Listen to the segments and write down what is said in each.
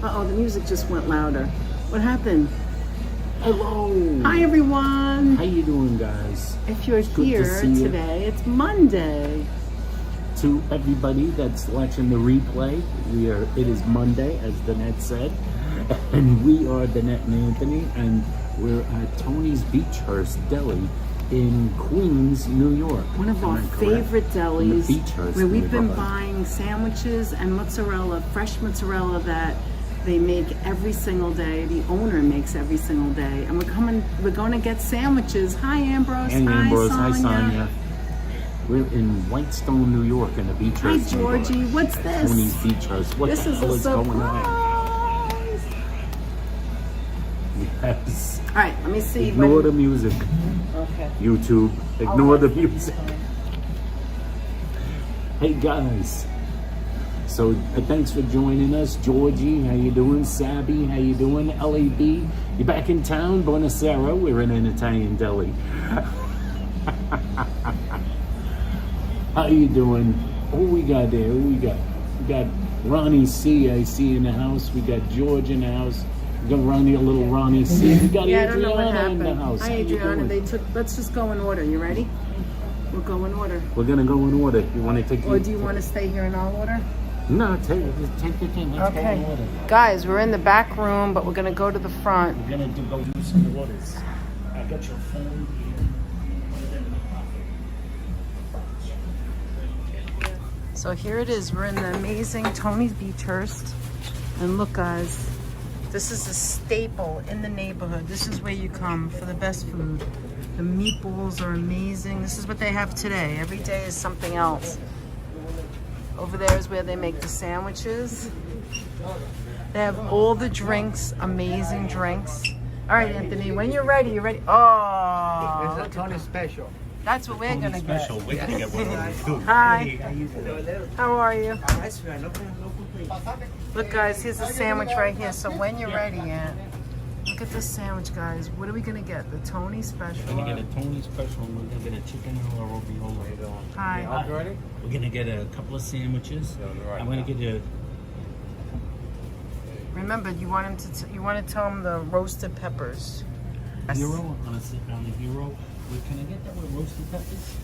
Uh-oh, the music just went louder. What happened? Hello. Hi, everyone. How you doing, guys? If you're good to here see you. today, it's Monday. To everybody that's watching the replay, it is Monday, as Danette said, and we are Danette and Anthony, and we're at Tony's Beechhurst Deli in Queens, New York. One of our Am I correct? favorite delis, In the Beechhurst where we've been neighborhood. buying sandwiches and mozzarella, fresh mozzarella that they make every single day. The owner makes every single day, and we're going to get sandwiches. Hi, Ambrose. Hey, Ambrose. Hi, Sonia. Sonia. We're in Whitestone, New York, in the Hi, Beechhurst Georgie. neighborhood. What's this? Tony's Beechhurst. What This the is hell a is going on? surprise. Yes. All right, let me see. Ignore the music. Okay. YouTube, ignore the music. Hey guys, so thanks for joining us. Georgie, how you doing? Sabby, how you doing? LAB, you back in town? Buonasera, we're in an Italian deli. How you doing? Who we got there? Who we got? We got Ronnie C, I see in the house. We got George in the house. We got little Ronnie C. We got Yeah, I don't know what Adriana in the happened. house. Hi, How you Adriana. doing? Let's just go in order. You ready? We'll go in order. We're gonna go in order. You want to take? Or do you want to stay here in our order? No, take your time. Let's go in order. Guys, we're in the back room, but we're going to go to the front. We're gonna go do some orders. I got your phone here. So here it is. We're in the amazing Tony's Beechhurst. And look, guys, this is a staple in the neighborhood. This is where you come for the best food. The meatballs are amazing. This is what they have today. Every day is something else. Over there is where they make the sandwiches. They have all the drinks, amazing drinks. All right, Anthony, when you're ready, you're ready. Oh, It's a Tony special. that's what we're gonna get. Special. We're gonna get one of those too. Hi, How you doing? how are you? Alright, sweetheart. No complaint. Look, guys, here's a sandwich right here. So when you're ready, Aunt, look at this sandwich, guys. What are we gonna get? The Tony special. We're gonna get a Tony special. And we're gonna get a chicken or ravioli. Hi. Ready? We're gonna get a couple of sandwiches. I'm gonna get a. Remember, you want to tell him the roasted peppers. Yes. Hero on a hero. Can I get that with roasted peppers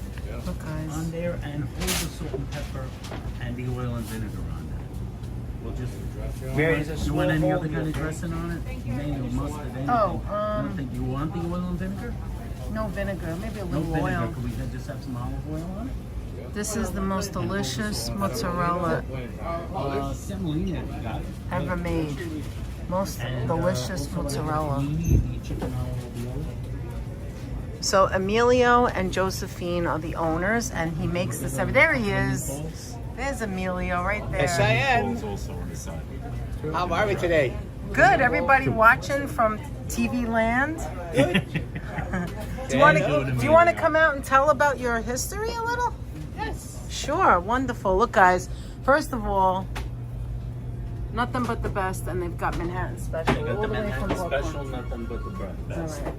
Look, on guys. there, and hold the salt and pepper and the oil and vinegar on that? We'll just. Where is a You small want any bowl other kind of here? dressing on it? Mayo, mustard, anything? Oh, You want the oil and vinegar? No vinegar, maybe a No little vinegar. oil. Could we just have some olive oil on it? This is the most delicious mozzarella Semolina, if you got it. ever made. Most And, delicious also mozzarella. the chicken ravioli. So Emilio and Josephine are the owners, and he makes this every. There he is. Meatballs. There's Emilio right there. Yes, I am. Meatballs also on the side. How are we today? Good. Everybody watching from TV Land. Do you want to come out and tell about your history a little? Yes. Sure. Wonderful. Look, guys. First of all, nothing but the best, and they've got Manhattan special all the way from Brooklyn. nothing but the bread. All right.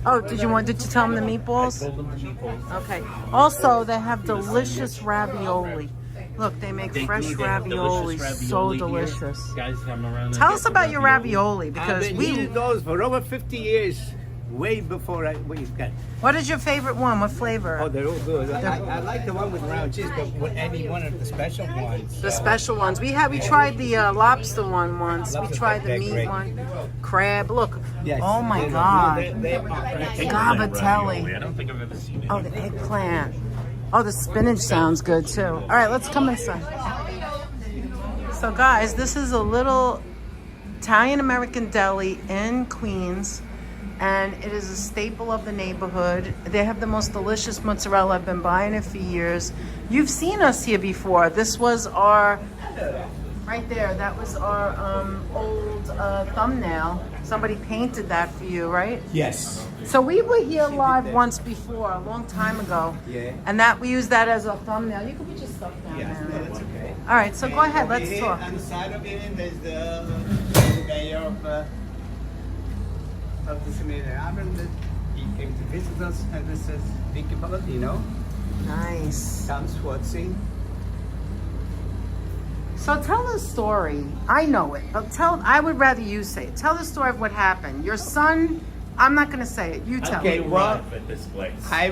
Oh, did you tell them the meatballs? Told them the meatballs. Okay. Also, they have delicious ravioli. Look, they make fresh They have ravioli. delicious So ravioli here. delicious. Guys, come around and Tell get us the about your ravioli I've because been we. eating those for over 50 years. Way before we got. What is your favorite one? What flavor? Oh, they're all good. I like the one with round cheese, but with any one of the special ones. The special ones. We tried the lobster one once. We tried the meat one. Crab. Look. Yes. Oh my They're- God. They are. Gabatelli. I don't think I've ever seen it. Oh, the eggplant. Oh, the spinach sounds good too. All right, let's come inside. So guys, this is a little Italian-American deli in Queens, and it is a staple of the neighborhood. They have the most delicious mozzarella. I've been buying it for years. You've seen us here before. This was our, right there, that was our old thumbnail. Somebody painted that for you, right? Yes. So we were here live once before, a long time ago. Yeah. And that we used that as a thumbnail. You can put your stuff down Yes, there. that's okay. All right, so go ahead, let's Over here, talk. On the side of it, there's the mayor of the Community Island. He came to visit us, and this is Vicky Palladino, Nice. Tom Swartzy, So tell the story. I know it, but I would rather you say it. Tell the story of what happened. Your son, I'm not going to say it. You tell Okay, it. well, at this place. I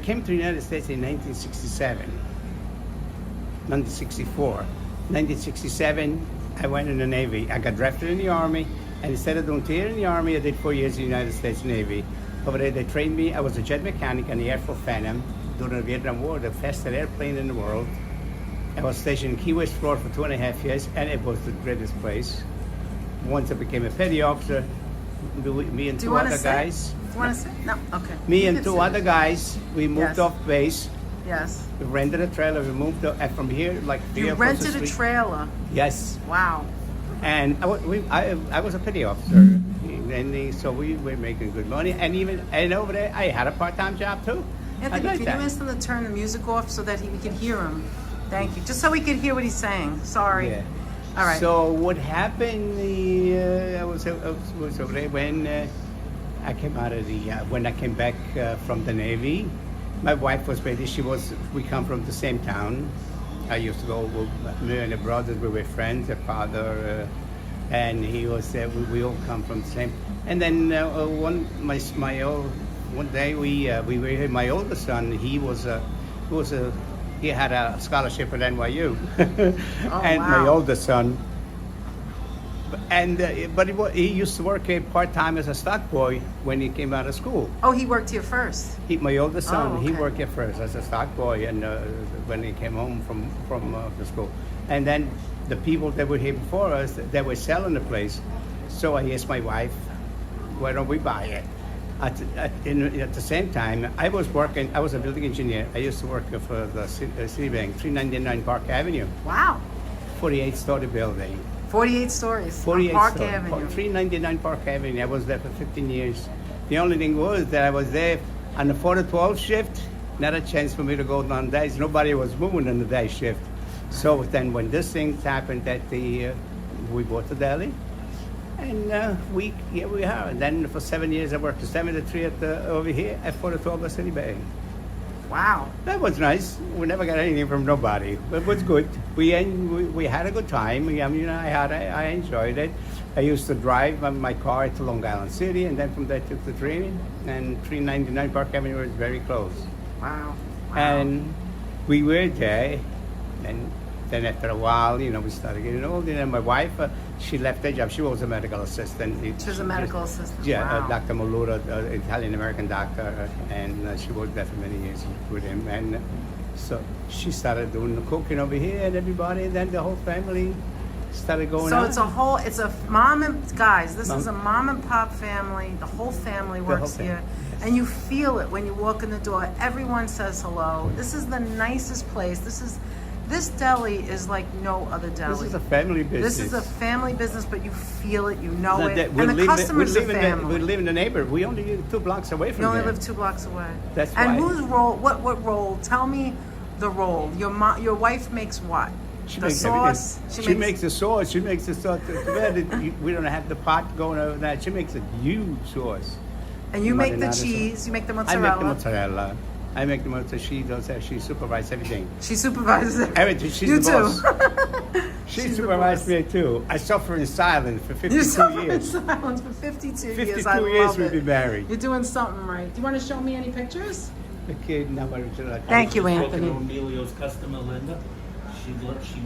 came to the United States in 1967, 1964. 1967, I went in the Navy. I got drafted in the Army, and instead of doing theater in the Army, I did 4 years in the United States Navy. Over there, they trained me. I was a jet mechanic on the Air Force Phantom during the Vietnam War, the fastest airplane in the world. I was stationed in Key West, Florida for 2.5 years, and it was the greatest place. Once I became a petty officer, me and two other guys. Do you want to say? No? Okay. Me You and can two say other it. guys, we moved Yes. off base. Yes. We rented a trailer. We moved from here, like You rented a trailer. Yes, Wow. and I was a petty officer, and so we were making good money. And over there, I had a part-time job too. I Anthony, liked can that. you ask them to turn the music off so that we can hear him? Thank you. Just so we could hear what he's saying. Sorry. Yeah. All right. So what happened? I was over there when I came out of when I came back from the Navy. My wife was British. We come from the same town. I used to go with me and the brothers. We were friends. The father, and he was. We all come from the same. And then one day we were here. My oldest son, he had a scholarship at NYU, and wow. my oldest son. But he used to work part time as a stock boy when he came out of school. Oh, he worked here first. My oldest son, Oh, he okay. worked here first as a stock boy, and when he came home from the school, and then the people that were here before us, they were selling the place. So I asked my wife, "Why don't we buy it?" At the same time, I was a building engineer. I used to work for the Citibank, 399 Park Avenue, Wow. 48-story building. 48 stories. 48 on Park story, Avenue. 399 Park Avenue. I was there for 15 years. The only thing was that I was there on the 4 to 12 shift. Not a chance for me to go on days. Nobody was moving on the day shift. So then when this thing happened, we bought the deli, and here we are. And then for 7 years I worked 7 to 3 over here at 4 to 12 at Citibank. Wow. That was nice. We never got anything from nobody. It was good. We had a good time. I enjoyed it. I used to drive my car to Long Island City, and then from there took the train. And 399 Park Avenue was very close. Wow. And we were there. And then after a while, we started getting old. And then my wife, she left her job. She was a medical assistant. She was a medical assistant. Yeah, Wow. Dr. Malura, Italian-American doctor, and she worked there for many years with him. And so she started doing the cooking over here, and everybody, and then the whole family started going So out. it's a mom and guys. This Mom. is a mom and pop family. The whole family whole works family, here, yes. and you feel it when you walk in the door. Everyone says hello. This is the nicest place. This deli is like no other deli. This is a family business. This is a family business, but you feel it, you know it, We and the customers are we family. live in the neighborhood. We only live 2 blocks away from You only there. live 2 blocks away. That's and why. whose role? What role? Tell me the role. Your wife makes what? She The makes sauce. everything. She makes the sauce. She makes the sauce. We don't have the pot going over that. She makes a huge sauce. And you make the Marinara sauce. cheese. You make the I mozzarella. make the mozzarella. I make the mozzarella. She does that. She supervises everything. She supervises it. Everything. She's You the too. boss. She She's the supervised boss. me too. I suffer in silence for 52 You suffer in years. silence for 52 years. 52 I years love we've it. been married. You're doing something right. Do you want to show me any pictures? Okay, now what would you like? Thank you, Spoken Anthony. to Emilio's customer, Linda. She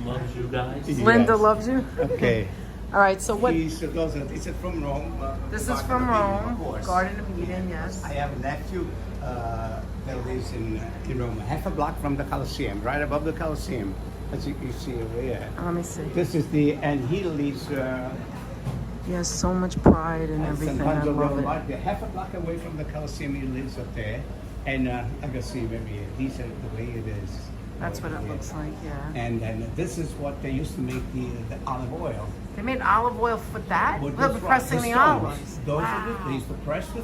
loves you guys. Yes. Linda loves you. Okay. All right. So what? It's from Rome. This is Garden from of Eden, of Rome, course. Garden of Eden. Yes. I have a nephew that lives in Rome, half a block from the Colosseum, right above the Colosseum, as you see over here. Let me see. This is and he lives He has so much pride in at everything. San I Pancho love Road, it. half a block away from the Colosseum. He lives up there, and I can see maybe these are the way it is. That's what over it here. looks like. Yeah. And this is what they used to make the olive oil. They made olive oil for that. With Well, this pressing the stones. olives. Those Wow. are they used to press the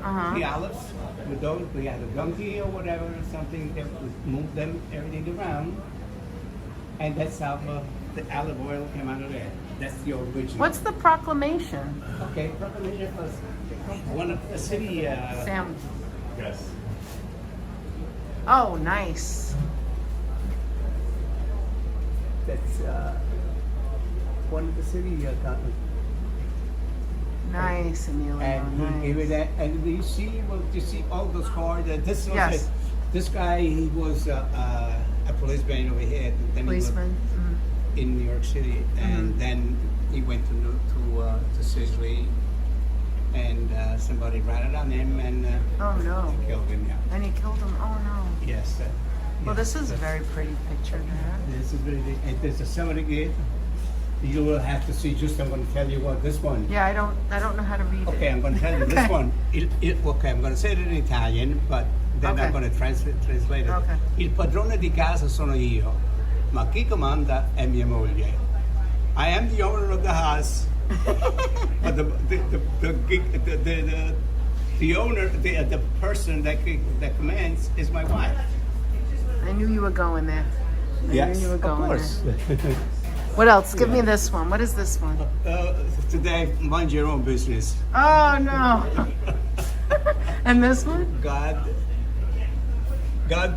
Uh-huh. olives with those. We had a donkey or whatever or something. They would move them everything around, and that's how the olive oil came out of there. That's the original. What's the proclamation? Okay? Proclamation was one of the city. Sam. Yes. Oh, nice. That's one of the city accountants. Nice, Emilio. And he gave it Nice. that. And you see, well, you see all those cars. This was Yes. this guy. He was a policeman over here. And then Policeman. He was in New York City, and then he went to Sicily, and somebody ratted on him and Oh no. killed him. Yeah. And he killed him. Oh no. Yes. Well, yes, this is a that's- very pretty picture there. This is really. And there's a somebody gate. You will have to see. Just I'm going to tell you what this one. Yeah, I don't know how to read Okay, it. I'm going to tell you Okay. this one. Okay, I'm going to say it in Italian, but then Okay. I'm going to translate it. Okay. Il padrone di casa sono io, ma chi comanda è mia moglie. I am the owner of the house, but the owner, the person that commands is my wife. I knew you were going there. I knew you were of going course. there. What else? Give me this one. What is this one? Today, mind your own business. Oh no. And this one? God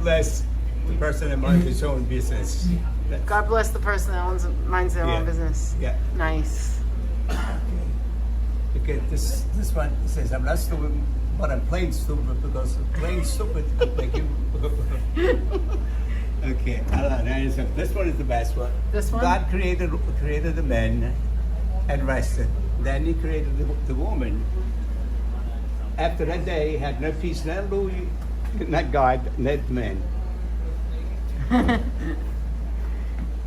bless the person that minds his own business. God bless the person that minds their Yeah. own business. Yeah. Nice. Okay, this one says, I'm not stupid, but I'm plain stupid because plain stupid like you. Okay, this one is the best one. This one? God created the man and rested. Then he created the woman. After that day, he had no peace, not Louis, not God, not man.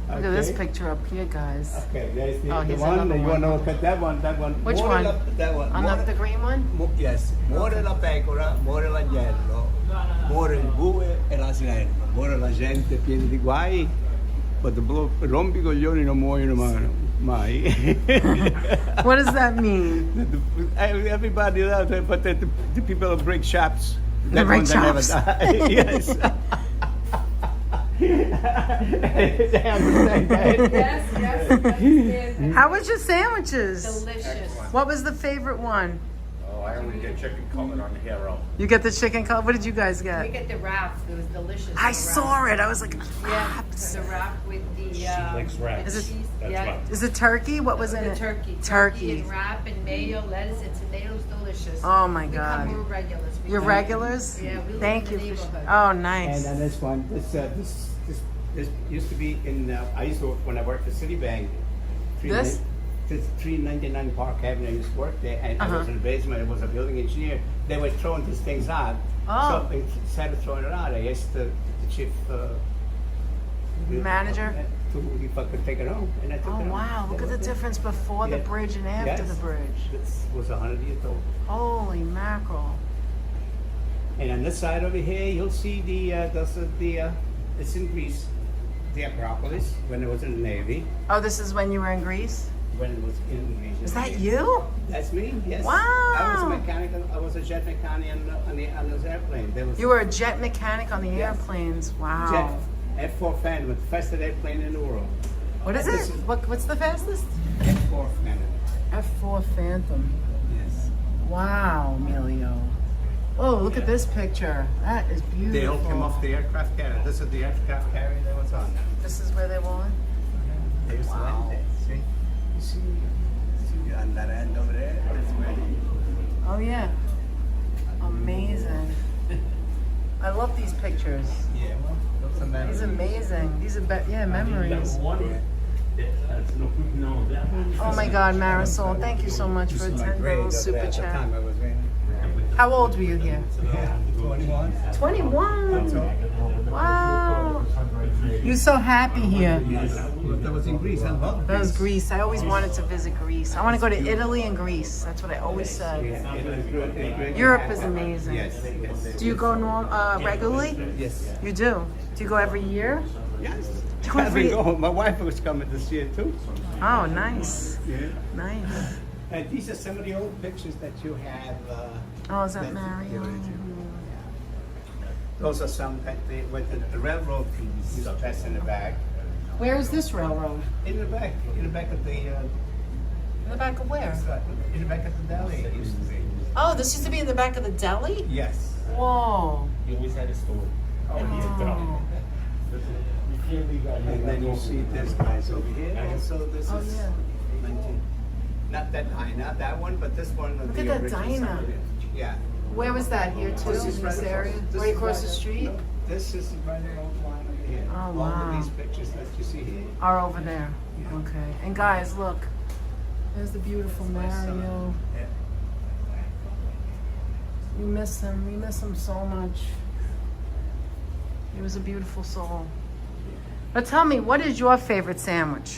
Look at this picture up here, guys. Okay, there's the, Oh, the here's one. another You one. want to look at that one? That one. Which Muore one? That one. On Muore- the green one? Yes, muore la pecora, muore l'agnello, muore il bue e l'asinello, muore la gente piena di guai, ma rompi i coglioni non muoiono mai. What does that mean? Everybody loves it, but the people that break shops, They break ones that never shops. die. Yes. They understand that. Yes. How was your sandwiches? Delicious. What was the favorite one? Oh, I only get chicken cutlet on the hero. You get the chicken cut. What did you guys We get? get the wrap. It was delicious. I the saw wrap. it. I was like, Yeah, wraps. the wrap with the likes wraps. with Is it- cheese. That's Yeah. right. Is it turkey? What was in The it? turkey. Turkey. and wrap and mayo, lettuce, and tomatoes. Delicious. Oh my We God. come, we're regulars. We You're come- regulars? Yeah, we live Thank in you the for. neighborhood. Oh, And nice. then this one, this used to be in. I used to work when I worked for Citibank. This? 399 Park Avenue. I used to work there, and I was in the basement. I was a building engineer. They were throwing these things out. Oh. So instead of throwing it out, I asked the chief Manager? if I could take it home, and I took Oh it home. wow! Look at the difference before the Yeah. bridge and after Yes. the bridge. This was 100 years old. Holy mackerel! And on this side over here, you'll see it's in Greece, the Acropolis, when it was in the Navy, Oh, this is when you were in Greece. when it was in Greece. Is that you? That's me, yes. Wow. I was a mechanic, I was a jet mechanic on those airplanes. There was You were a jet mechanic on the Yes. airplanes. Wow. jet F4 Phantom, the fastest airplane in the world. What is This it? is- What's the fastest? F4 Phantom, F4 Phantom. yes. Wow, Emilio. Oh, look at this picture. That is beautiful. They all came off the aircraft carrier. This is the aircraft carrier that was on. This is where they were on? They used to land there. See? You see on that end over there? That's where Oh yeah. Amazing. I love these pictures. yeah, those are These memories. are amazing. These are memories. Oh my God, Marisol, thank you so much for a This is my $10 grade super at the chat. time I was in. How old were you here? Yeah, 21. 21. Wow. You're so happy here. That was in Greece. I love That was Greece. I always wanted to visit Greece. I want to go to Italy and Greece. That's what I always said. Yeah, it was good. It was great. Europe is amazing. Yes, yes. Do you go regularly? Yes. You do. Do you go every year? Yes. Do you I've been ever- going. My wife was coming this year too. Oh, nice. Yeah. Nice. And these are some of the old pictures that you have. Oh, is that Mario? Those are some that they went to the railroad piece. That's in the back. Where is this railroad? In the back of the. In the back of where? In the back of the deli. It used to be. Oh, this used to be in the back of the deli? Yes. Whoa. He always had a store. Oh. And then you see this guys over here. And so this Oh, is yeah. 19. Not that not that one, but this one. Look the at that original diner. sound. Yeah. Where was that? Here too, This is in this right area? across- this Right is across the right- street? no, This is right along the line over here. Oh, All wow. of these pictures that you see here. Are over there. Yeah. Okay. And guys, look. There's the beautiful Mario. Yeah. We miss him. We miss him so much. He was a beautiful soul. But tell me, what is your favorite sandwich?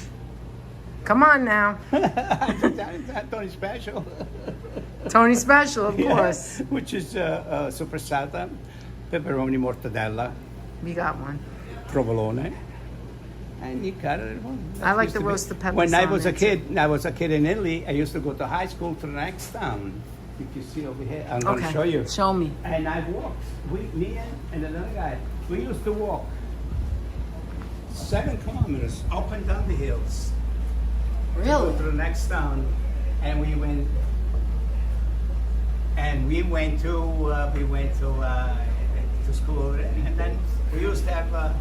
Come on now. That's Tony Special. Tony Special, of Yeah, course. which is super salsa, pepperoni mortadella, We got one. provolone, and you got it. I like Used the to be- roasted peppers When I on was a it, too. kid, in Italy. I used to go to high school to the next town. If you see over here, I'm going to Okay. show you. Show me. And I walked. Me and another guy. We used to walk 7 kilometers up and down the hills. Go Really? to the next town, and we went to school over there, and then we used to have a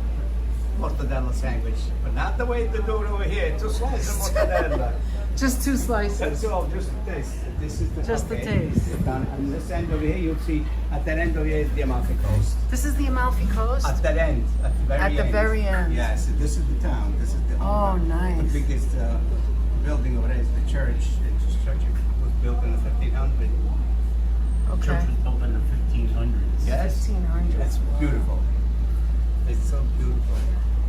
mortadella sandwich, but not the way to do it over here. 2 slices of mortadella. Just 2 slices. So just the taste. This is the Just the taste. On this end over here, you'll see at that end over here is the Amalfi Coast. This is the Amalfi Coast? At that end, at the very At end. the very end. Yes, this is the town. This is the Oh, nice. The biggest building over there is the church. The church was built in the 1500s. Okay. Church was built in the 1500s. Yes, 1500s. It's beautiful. It's so beautiful.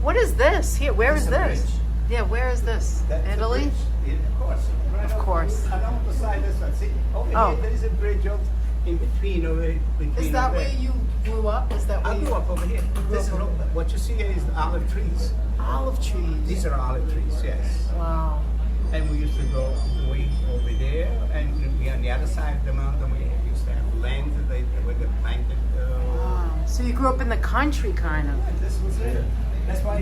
What is this? Here, where It's is a this? bridge. Yeah, where is this? That's a Italy? bridge. Yeah, of course. Right Of over- course. Along the side, this one. See, over Oh. here, there is a bridge in between over between. Is that over where there. you grew up? Is that where I you grew up over here. This is what you see here is the olive trees. olive trees? These are olive trees, yes. Wow. And we used to go way over there, and we on the other side of the mountain, we used to have land that they planted. Wow. So you grew up in the country, kind of. And this was it. That's why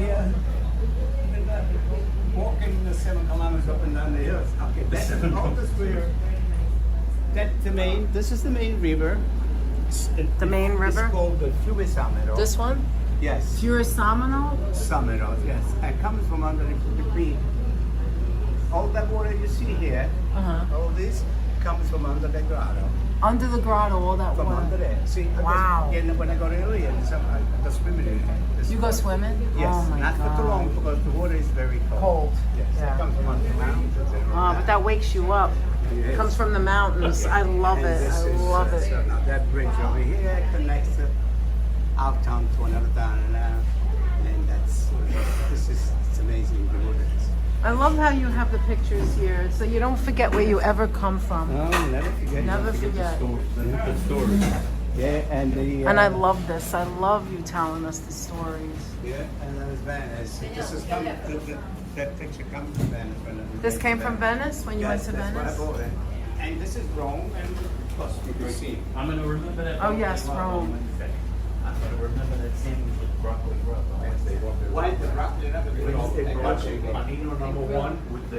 walking the 7 kilometers up and down the hills. Okay, that's all this river. That's the main. This is the main river. The main river? It's called the Fiume Samero. This one? Yes. Pure Samano? Samero, yes. And comes from under the green. All that water you see here, Uh-huh. all this comes from under the grotto. Under the grotto, all that From under water. there. See, Wow. when I go to Italy, I go swimming in this You go water. swimming? Yes, Oh my not for too God. long because the water is very cold. Cold. Yes, Yeah. it comes from under the mountains. Oh, but that wakes you up. Yes. Comes from the mountains. I love And it. this I is, love it. So now that bridge over here connects our town to another town, and that's it's amazing the water is. I love how you have the pictures here, so you don't forget where you ever come from. Oh, never forget. Never forget. The story. Yeah, and the And I love this. I love you telling us the stories. yeah, and that was Venice. This is that picture comes from Venice. When I This went came to from Venice when you went to that's Venice? what I bought it. And this is Rome, and plus you can see. I'm gonna remember that. Oh, yes, Rome. I'm gonna remember that sandwich with broccoli rub. Why the broccoli? Panino number 1 with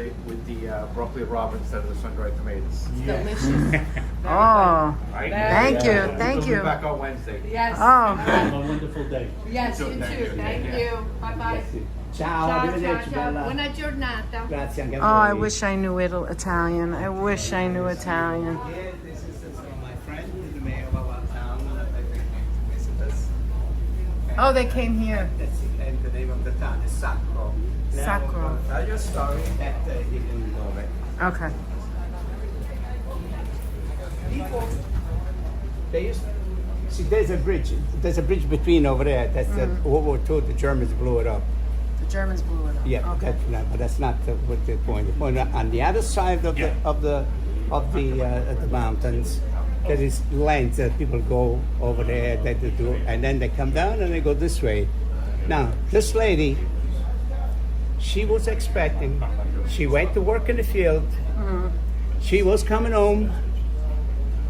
the broccoli rabe instead of the sun-dried tomatoes. Delicious. Oh, Right? thank you. We'll Thank be you. back on Wednesday. Yes. Oh, Have a wonderful day. Yes, you too. Thank you. Bye-bye. Ciao, Ciao, arrivederci, ciao, ciao. bella. Buona giornata. Grazie anche a oh, I voi. wish I knew Italian. I wish I knew Italian. Yeah, this is my friend, the mayor of our town, they came to visit us. Oh, they came here. That's it, and the name of the town is Sacro. Now, Sacro. I'll tell you a story that you can know it. Okay. People, they used see, there's a bridge. There's a bridge between over there. That's World War II. The Germans blew it up. The Germans blew it up. Yeah, Okay. but that's not what the point. The point on the other side of the mountains, there is land that people go over there. They do, and then they come down and they go this way. Now, this lady, she was expecting. She went to work in the field. She was coming home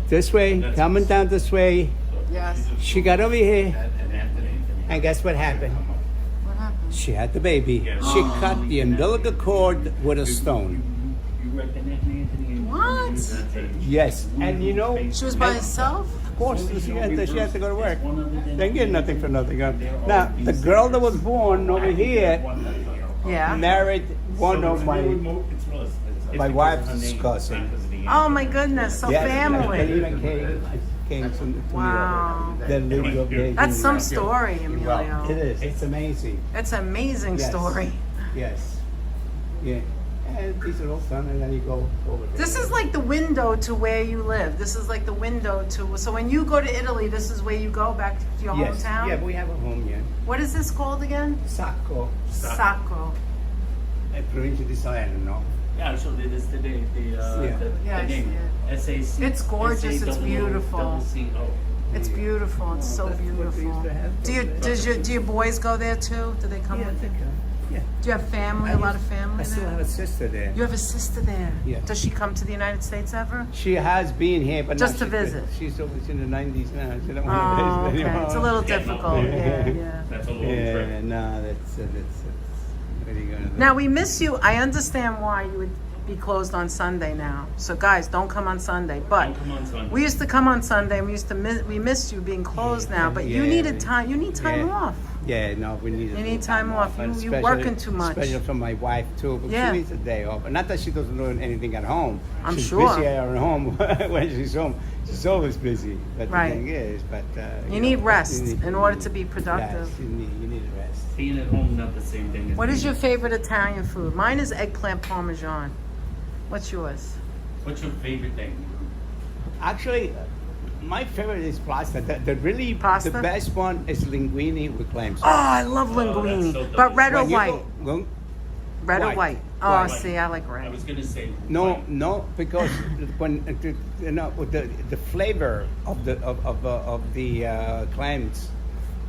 this way, coming down this way. Yes. She got over here, and guess what happened? What happened? She had the baby. She cut the umbilical cord with a stone. You read the Net Anthony? What? Yes, and you know, She was by herself? course, she had to go to work. They get nothing for nothing. Now, the girl that was born over here Yeah. married one of my wife's cousin. Oh my goodness, so They family. even came to Wow. the little baby. That's some story, It Emilio. is. It's amazing. It's an amazing Yes. story. Yes. Yeah. And these are all fun, and then you go over there. This is like the window to where you live. This is like the window to. So when you go to Italy, this is where you go back to your Yes. hometown. Yeah, we have a home here. What is this called again? Sacco. Sacco. Provincia di Salerno. Yeah, so it is today. Yeah, I see it. SAC. It's gorgeous, it's beautiful. It's beautiful. It's so That's what they used beautiful. to have. Do your boys go there too? Do they come Yeah, with they you? come. Yeah. Do you have family? A lot of family I still there? have a sister there. You have a sister there. Yeah. Does she come to the United States ever? She has been here, but Just now to visit. She's always in the 90s now. She don't Oh, want to visit okay. anymore. It's a little difficult. Yeah. That's a long Yeah, trip. no, that's what are you gonna do? Now we miss you. I understand why you would be closed on Sunday now. So guys, don't come on Sunday. But Don't come on Sunday. we used to come on Sunday. And we missed you being closed now. But you Yeah. needed time. You need time Yeah. off. Yeah, no, we need. You need time off. and You're especially- working too much. Especially from my wife too. But Yeah. she needs a day off. And not that she doesn't do anything at home. I'm she's sure. busy at her home when she's home. She's always busy. But Right. the thing is, but You know, need rest you need- in order to be productive. Yes, you need rest. Being at home, not the same thing. As What is being- your favorite Italian food? Mine is eggplant parmesan. What's yours? What's your favorite thing? Actually, my favorite is pasta. The really Pasta? the best one is linguine with clams. Oh, I love that's linguine. so But red or When you white? go- Red or white. white? Oh, White. see, I like I red. was gonna say. No, white. no, because when you know with the flavor of the clams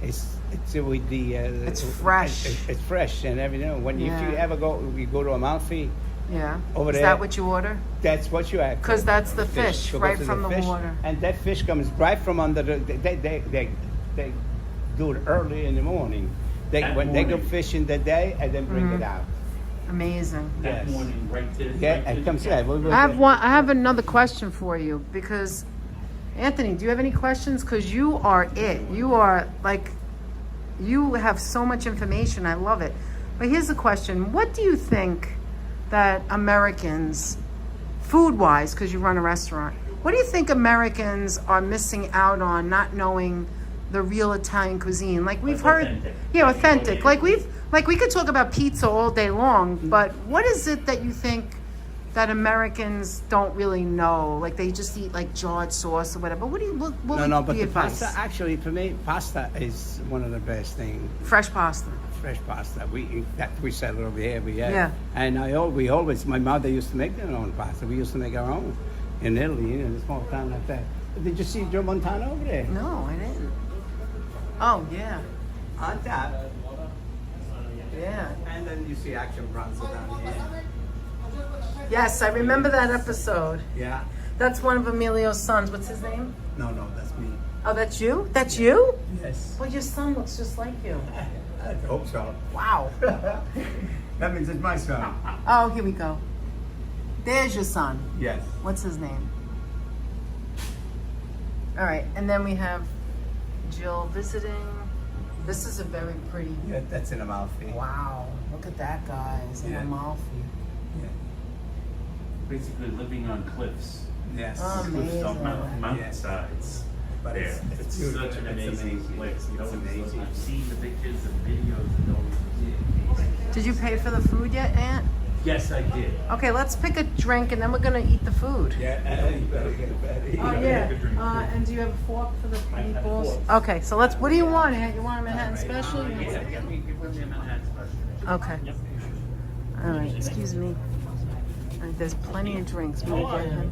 is it's with the It's fresh. It's fresh and everything. When if you Yeah. ever you go to Amalfi, Yeah. Over Is there. that what you order? that's what you have. 'Cause that's the fish, So right goes to from the fish, water. and that fish comes right from under the. They do it early in the morning. That When they go morning. fishing that day and then bring it out. Amazing. That Yes. morning, right to. Yeah, right to it the comes. cat. Yeah, I have another question for you because Anthony, do you have any questions? Because you are it. You are like, you have so much information. I love it. But here's the question: what do you think that Americans, food-wise, because you run a restaurant, what do you think Americans are missing out on, not knowing the real Italian cuisine? Like we've heard, Authentic. yeah, authentic. Like we could talk about pizza all day long, but what is it that you think that Americans don't really know? Like they just eat like jarred sauce or whatever. What No, would but be the advice? pasta, actually, for me, pasta is one of the best things. Fresh pasta. Fresh pasta. We sell it over here. We have. Yeah. And we always, my mother used to make their own pasta. We used to make our own in Italy, in a small town like that. But did you see Joe Montana over there? No, I didn't. Oh yeah, On top. yeah. And then you see Action Bronson down here. Yes, I remember that episode. Yeah. That's one of Emilio's sons. What's his name? No, that's me. Oh, that's you? That's you? Yes. Well, your son looks just like you. I hope so. Wow. That means it's my son. Oh, here we go. There's your son. Yes. What's his name? All right, and then we have Jill visiting. This is a very pretty. Yeah, that's in Amalfi. Wow, look at that, guys. In Yeah. Amalfi. Yeah. Basically living on cliffs. Yes. Cliffs on Amazing. mountainsides. But There. it's It's beautiful. such an It's amazing amazing. place. You know, It's amazing. I've seen the pictures and videos and all. Did you pay for the food yet, Aunt? Yes, I did. Okay, let's pick a drink and then we're gonna eat the food. Yeah, you better get it better. Oh yeah. And do you have a fork for the meatballs? Okay, so let's. What do you want, Aunt? You want a Manhattan special? You want Yeah, some- give me a Manhattan special. Okay. All right. Excuse me. All right, there's plenty of drinks. We're gonna get him.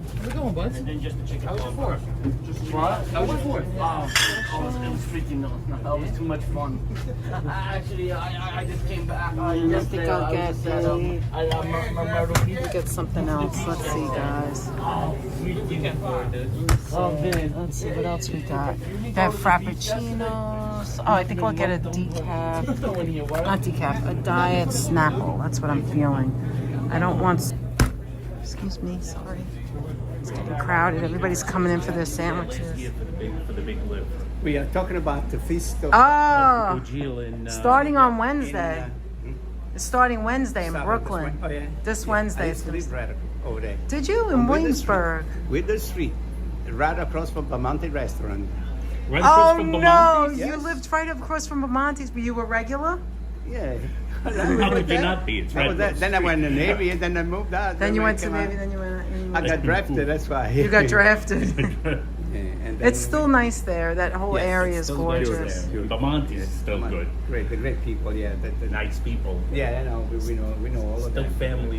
And then just the chicken. How was your fourth? What? How was your fourth? It was freaking no. That was too much fun. Actually, I just came back. You have to go get a. get something else. Let's see, guys. You can find it. Let's see what else we got. They have frappuccinos. Oh, I think I'll get a decaf. Not decaf, a diet Snapple. That's what I'm feeling. I don't want. Excuse me, sorry. It's getting crowded. Everybody's coming in for their sandwiches. Here for the big lift. We are talking about the feast of Oh, Ujil in, starting on in, Wednesday. It's starting Wednesday in Sabbath, Brooklyn. Oh, yeah. This Yeah, Wednesday I it's used to gonna live start. right over there. Did you? In On Wilder Williamsburg. Street. Wilder Street, right across from Bamonte Restaurant. right across Oh from no, Bamontes? you Yes. lived right across from Bamontes, but you were regular? Yeah. How could you not be? It's I right was there. across Then the I went in the street. Navy, and then I moved out. Then you when I went to came out. Navy, then you went. I got drafted. That's why. You got drafted. Yeah, and then It's still nice there. That whole Yes, area it's is still good gorgeous. there. Bamontes is still good. Great, the great people. Yeah, Nice people. yeah. I know. We know all of Still them. family.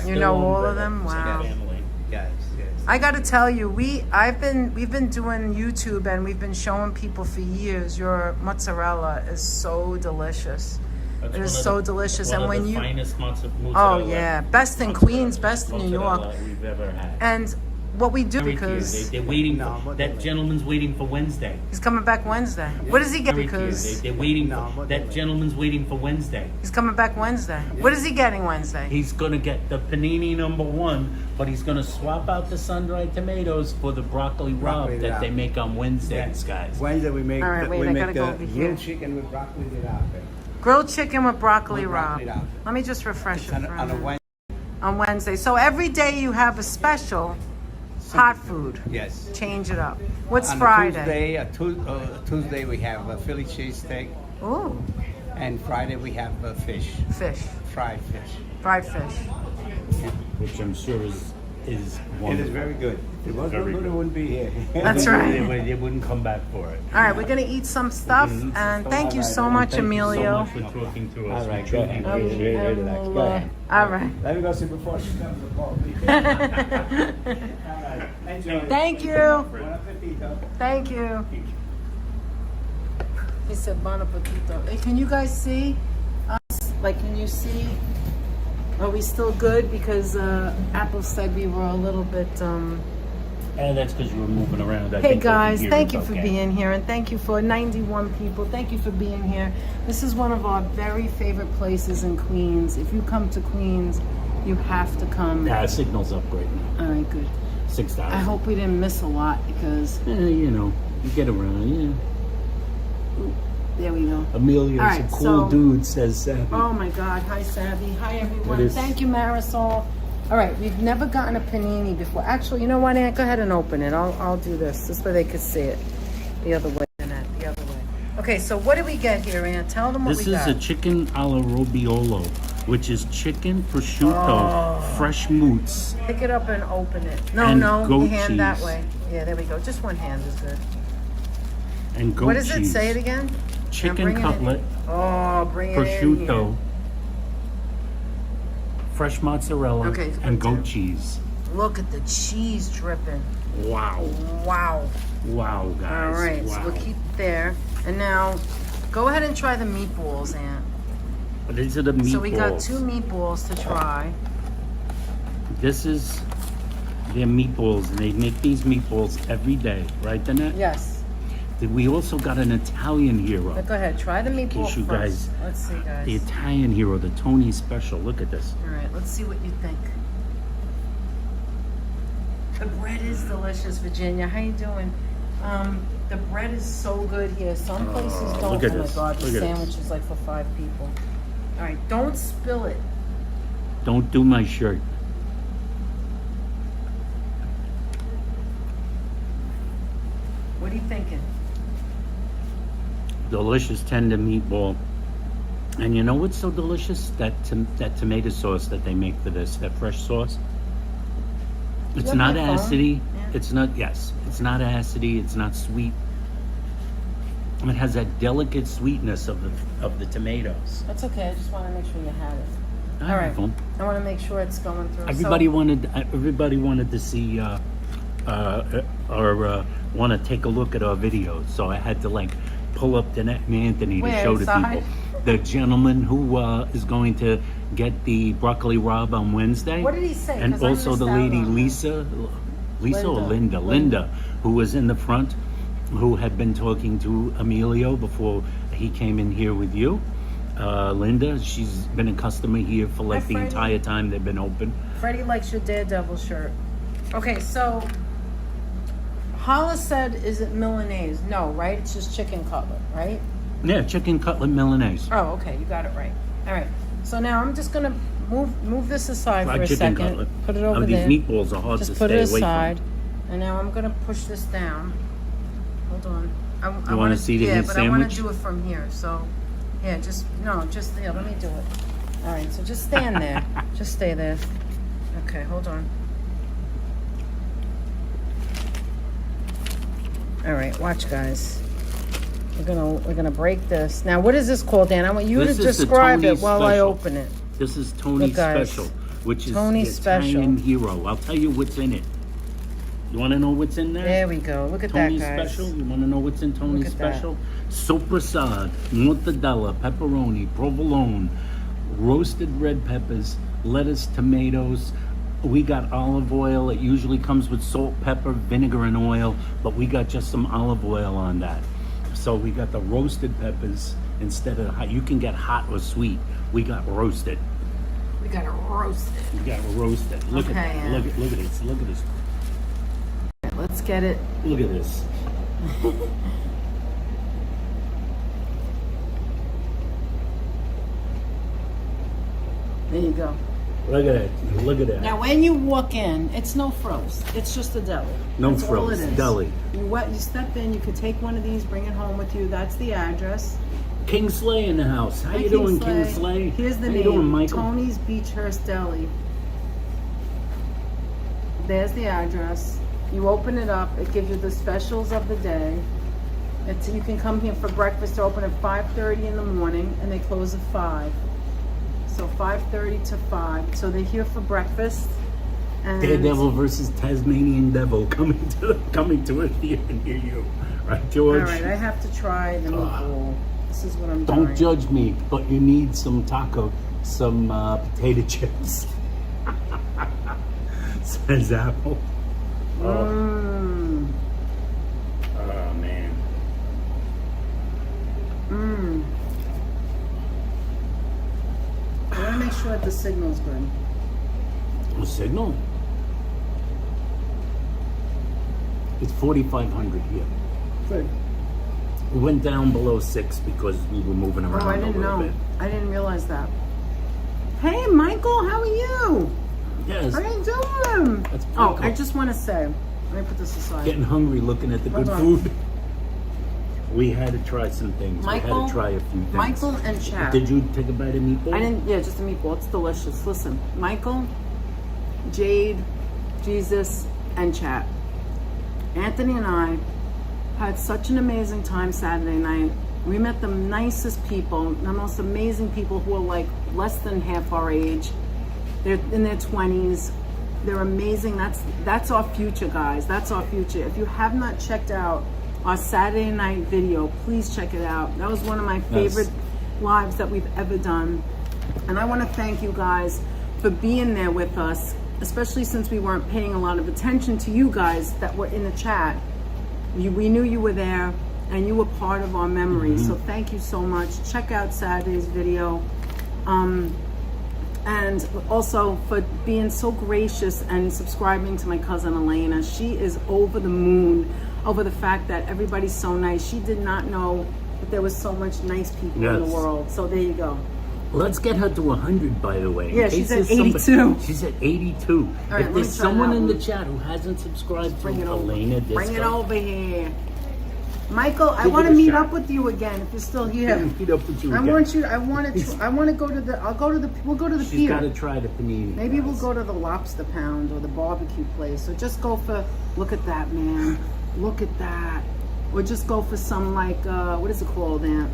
You know all of them? Wow. Family. Yes, yes. I got to tell you, we've been doing YouTube and we've been showing people for years. Your mozzarella is so delicious. That's It one is of so the- delicious, one and of when the you finest mozzarella. oh yeah, best in Queens, best in New York, mozzarella we've ever had. and what we do Every year, because they're waiting. No, For, more that than- gentleman's waiting for Wednesday. he's coming back Wednesday. What does he get? Every year, Because they're waiting. No, For, more that than- gentleman's waiting for Wednesday. he's coming back Wednesday. What is he getting Wednesday? He's gonna get the panini #1, but he's gonna swap out the sun-dried tomatoes for the broccoli Broccoli rabe that rabe. they make on Wednesdays, guys. Wednesday we make All right, wait, we I make gotta go the over here. grilled chicken with broccoli rabe. Grilled chicken with broccoli With broccoli rabe. rabe. Let me just refresh it On, for a on a minute. Wednesday. On Wednesday. So every day you have a special hot food. Yes. Change it up. What's On Friday? Tuesday we have a Philly cheesesteak, Ooh, and Friday we have fish, fish, fried fish. fried fish. Which I'm sure is It is wonderful. very good. If it wasn't Very good, good. it wouldn't be here. That's right. They wouldn't come back for it. All right, we're gonna eat some stuff, and thank you so much, Thank Emilio. you so much for talking to us. All right, We go truly ahead. appreciate it. Relax. We'll, Go ahead. all right. Let me go see before she comes to call me. Enjoy. Thank you. Buon appetito. Thank you. He said bon appetito. Hey, can you guys see us? Like, can you see? Are we still good? Because Apple said we were a little bit. And that's because you were moving around. I Hey think what guys, hear thank is you for okay. being here, and thank you for 91 people. Thank you for being here. This is one of our very favorite places in Queens. If you come to Queens, you have to come. Signal's up great now. All right, good. 6,000. I hope we didn't miss a lot because You know, you get around. Yeah. there we go. Emilio's All right, a cool so- dude, says Savvy. Oh my God! Hi, Savvy. Hi, everyone. It is- Thank you, Marisol. All right, we've never gotten a panini before. Actually, you know what, Aunt? Go ahead and open it. I'll do this. This way they could see it. The other way, Annette. The other way. Okay, so what do we get here, Aunt? Tell them what This we is got. a chicken alla robiolo, which is chicken, prosciutto, fresh moots, Pick it up and open it. No, And no, goat hand that cheese. way. Yeah, there we go. Just one hand is good. and goat What does cheese. it say it again? Chicken bring it in. cutlet, Oh, bring it in prosciutto, here. fresh mozzarella, Okay, and put it goat cheese. Look at the cheese dripping. Wow. Wow. Wow, All guys. right, wow. so we'll keep it there. And now, go ahead and try the meatballs, Aunt. These are the meatballs. So we got 2 meatballs to try. This is their meatballs, and they make these meatballs every day, right, Danette? Yes. We also got an Italian hero. But go ahead, try the meatball case you first. guys- Let's see, guys. The Italian hero, the Tony Special. Look at this. All right, let's see what you think. The bread is delicious, Virginia. How you doing? The bread is so good here. Some places don't. look at Oh my this. God, the Look at sandwich this. is like for 5 people. All right, don't spill it. Don't do my shirt. What are you thinking? Delicious tender meatball. And you know what's so delicious? That tomato sauce that they make for this, that fresh sauce. It's have not my phone? acidy. Yeah. It's not, yes, it's not acidy. It's not sweet. It has that delicate sweetness of the tomatoes. That's okay. I just want to make sure you had it. I All have right. them. I want to make sure it's going through. Everybody So, wanted to see or want to take a look at our videos, so I had to like pull up Danette and Anthony to Where, show the inside? people. The gentleman who is going to get the broccoli rabe on Wednesday. What did he say? And 'Cause I also the missed out lady on that. Lisa or Linda, who was in the front, who had been talking to Emilio before he came in here with you. Linda, she's been a customer here for like Hi, the Freddie. entire time they've been open. Freddie likes your Daredevil shirt. Okay, so Hala said, is it Milanese? No, right? It's just chicken cutlet, right? Yeah, chicken cutlet Milanese. Oh, okay, you got it right. All right. So now I'm just gonna move this aside Fried for a chicken second. cutlet. Put it over Oh, there. these meatballs are hard Just to put stay it away aside. from. And now I'm gonna push this down. Hold on. I wanna wanna see the yeah, meat but I want sandwich? to do it from here. So, yeah, just yeah. Let me do it. All right. So just stand there. Just stay there. Okay. Hold on. All right. Watch, guys. We're gonna break this. Now, what is this called, Dan? I want you This to is the describe it Tony's while I Special. open it. This is Tony's Look, guys. Special, which is Tony's the Italian Special. hero. I'll tell you what's in it. You want to know what's in there? There we go. Look at Tony's that, guys. Special. You want to know what's in Tony's Look at that. Special? Soprasad, mortadella, pepperoni, provolone, roasted red peppers, lettuce, tomatoes. We got olive oil. It usually comes with salt, pepper, vinegar, and oil, but we got just some olive oil on that. So we got the roasted peppers instead of hot. You can get hot or sweet. We got roasted. We gotta roast it. We got roasted. Look Okay, at that. yeah. Look at this. Look at this. Let's get it. Look at this. There you go. Look at it. Look at that. Now, when you walk in, it's no froze. It's just a deli. No That's all it froze, is. deli. You step in. You could take one of these, bring it home with you. That's the address. King Slay in the house. How Hi, you doing, King Slay? Here's the How name. you doing, Michael? Tony's Beechhurst Deli. There's the address. You open it up. It gives you the specials of the day. You can come here for breakfast. They're open at 5:30 in the morning, and they close at 5. So 5:30 to 5. So they're here for breakfast. And Daredevil versus Tasmanian Devil coming to a theater near you. Right, George? All right, I have to try the meatball. This is what I'm Don't doing. judge me, but you need some potato chips. Says Apple. Mmm. Oh, man. Mmm. I want to make sure that the signal's good. A signal? It's 4,500 here. Good. We went down below 6 because we were moving around Oh, I a didn't little know. bit. I didn't realize that. Hey, Michael, how are you? Yes. How are you doing? That's Oh, Michael. I just want to say, let me put this aside. Getting hungry looking at the good Hold on. food. We had to try some things. we had Michael- to try a few things. Michael and Chad. Did you take a bite of meatball? I didn't, yeah, just a meatball. It's delicious. Listen, Michael, Jade, Jesus, and Chat. Anthony and I had such an amazing time Saturday night. We met the nicest people, the most amazing people who are like less than half our age. They're in their 20s. They're amazing. That's our future, guys. That's our future. If you have not checked out our Saturday night video, please check it out. That was one of my favorite lives that we've ever done. And I want to thank you guys for being there with us, especially since we weren't paying a lot of attention to you guys that were in the chat. We knew you were there and you were part of our memories. So thank you so much. Check out Saturday's video. And also for being so gracious and subscribing to my cousin Elena. She is over the moon over the fact that everybody's so nice. She did not know that there was so much nice people in the Yes. world. So there you go. Let's get her to 100, by the way. in Yeah, case she's at there's somebody- 82. She's at 82. All right, If let there's me try someone that in the one. chat who hasn't subscribed Bring to it over. Elena Disco, Bring it over here. Michael, I Give want it to a meet shot. up with you again if you're still here. Meet up with you I again. want you. I want to go to the. We'll go to the She's got to pier. try the panini. Maybe guys. we'll go to the lobster pound or the barbecue place. Or just go for. Look at that, man. Look at that. Or just go for some like what is it called, Aunt?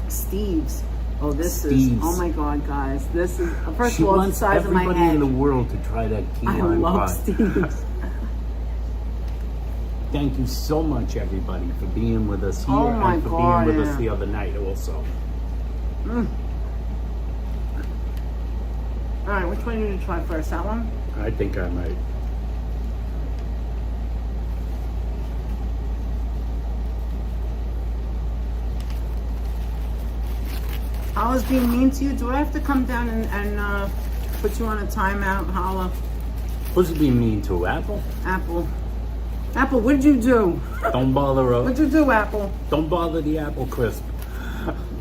Steve's. Oh, this is. Steve's. Oh my God, guys! This is first She of all the wants size of my everybody head. in the world to try that key I lime love pie. Steve's. Thank you so much, everybody, for being with us here Oh my and for God, being with yeah. us the other night also. All right, which one do you try first? That one? I think I might. I was being mean to you. Do I have to come down and put you on a timeout, Holla? Who's he being mean to? Apple? Apple. Apple, what'd you do? Don't bother her. What'd you do, Apple? Don't bother the apple crisp.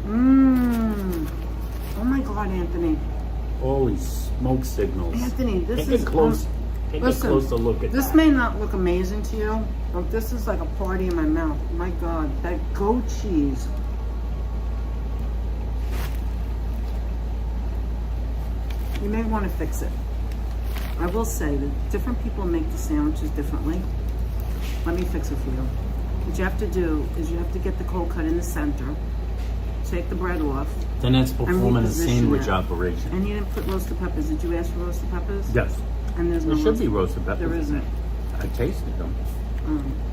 Mmm. Oh my God, Anthony. Holy smoke signals. Anthony, this Take is a close. Take listen, a closer look at this that. may not look amazing to you, but this is like a party in my mouth. My God, that goat cheese. You may want to fix it. I will say that different people make the sandwiches differently. Let me fix it for you. What you have to do is you have to get the cold cut in the center, take the bread off, Then it's and performing a reposition sandwich it. operation. And you didn't put roasted peppers. Did you ask for roasted peppers? Yes. And there's no There should be roasted peppers. There isn't. I tasted them.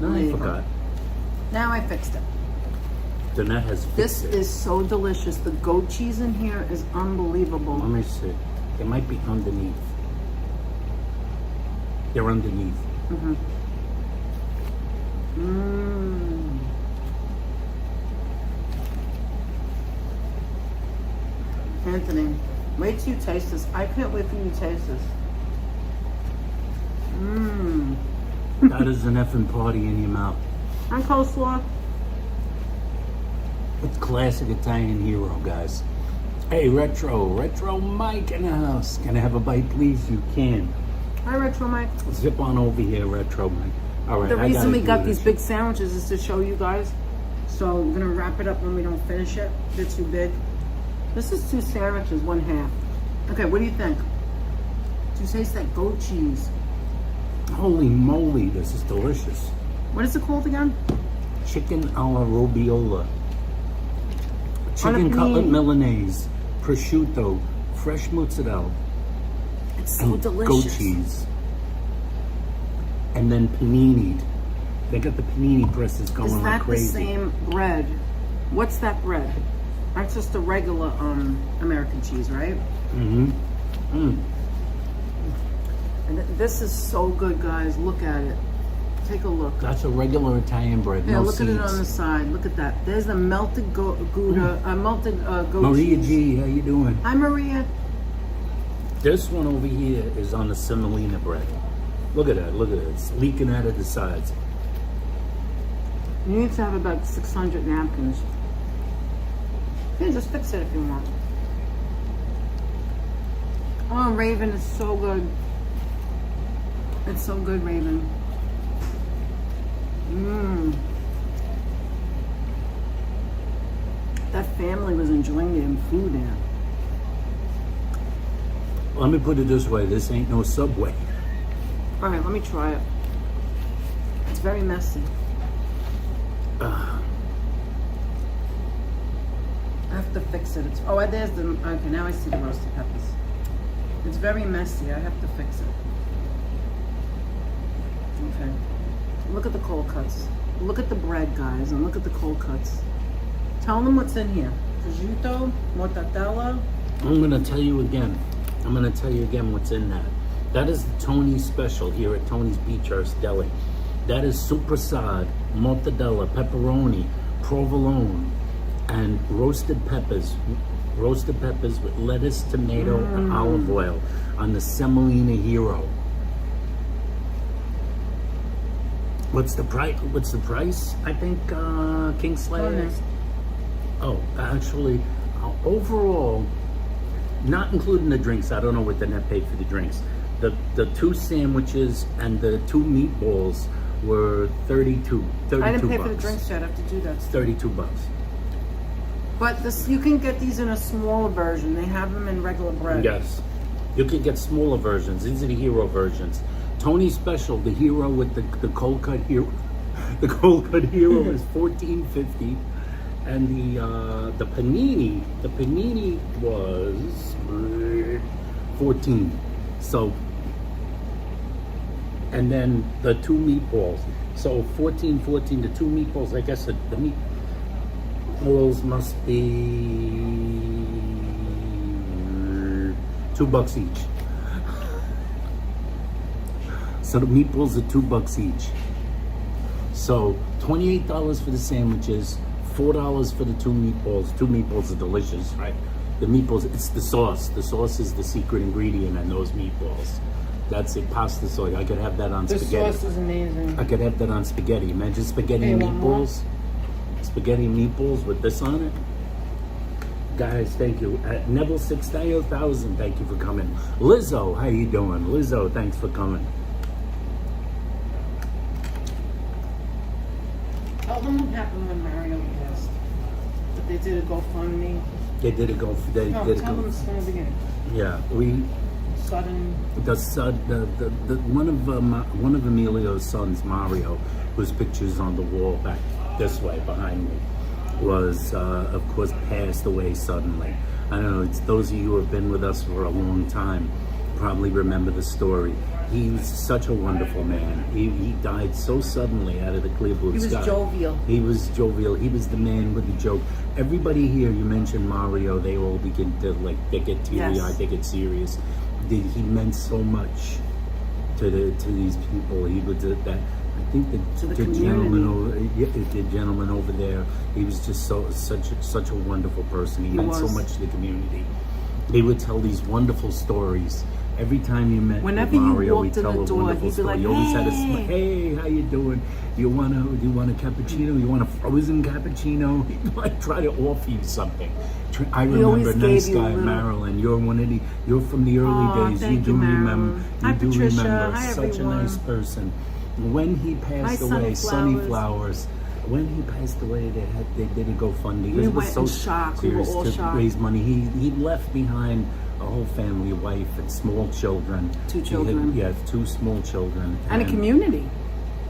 No, there I you go. forgot. Now I fixed it. Danette has This fixed it. is so delicious. The goat cheese in here is unbelievable. Let me see. It might be underneath. They're underneath. Mmm. Anthony, wait till you taste this. I can't wait for you to taste this. Mmm. That is an effing party in your mouth. And coleslaw. It's classic Italian hero, guys. Hey, Retro Mike in the house. Can I have a bite, please? You can. Hi, Retro Mike. Zip on over here, Retro Mike. All right. The I reason gotta we do got this. these big sandwiches is to show you guys. So we're gonna wrap it up when we don't finish it. They're too big. This is 2 sandwiches, 1/2. Okay, what do you think? Do you taste that goat cheese? Holy moly, this is delicious. What is it called again? Chicken alla robiola. Chicken On a cutlet panini. Milanese. Prosciutto. Fresh mozzarella. It's so And delicious. goat cheese. And then panini. They got the panini presses going Is like that the crazy. same bread? What's that bread? That's just a regular American cheese, right? Mm-hmm. Mm. And this is so good, guys. Look at it. Take a look. That's a regular Italian bread. Yeah, no look seeds. at it on the side. Look at that. There's the melted Gouda, melted goat Maria cheese. G, how you doing? Hi, Maria. This one over here is on the semolina bread. Look at that. Look at it. It's leaking out of the sides. You need to have about 600 napkins. Yeah, just fix it if you want. Oh, Raven is so good. It's so good, Raven. Mmm. That family was enjoying their food there. Let me put it this way. This ain't no Subway. All right, let me try it. It's very messy. I have to fix it. It's, oh, there's the, okay, now I see the roasted peppers. It's very messy. I have to fix it. Okay. Look at the cold cuts. Look at the bread, guys, and look at the cold cuts. Tell them what's in here. Prosciutto, mortadella. I'm going to tell you again. I'm going to tell you again what's in that. That is the Tony's special here at Tony's Beechhurst Deli. That is supersad, mortadella, pepperoni, provolone, and roasted peppers. Roasted peppers with lettuce, tomato, and olive oil on the semolina hero. What's the price? What's the price? I think Kingslayer is. Oh, actually, overall, not including the drinks. I don't know what the net paid for the drinks. The 2 sandwiches and the 2 meatballs were 32 I didn't pay bucks. for the drinks yet. I have to do that. It's 32 bucks. But this, you can get these in a smaller version. They have them in regular bread. Yes. You can get smaller versions. These are the hero versions. Tony's special, the hero with the cold cut hero. The cold cut hero is $14.50. And the panini was 14. So, and then the 2 meatballs. So 14, the 2 meatballs. I guess the meatballs must be $2 each. So the meatballs are $2 each. So $28 for the sandwiches, $4 for the 2 meatballs. 2 meatballs are delicious, right? The meatballs, it's the sauce. The sauce is the secret ingredient in those meatballs. That's it, pasta sauce. I could have that on The spaghetti. sauce is amazing. I could have that on spaghetti. Imagine spaghetti Hey, and want more? meatballs. Spaghetti and meatballs with this on it. Guys, thank you. Neville 6000, thank you for coming. Lizzo, how you doing? Lizzo, thanks for coming. Tell them what happened when Mario passed. That they did a GoFundMe. They did a go. They No, did a tell them go. it's from the beginning. Yeah, we. Sudden. The one of Emilio's sons, Mario, whose picture's on the wall back this way behind me, was of course passed away suddenly. I don't know. It's those of you who have been with us for a long time probably remember the story. He was such a wonderful man. He died so suddenly out of the clear blue He was sky. jovial. He was jovial. He was the man with the joke. Everybody here, you mentioned Mario, they all begin to they get teary-eyed, Yes. they get serious. He meant so much to these people. He was that. I think To the the community. gentleman over there. He was just such a wonderful person. He meant so was. much to the community. He would tell these wonderful stories. Every time you met Whenever with you Mario, walked he'd in tell the a door, wonderful he'd be story. like, He always had a "Hey." smile. Hey, how you doing? Do you want a cappuccino? You want a frozen cappuccino? He'd like try to offer you something. I He remember always Nice gave you a Guy little- Marilyn. You're from the early Aw, days. thank You you, do remember. Marilyn. Hi, You do Patricia. remember. Hi, Such everyone. a nice person. When he passed Hi, away, Sunny Flowers. When he passed away, they did a GoFundMe. We It was went so in shock. We were serious all to shocked. raise money. He left behind a whole family, a wife and small children. Two He had- children. yeah, 2 small children. And a community.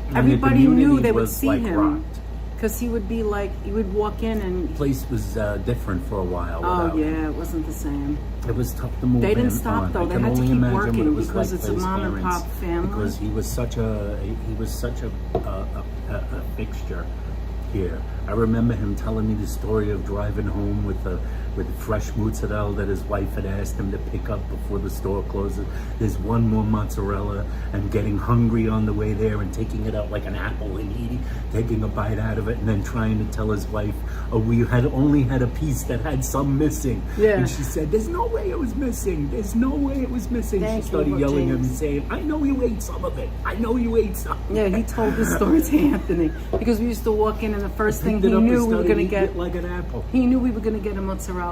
and the Everybody knew community they would was, see like, him. rocked. Because he would be like, he would walk in and, Place was different for a while. oh without him. yeah, it wasn't the same. It was tough to move They didn't in stop, on. though. I They can had to only keep imagine what working it was because like it's for a his mom and parents, pop family. Because he was such a fixture here. I remember him telling me the story of driving home with fresh mozzarella that his wife had asked him to pick up before the store closes. There's one more mozzarella, and getting hungry on the way there and taking it out like an apple and taking a bite out of it, and then trying to tell his wife, "Oh, we had only had a piece that had some missing." Yeah. And she said, "There's no way it was missing. There's no way it was missing." Thank She you, started yelling at him, James. saying, "I know you ate some of it. I know you ate some." Yeah, he told this story to Anthony because we used to walk in and the first thing Picked he it up and knew we were started going to eating get, it like an apple. he knew we were going to get a mozzarella.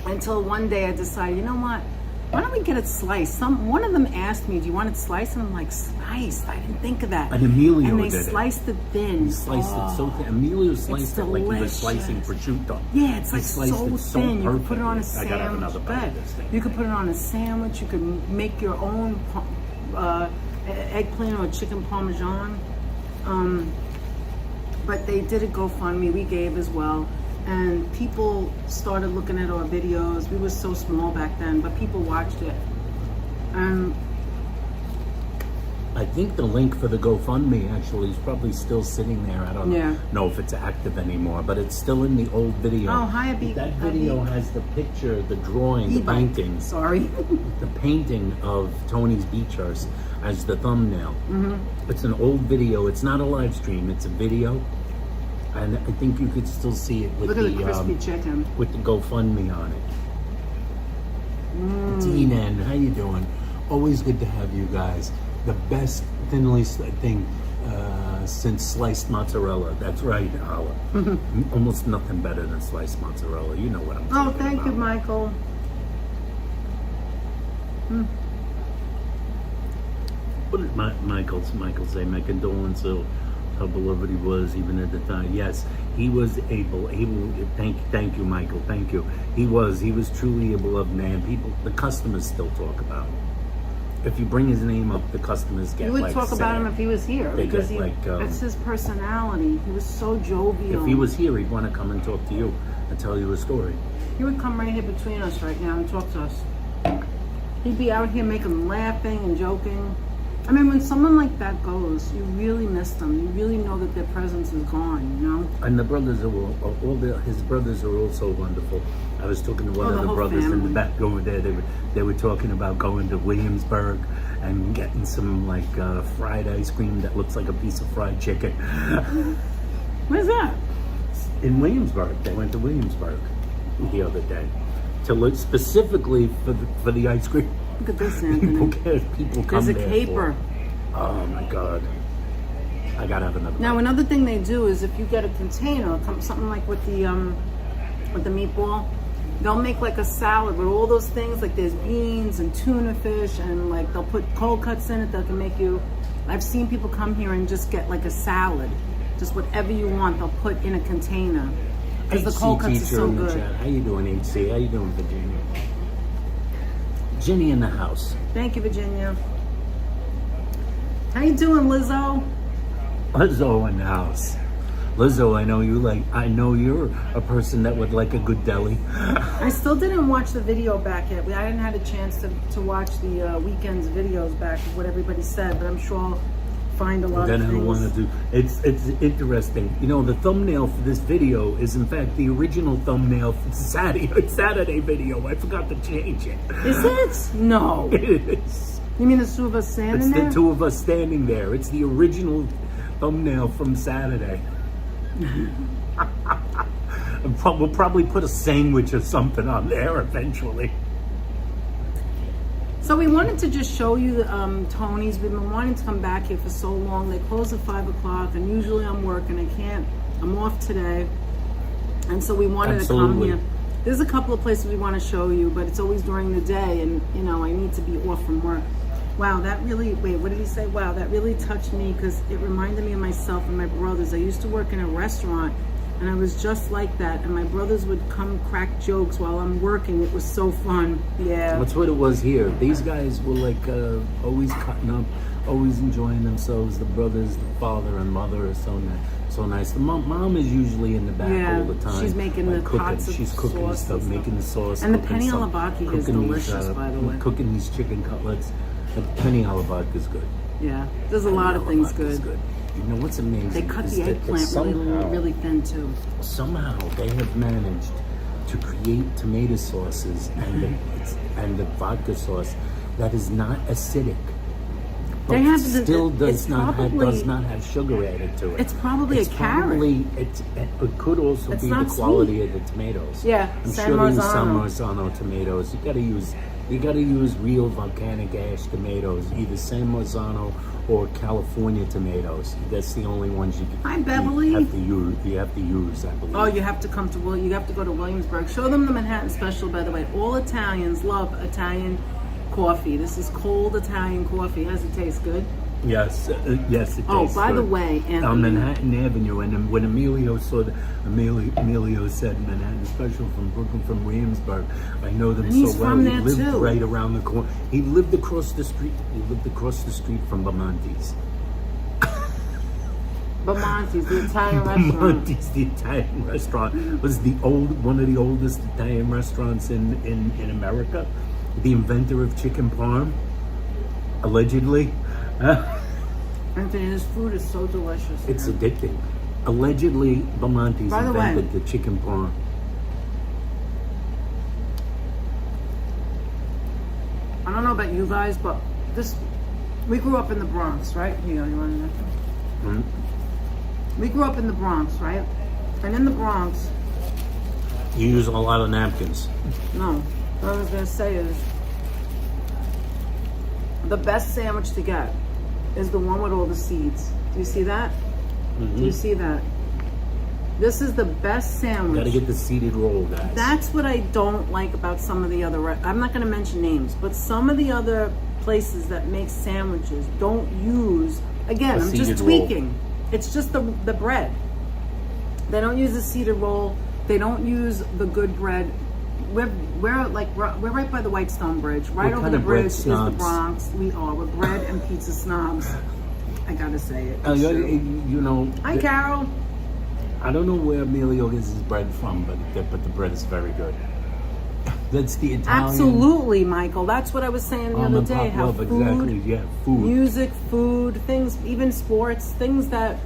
Until one day I decided, you know what? Why don't we get it sliced? One of them asked me, "Do you want it sliced?" And I'm like, "Sliced? I didn't think of that." And Emilio and they did it. sliced it thin. He sliced it so thin. Emilio sliced it like he was delicious. slicing prosciutto. Yeah, it's He like sliced so it so thin. You could put it on a perfectly. I gotta have sandwich. another bite of this thing. You could put it on a sandwich. You could make your own eggplant or chicken parmesan. But they did a GoFundMe. We gave as well. And people started looking at our videos. We were so small back then, but people watched it. And I think the link for the GoFundMe actually is probably still sitting there. I don't Yeah. know if it's active anymore, but it's still in the old video. Oh, hi, Abi. That video Abi. has the picture, the drawing, the e-bike. painting, Sorry. the painting of Tony's Beachhurst as the thumbnail. Mm-hmm. It's an old video. It's not a live stream. It's a video, and I think you could still see it with Look at the crispy chicken. with the GoFundMe on it. Mm. T-Nen, how you doing? Always good to have you guys. The best thinly thing since sliced mozzarella. That's right, Hala. Almost nothing better than sliced mozzarella. You know what I'm Oh, talking thank you, about. Michael. What did Michael say? My condolences. How beloved he was, even at the time. Yes, he was able. Thank you, Michael. Thank you. He was truly a beloved man. The customers still talk about him. If you bring his name up, the customers get You would like talk about sad. him if he was here They because get like, that's his personality. He was so jovial. If he was here, he'd want to come and talk to you and tell you a story. He would come right here between us right now and talk to us. He'd be out here making laughing and joking. I mean, when someone like that goes, you really miss them. You really know that their presence is gone, you know? And the brothers his brothers are also wonderful. I was talking to one Oh, of the the whole brothers in the family. back over there. They were talking about going to Williamsburg and getting some like fried ice cream that looks like a piece of fried chicken. Where's that? In Williamsburg, they went to Williamsburg the other day to look specifically for the ice cream. Look at this, People Anthony. people come There's a there caper. for. Oh my God. I gotta have another. Now, another thing they do is if you get a container, something like with the meatball, they'll make like a salad with all those things. Like there's beans and tuna fish, and like they'll put cold cuts in it that can make you. I've seen people come here and just get like a salad, just whatever you want. They'll put in a container because the cold cuts are teacher so in the good. chat. How you doing, HC? How you doing, Virginia? Jenny in the house. Thank you, Virginia. How you doing, Lizzo? Lizzo in the house. Lizzo, I know you like. I know you're a person that would like a good deli. I still didn't watch the video back yet. I hadn't had a chance to watch the weekend's videos back of what everybody said, but I'm sure I'll find a lot Then of I things. want to do. It's interesting. You know, the thumbnail for this video is in fact the original thumbnail for the Saturday video. I forgot to change it. Is it? No. It is. You mean the two of us standing It's there? the two of us standing there. It's the original thumbnail from Saturday. We'll probably put a sandwich or something on there eventually. So we wanted to just show you Tony's. We've been wanting to come back here for so long. They close at 5 o'clock, and usually I'm working. I can't. I'm off today, and so we wanted Absolutely. to come here. There's a couple of places we want to show you, but it's always during the day, and you know I need to be off from work. Wow, that really. Wait, what did he say? Wow, that really touched me because it reminded me of myself and my brothers. I used to work in a restaurant. And I was just like that, and my brothers would come crack jokes while I'm working. It was so fun. Yeah. That's what it was here. These guys were like always cutting up, always enjoying themselves. The brothers, the father and mother are so nice. The mom is usually in the back Yeah, all the time. she's making like the cooking. pots of She's cooking sauce stuff, and stuff. making the sauce. And the cooking penny some- alla vodka is cooking these, delicious, by the way. Cooking these chicken cutlets. The penny alla vodka is good. Yeah. There's a lot of Penny alla things vodka is good. You know what's amazing? They cut is the that eggplant really thin too. Somehow they have managed to create tomato sauces and the vodka sauce that is not acidic. But They have still it's does not probably- have sugar added to it. It's probably a carrot. Probably, it could also It's be the not quality of the tomatoes. Yeah, I'm San sure they use San Marzano. Marzano tomatoes. You gotta use real volcanic ash tomatoes, either San Marzano or California tomatoes. That's the only ones you can. Hi, Beverly. You have to use, I believe. Oh, you have to come to you have to go to Williamsburg. Show them the Manhattan Special, by the way. All Italians love Italian coffee. This is cold Italian coffee. How does it taste? Good? Yes, yes. It Oh, tastes by the good. way, on Anthony. Manhattan Avenue, and when Emilio said Manhattan Special from Brooklyn, from Williamsburg, I know them And so he's well. from He there, lived too. right around the corner. He lived across the street. He lived across the street from Bamonti's. Bamonti's, the Italian restaurant. Bamonti's, the Italian restaurant, was one of the oldest Italian restaurants in America. The inventor of chicken parm, allegedly. Anthony, this food is so delicious. It's addicting. Allegedly, Bamonti's By the way- invented the chicken parm. I don't know about you guys, but we grew up in the Bronx, right? Here, you want to Mm. We grew up in the Bronx, right? And in the Bronx, You use a lot of napkins. no, what I was going to say is the best sandwich to get is the one with all the seeds. Do you see that? Do you see that? This is the best sandwich. Gotta get the seeded roll, guys. That's what I don't like about some of the other, I'm not going to mention names, but some of the other places that make sandwiches don't use, again, A I'm just seeded roll. tweaking. It's just the bread. They don't use the seeded roll. They don't use the good bread. We're right by the Whitestone Bridge. Right What over kind the of bread bridge is the snobs? Bronx. We are. We're bread and pizza snobs. I gotta say it. Uh, It's you, true. you know, Hi, Carol. I don't know where Emilio gets his bread from, but the bread is very good. That's the Italian. Absolutely, Michael. That's what I was saying the other Almond day. pop How love, food, exactly. Yeah, food. music, food, things, even sports, things that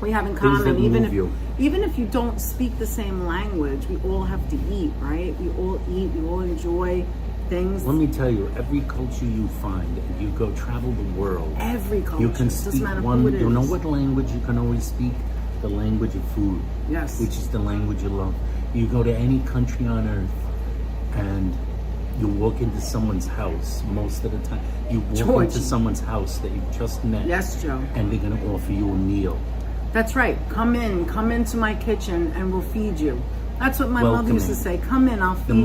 we have in Things common. that move you. Even if you don't speak the same language, we all have to eat, right? We all eat. We all enjoy things. Let me tell you, every culture you find, you go travel the world. Every culture. You can Doesn't speak matter one. who it You know is. what language you can always speak? The language of food. Yes. Which is the language you love. You go to any country on earth, and You walk into someone's house most of the time. You walk Georgie. into someone's house that you've just met. Yes, Joe. And they're going to offer you a meal. That's right. Come into my kitchen and we'll feed you. That's what my mother used to say. Come in, I'll feed The you.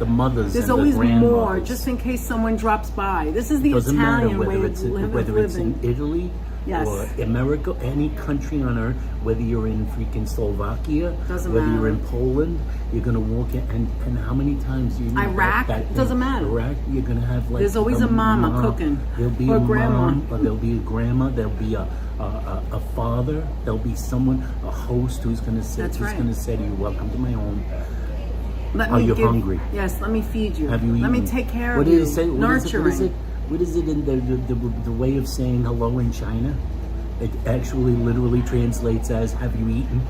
mothers, There's and always the grandmothers. more, just in case someone drops by. This is the Doesn't matter Italian way whether of it's living. in Italy Yes. or America, any country on earth, whether you're in freaking Slovakia, Doesn't whether matter. you're in Poland, you're gonna walk in and how many times you Iraq, that doesn't matter. Iraq, you're gonna have like There's always a mama cooking, There'll be or a grandma. mom, or there'll be a grandma, there'll be a father, there'll be someone, a host who's gonna say That's right. gonna say to you, "Welcome to my home." Let Are me you give- hungry? Yes, let me feed you. Have you eaten? Let me take care What of you. did it say? Nurturing. What is it in the way of saying hello in China? It actually literally translates as "Have you eaten?"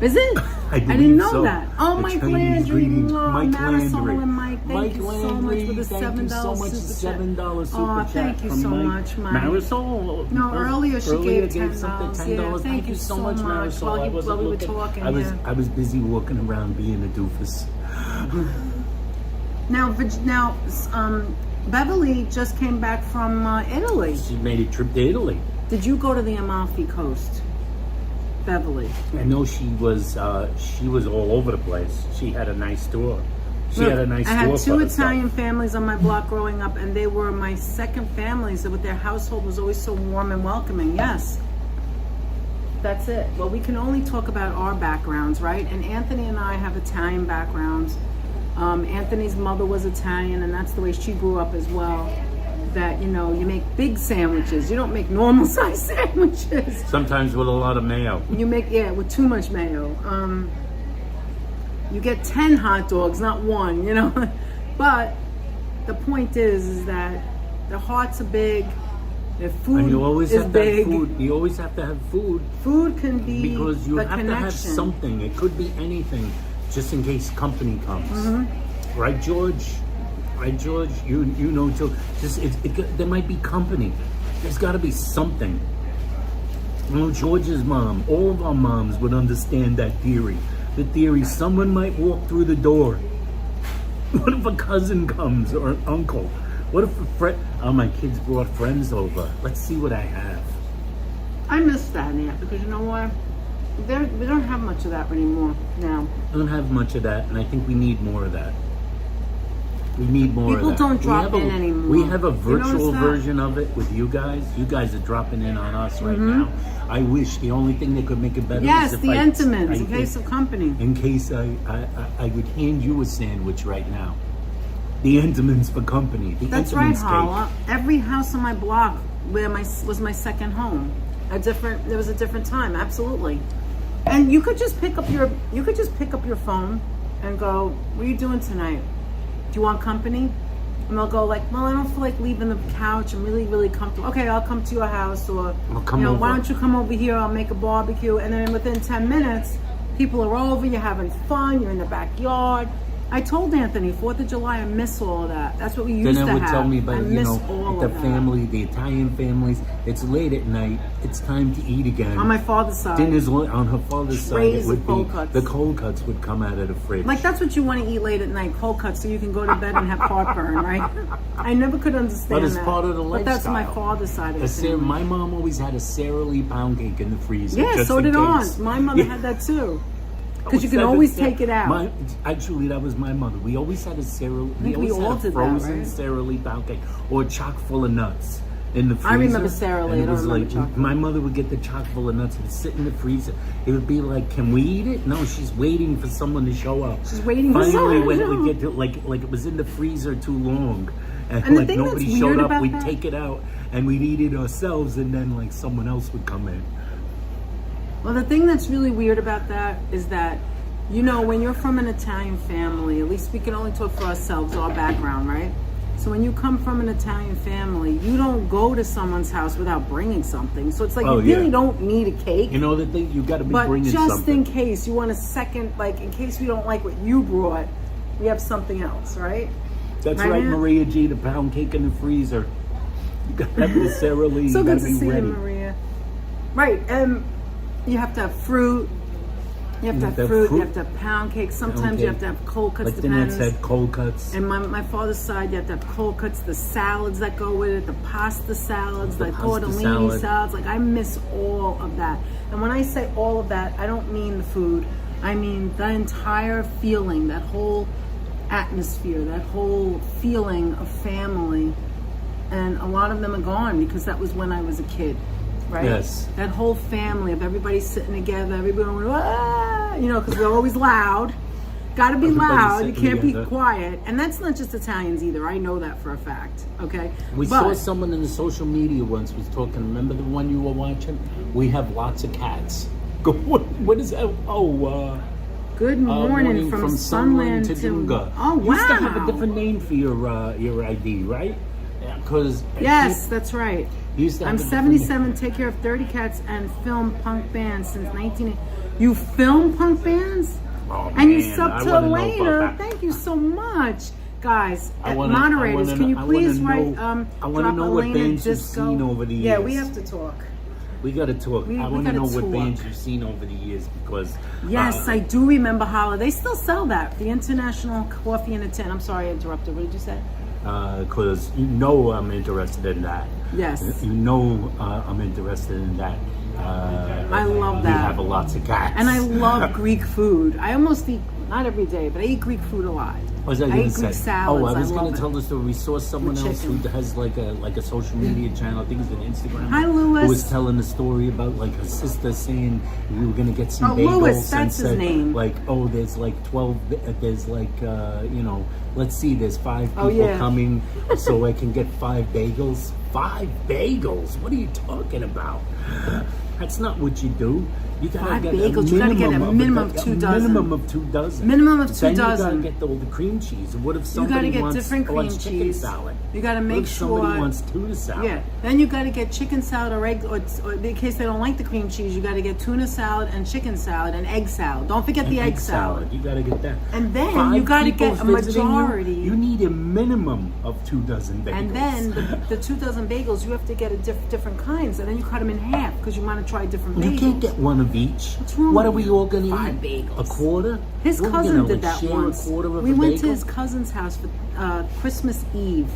Is it? I didn't believe know so. that. Oh, The Mike Chinese Landry. greetings. Oh, Mike Marisol Landry. and Mike, thank you so much for the $7 super chat. $7 super Oh, chat thank you from so Mike. much, Mike. Marisol. No, earlier she gave $10. something, Yeah, $10. thank you so much. Marisol. While I you- wasn't while we were looking. talking, I was busy walking around being a doofus. Now, Beverly just came back from Italy. She made a trip to Italy. Did you go to the Amalfi Coast, Beverly? I know she was all over the place. She had a nice tour. She Look, had a nice I tour. had for two herself. Italian families on my block growing up, and they were my second families. With their household was always so warm and welcoming. Yes, that's it. Well, we can only talk about our backgrounds, right? And Anthony and I have Italian backgrounds. Anthony's mother was Italian, and that's the way she grew up as well. That, you know, you make big sandwiches. You don't make normal size sandwiches. Sometimes with a lot of mayo. You make, yeah, with too much mayo. You get 10 hot dogs, not one, you know. But the point is that their hearts are big, their food And you always is have to big. have food. You always have to have food Food can be because you the have connection. to have something. It could be anything, just in case company comes. Mm-hmm. Right, George? Right, George? You know too. Just there might be company. There's got to be something. You know, George's mom, all of our moms would understand that theory. The theory, someone might walk through the door. What if a cousin comes or an uncle? What if a friend? Oh, my kids brought friends over. Let's see what I have. I miss that, Nat, because you know what? We don't have much of that anymore now. I don't have much of that, and I think we need more of that. We need more People of that. don't drop We have in anymore. We have a You virtual notice that? version of it with you guys. You guys are dropping in on us right Mm-hmm. now. I wish the only thing that could make it better Yes, is if the I Entenmann's, in case of company. In case I would hand you a sandwich right now. The Entenmann's for company. The That's right, Entenmann's cake. Hala. Every house on my block was my second home. There was a different time, absolutely. And you could just pick up your phone and go, "What are you doing tonight? Do you want company?" And they'll go like, "Well, I don't feel like leaving the couch. I'm really, really comfortable. Okay, I'll come to your house, or I'll come why over." don't you come over here? I'll make a barbecue." And then within 10 minutes, people are over. You're having fun. You're in the backyard. I told Anthony, 4th of July, I miss all of that. That's what we used Then to it would have. tell me I about, miss all all the of that. family, the Italian families. It's late at night. It's time to eat again. On my father's side. Dinner's on her father's side. Trays It would of be cold cuts. the cold cuts would come out of the fridge. Like, that's what you want to eat late at night, cold cuts, so you can go to bed and have heartburn, right? I never could understand But it's that. part of the But that's my lifestyle. father's side of the family. My mom always had a Sara Lee pound cake in the freezer. Yeah, just so in did case. ours. My mother Yeah. had that too. Oh, Because you can always take it out. Actually, that was my mother. We always had a Sara. We think we always all had a did that, frozen right? Sara Lee pound cake or chock full of nuts in the freezer. I remember Sara Lee. And I it don't was remember like chocolate. my mother would get the chock full of nuts and sit in the freezer. It would be like, "Can we eat it?" No, she's waiting for someone to show up. She's waiting for Finally, someone when to it would show get to like it was in the freezer too long, and And the like thing that's nobody weird showed up, about we'd that- take it out and we'd eat it ourselves, and then like someone else would come in. Well, the thing that's really weird about that is that, you know, when you're from an Italian family, at least we can only talk for ourselves, our background, right? So when you come from an Italian family, you don't go to someone's house without bringing something. So it's like Oh, you really yeah. don't need a cake. You know the thing, you got to be But bringing just something. in case you want a second, like in case we don't like what you brought, we have something else, right? That's Right, right, Matt? Maria G. The pound cake in the freezer. You got to have the Sara Lee. So you good gotta to be see ready. you, Maria. Right, and you have to have fruit. You have to have fruit, you have to have pound cake. Sometimes you have to have cold cuts, Like the net depends. said, cold cuts. And my father's side, you have to have cold cuts, the salads that go with it, the pasta salads, the pasta tortellini salad. salads. Like, I miss all of that. And when I say all of that, I don't mean the food. I mean the entire feeling, that whole atmosphere, that whole feeling of family. And a lot of them are gone because that was when I was a kid, right? Yes. That whole family of everybody sitting together, everybody going, ah, you know, because we're always loud. Got to be Everybody loud. You sitting can't together. be quiet. And that's not just Italians either. I know that for a fact. Okay. We But- saw someone in the social media once was talking. Remember the one you were watching? We have lots of cats. Go. What is that? Oh. Good morning, from Sunland to Dunga. Oh wow! You used to have a different name for your ID, right? Because Yes, that's right. you used to have I'm a different name. 77. Take care of 30 cats and film punk bands since 19. You film punk bands? Oh, And you man, sub I to wanna know about Elena. that. Thank you so much, guys. I wanna- Moderators, I wanna can you know- I please wanna write? know- I wanna drop know what Elena bands you've Disco. seen over the Yeah, we years. have to talk. We got to talk. We I want to gotta know what talk. bands you've seen over the years because. Yes, I do remember Holla. They still sell that. The International Coffee in a Tin. I'm sorry I interrupted. What did you say? Because you know I'm interested in that. Yes. You know I'm interested in that. I love We that. have lots of cats. And I love Greek food. I almost eat, not every day, but I eat Greek food a lot. What was I I going eat to say? Greek salads. Oh, I was love going it. to tell the story. We saw someone With else who chicken. has like a social media channel. I think it's an Instagram. Hi, Louis. Who was telling a story about like her sister saying we were going to get some Oh, bagels. Louis, and that's his said, name. Like, oh, there's like 12. There's like let's see. There's 5 people Oh, yeah. coming, so I can get 5 bagels. 5 bagels? What are you talking about? That's not what you do. You gotta 5 get bagels. You gotta get a minimum of 2 dozen. Minimum of 2 dozen. Minimum of 2 then dozen. You gotta get all the cream cheese. And what if You somebody gotta get wants, different cream wants chicken cheese. salad? You gotta What make if somebody sure. wants tuna salad? Yeah. Then you gotta get chicken salad or egg, or in case they don't like the cream cheese, you gotta get tuna salad and chicken salad and egg salad. Don't forget And the egg salad. You gotta get that. And then 5 you gotta get people's a visiting you, majority. You need a minimum of 2 dozen bagels. And then the 2 dozen bagels, you have to get different kinds, and then you cut them in half because you want to try different bagels. you can't get one of each. What's wrong What are with we you? all gonna 5 eat? bagels. A quarter? His We're cousin gonna, did that share once. A quarter of We a went bagel? to his cousin's house for Christmas Eve,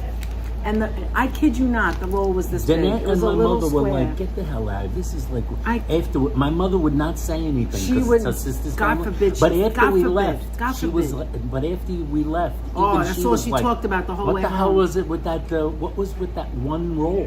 and I kid you not, the roll was this big. Danette It was and a my little mother square. were like, "Get the hell out! This is like." I- after my mother would not say anything She because would- it's her sister's God family. forbid, But she- after God we forbid, left, God she was. forbid. But after we left, Oh, even that's she all was she like, talked about the whole what way the hell home." was it with that? What was with that one roll?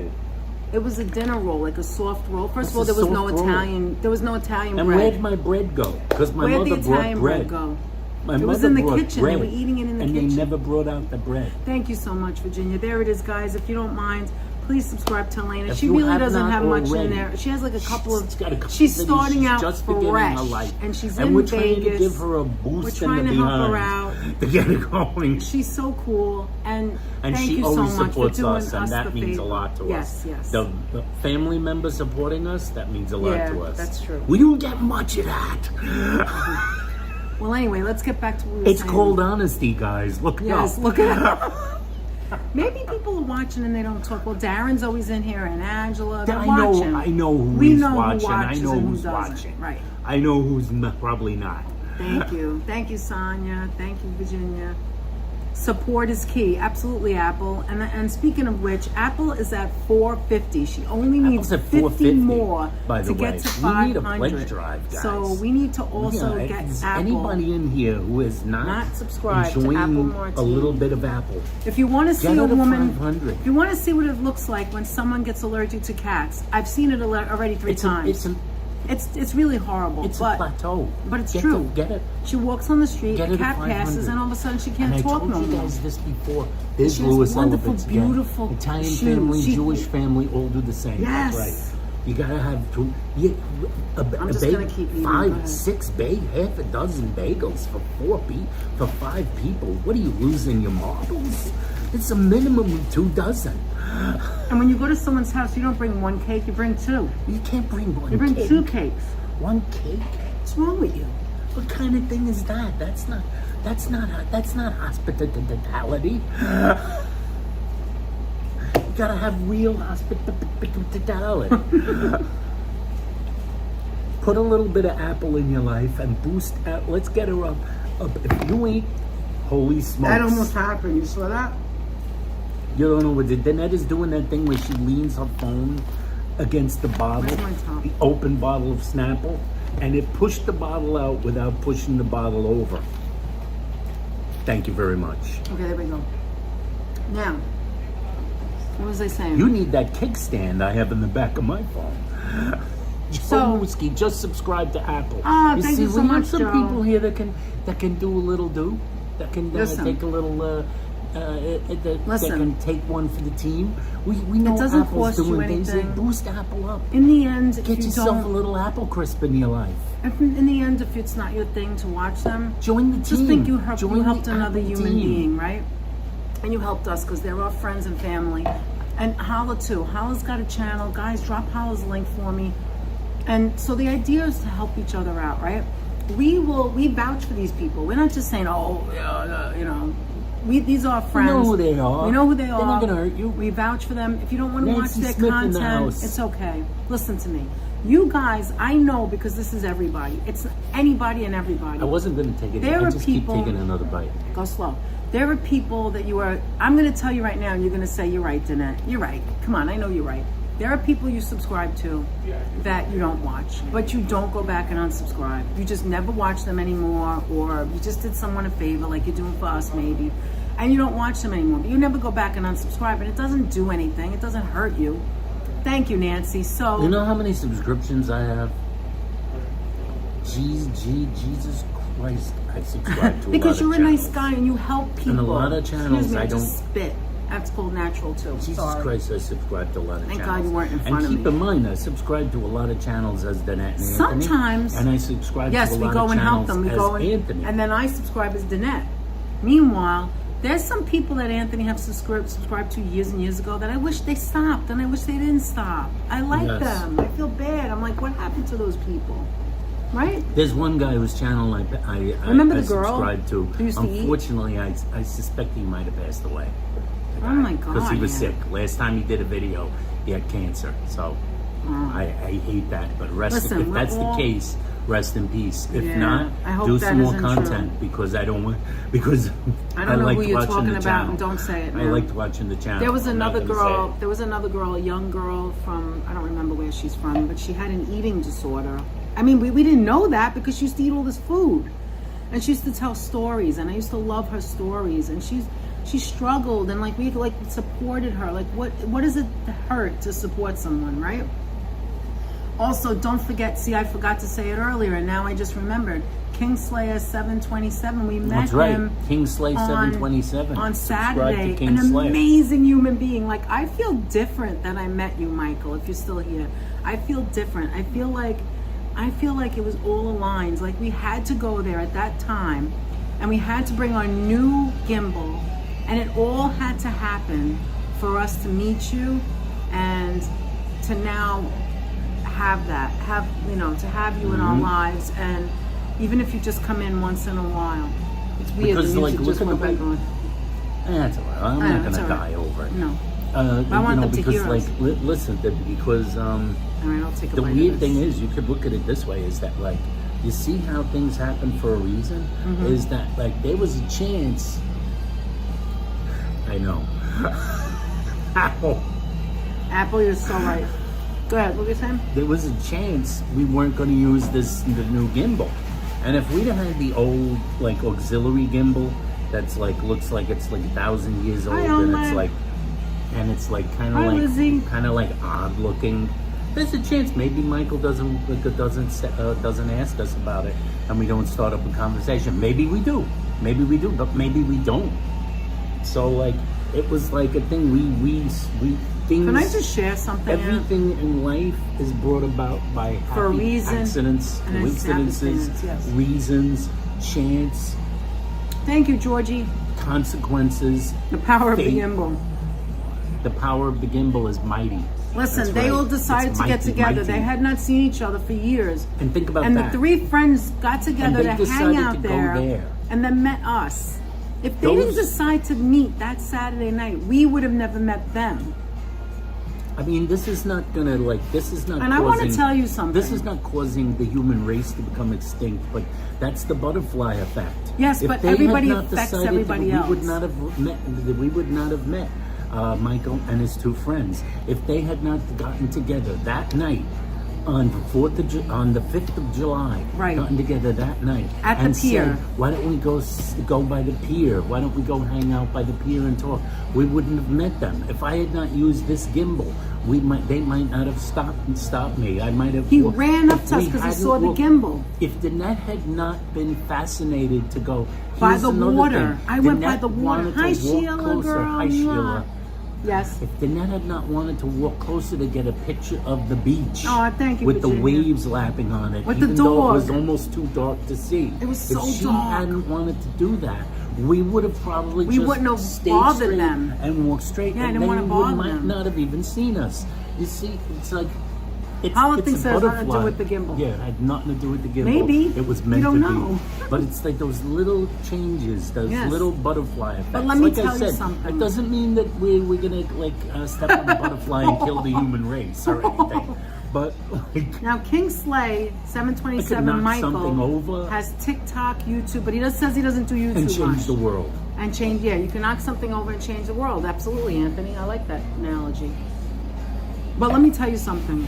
It was a dinner roll, like a soft roll. First of all, What's a there was no soft roll? Italian. There was no Italian And bread. where'd my bread go? Because my Where'd mother the brought Italian bread. bread go? My It was mother in the brought kitchen. They bread, were eating it in the and kitchen. they never brought out the bread. Thank you so much, Virginia. There it is, guys. If you don't mind, please subscribe to Elena. If She you really have doesn't not have much already, in there. She has like a couple of. She's got a couple She's of things. starting She's out just beginning fresh, her life. and she's and in we're Vegas. trying to give her a We're boost in trying the to help her behind out. to get her going. She's so cool, and thank she you so always much for supports doing us, and that the means a favor. lot to yes, us. Yes, The family member supporting us, that means a lot Yeah, to us. that's true. We don't get much of that. Well, anyway, let's get back to what we were It's saying. called honesty, guys. Look Yes, up. look at it. Maybe people are watching and they don't talk. Well, Darren's always in here, and Angela. They're I watching. know who We is know who watching. I watches know and who who's doesn't. watching. Right. I know who's probably not. Thank you. Thank you, Sonia. Thank you, Virginia. Support is key. Absolutely, Apple. And speaking of which, Apple is at 450. She only needs Apple's at 50 450, more by the to get way. to We 500. need a pledge drive, guys. So we need to also Yeah, get is Apple. anybody in here who is Not subscribed to enjoying Apple a Martini. little bit of Apple? If you want to see Get a her to woman, 500. if you want to see what it looks like when someone gets allergic to cats, I've seen it already 3 times. It's really horrible. It's but, a plateau. But it's Get true. The, get it. She walks on the street, Get a it to cat passes, 500. and all of a sudden she And can't I talk told no you more. guys this before. There's She has Louis wonderful, elephants again. beautiful Italian shoes. family, She- Jewish family, all do the same. Yes. That's right. You gotta have two. I'm just gonna keep eating. Go 5, ahead. 6 half a dozen bagels for 5 people. What are you losing your marbles? It's a minimum of 2 dozen. And when you go to someone's house, you don't bring 1 cake, you bring 2. You can't bring one. You bring cake. 2 cakes. 1 cake. What's wrong with you? What kind of thing is that? That's not hospitality. You gotta have real hospitality. Put a little bit of Apple in your life and boost out. Let's get her up. If you ain't, holy smokes. That almost happened. You saw that? You don't know what Danette is doing that thing where she leans her phone against the bottle, Where's my top? the open bottle of Snapple, and it pushed the bottle out without pushing the bottle over. Thank you very much. Okay, there we go. Now, what was I saying? You need that kickstand I have in the back of my phone. So- Joe Whiskey, just subscribe to Apple. Oh, thank you so we have much, some Joe. people here that can do a little that can Listen. take a little that Listen. can take one for the team. We know doesn't Apple's cost you doing things that anything. boost Apple up. In the end, if Get you yourself a don't, little Apple Crisp in your life. in the end, if it's not your thing to watch them, Join the team. just think you helped Join the another Apple human team. being, right? And you helped us because they're our friends and family. And Holla too. Holla's got a channel. Guys, drop Holla's link for me. And so the idea is to help each other out, right? We vouch for these people. We're not just saying, oh, yeah, you know. These are our friends. know who they are. We know who they They're are. not gonna hurt you. We vouch for them. If you don't want to watch Nancy their Smith in the content, house. it's okay. Listen to me. You guys, I know because this is everybody. It's anybody and everybody. I wasn't going to take it. There I are just people- keep taking another bite. Go slow. There are people that you are, I'm going to tell you right now, and you're going to say, you're right, Danette. You're right. Come on, I know you're right. There are people you subscribe to that you don't watch, but you don't go back and unsubscribe. You just never watch them anymore, or you just did someone a favor like you're doing for us maybe, and you don't watch them anymore, but you never go back and unsubscribe, and it doesn't do anything. It doesn't hurt you. Thank you, Nancy. So, You know how many subscriptions I have? Jesus Christ, I subscribe to because a lot you're of a nice channels. guy and you help people. And a lot of channels Excuse me, I just don't- spit. That's called natural too. Jesus Sorry. Christ, I subscribe to a lot of Thank channels. God you weren't in front and of keep me. in mind, I subscribe to a lot of channels as Danette and Anthony. Sometimes- And I subscribe Yes, to a we lot go of and help channels them. We as go Anthony. and then I subscribe as Danette. Meanwhile, there's some people that Anthony have subscribed to years and years ago that I wish they stopped, and I wish they didn't stop. I like Yes. them. I feel bad. I'm like, what happened to those people? Right? There's one guy whose channel I Remember the girl subscribed to. who used to eat? Unfortunately, I suspect he might have passed away. Oh my God. Because he was yeah. sick. Last time he did a video, he had cancer. So I hate that. But Listen, if we're that's all- the case, rest in peace. If Yeah, not, I hope do that some more isn't content because I don't want because I don't know like who you're watching talking the about, channel. and don't say it I now. liked watching the channel. There was I'm not another gonna say girl. it. There was another girl, a young girl from I don't remember where she's from, but she had an eating disorder. I mean, we didn't know that because she used to eat all this food, and she used to tell stories, and I used to love her stories. And she struggled, and like we like supported her. Like what does it hurt to support someone, right? Also, don't forget. See, I forgot to say it earlier, and now I just remembered. Kingslayer 727. We met That's right. him. Kingslay on- 727. on Subscribe Saturday. to An Kingslay. amazing human being. Like, I feel different than I met you, Michael, if you're still here. I feel different. I feel like it was all aligned. Like, we had to go there at that time, and we had to bring our new gimbal, and it all had to happen for us to meet you and to now to have you in our lives. And even if you just come in once in a while, it's weird. Because, the like, music just look at went the back way- on. That's all right. I'm I know, not it's going to all right. die over it. No. I want them to because hear like us. listen, because All right, I'll take a the bite weird of this. thing is, you could look at it this way: is that like you see how things happen for a reason? Mm-hmm. Is that like there was a chance? I know. Ow. Apple, you're so right. Go ahead, what were you saying? There was a chance we weren't going to use the new gimbal, and if we'd have had the old like auxiliary gimbal that's like looks like it's like 1,000 years old, Hi, and Oma. it's like Hi, Lizzie. kind of like odd looking. There's a chance maybe Michael doesn't ask us about it, and we don't start up a conversation. Maybe we do, but maybe we don't. So like it was like a thing. We things. Can I just share something? Everything in life is brought about by For a happy reason, accidents, and it's coincidences, happenstance, yes. reasons, chance, Thank you, Georgie. consequences. The power of the Fate. gimbal. The power of the gimbal is mighty. Listen, That's they right. all decided It's to get mighty, together. mighty. They had not seen each other for years. And think about And that. the three friends got together they to hang decided out to go there, there. and then met us. If they Those- didn't decide to meet that Saturday night, we would have never met them. I mean, this is not gonna this is not. And I want to causing- tell you something. This is not causing the human race to become extinct, but that's the butterfly effect. Yes, If but they had everybody not affects decided everybody we else. would not have met. We would not have met Michael and his two friends if they had not gotten together that night on the 5th of July. Right. Gotten together that night At the and pier. said, why don't we go by the pier? Why don't we go hang out by the pier and talk? We wouldn't have met them if I had not used this gimbal. They might not have stopped me. I might have. He ran up if to us we because he hadn't saw the walked- gimbal. If Danette had not been fascinated to go By here's the another water. thing. I went by Danette the water. wanted to Hi, walk Sheila, closer. girl. Hi, Sheila. Yes. If Danette had not wanted to walk closer to get a picture of the beach, Oh, thank you, with the Virginia. waves lapping on it, With the even though it was dog. almost too dark to see. It was so if she dark. hadn't wanted to do that, we would have probably We just wouldn't have stayed bothered straight them. and walked straight, Yeah, I and didn't they wanna bother might them. not have even seen us. You see, it's like. Paula It's thinks a it has nothing to do butterfly. with the gimbal. Yeah, it had nothing to do with the gimbal. Maybe. It was meant You don't to know. be. But it's like those little changes, those Yes. little butterfly effects. But let me like tell I you said, something. It doesn't mean that we're gonna step on the butterfly and kill the human race or anything. But like, Now, King Slay, I 727 could knock something Michael, over has TikTok, YouTube, but he says he doesn't do YouTube and change much. the world. And change, yeah, you can knock something over and change the world. Absolutely, Anthony. I like that analogy. But let me tell you something.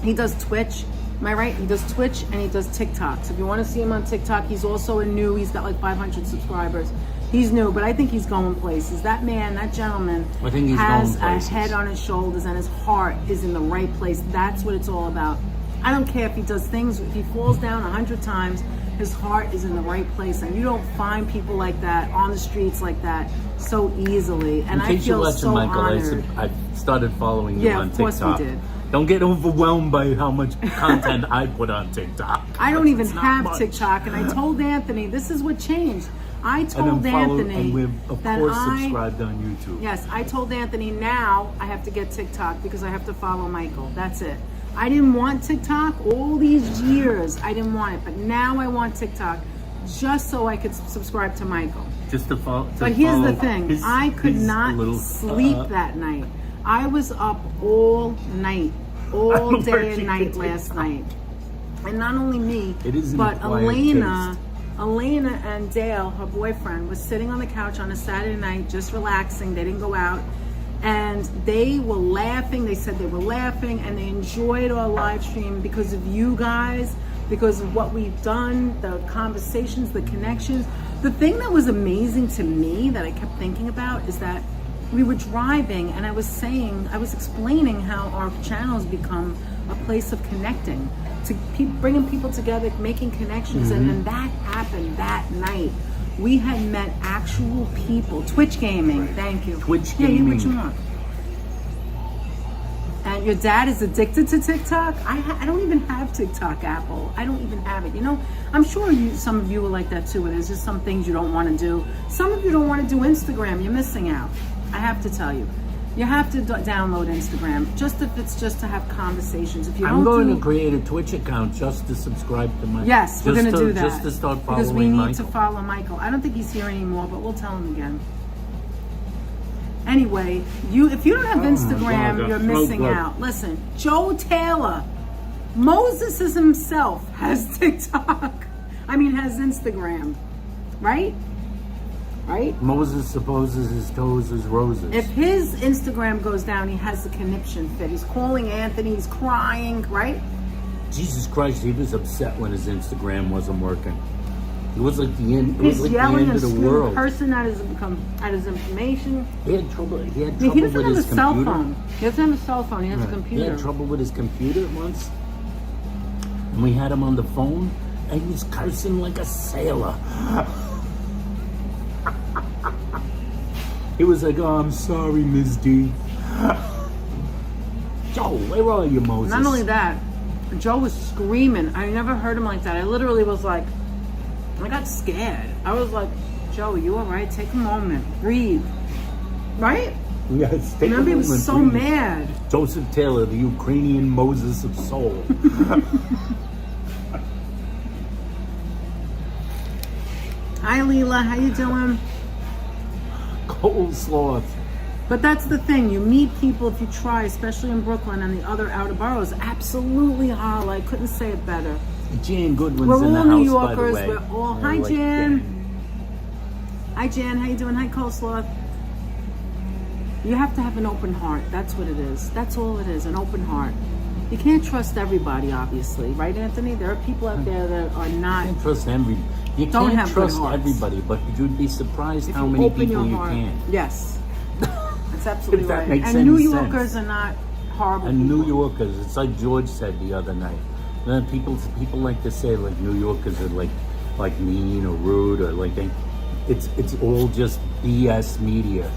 He does Twitch. Am I right? He does Twitch and he does TikTok. So if you want to see him on TikTok, he's also a new. He's got like 500 subscribers. He's new, but I think he's going places. That man, that gentleman, I think he's has going places. a head on his shoulders and his heart is in the right place. That's what it's all about. I don't care if he does things, if he falls down 100 times, his heart is in the right place. And you don't find people like that on the streets like that so easily. And In I case you're feel watching, so Michael, honored. I started following you Yeah, on of course we TikTok. did. Don't get overwhelmed by how much content I put on TikTok. I don't even It's not have much. TikTok, and I told Anthony this is what changed. I told And then follow, Anthony and we're of that course I subscribed on YouTube. yes, I told Anthony now I have to get TikTok because I have to follow Michael. That's it. I didn't want TikTok all these years. I didn't want it, but now I want TikTok just so I could subscribe to Michael. Just to follow. But here's the thing: I could not sleep that. that night. I was up all night, all I'm day allergic and night to last TikTok. night. And not only me, It is an but acquired Elena and Dale, her boyfriend, was sitting on the couch on a Saturday night, just relaxing. They didn't go out, and they were laughing. They said they were laughing, and they enjoyed our live stream because of you guys, because of what we've done, the conversations, the connections. The thing that was amazing to me that I kept thinking about is that we were driving, and I was explaining how our channels become a place of connecting, to bringing people together, making connections, and then that happened that night. We had met actual people. Twitch gaming, thank you. Twitch Yeah, you what gaming. you want. And your dad is addicted to TikTok? I don't even have TikTok, Apple. I don't even have it. You know, I'm sure some of you are like that too. There's just some things you don't want to do. Some of you don't want to do Instagram. You're missing out. I have to tell you. You have to download Instagram, just if it's just to have conversations. If you I'm don't going do, to create a Twitch account just to subscribe to my. yes, we're just going to do that. Just to start following because we need Michael. to follow Michael. I don't think he's here anymore, but we'll tell him again. Anyway, if you don't have Instagram, God, you're that's so missing good. out. Listen, Joe Taylor, Moses himself has TikTok. Has Instagram, right? Right? Moses supposes his toes is roses. If his Instagram goes down, he has the conniption fit. He's calling Anthony, he's crying, right? Jesus Christ, he was upset when his Instagram wasn't working. It was like the end. It was He's like the yelling end and of the screaming, world. cursing at his information. He had trouble. He had Yeah, trouble he doesn't with have a his cell computer. phone. He doesn't have a cell phone. He has a He computer. had trouble with his computer once, and we had him on the phone, and he was cursing like a sailor. He was like, "Oh, I'm sorry, Ms. D." Joe, where are you, Moses? Not only that, Joe was screaming. I never heard him like that. I literally was like, I got scared. I was like, Joe, you all right? Take a moment. Breathe. Right? Yes, take a Remember, he was moment, so please. mad. Joseph Taylor, the Ukrainian Moses of soul. Hi, Leela. How you doing? Coleslaw. But that's the thing. You meet people if you try, especially in Brooklyn and the other outer boroughs. Absolutely holla. I couldn't say it better. Jan Goodwin's We're in the all house, New by the Yorkers. way. We're all. I Hi, like Jan. Hi, Jan. How you doing? Hi, Coleslaw. You have to have an open heart. That's what it is. That's all it is. An open heart. You can't trust everybody, obviously, right, Anthony? There are people out there that are not. You can't trust everybody. You Don't can't have good trust hearts. everybody, but you'd be surprised If how you many open people your you heart, can. yes, that's absolutely If that right. makes And New any Yorkers sense. are not horrible. And New people. Yorkers, it's like George said the other night. People like to say like New Yorkers are like mean or rude or like it's all just BS media.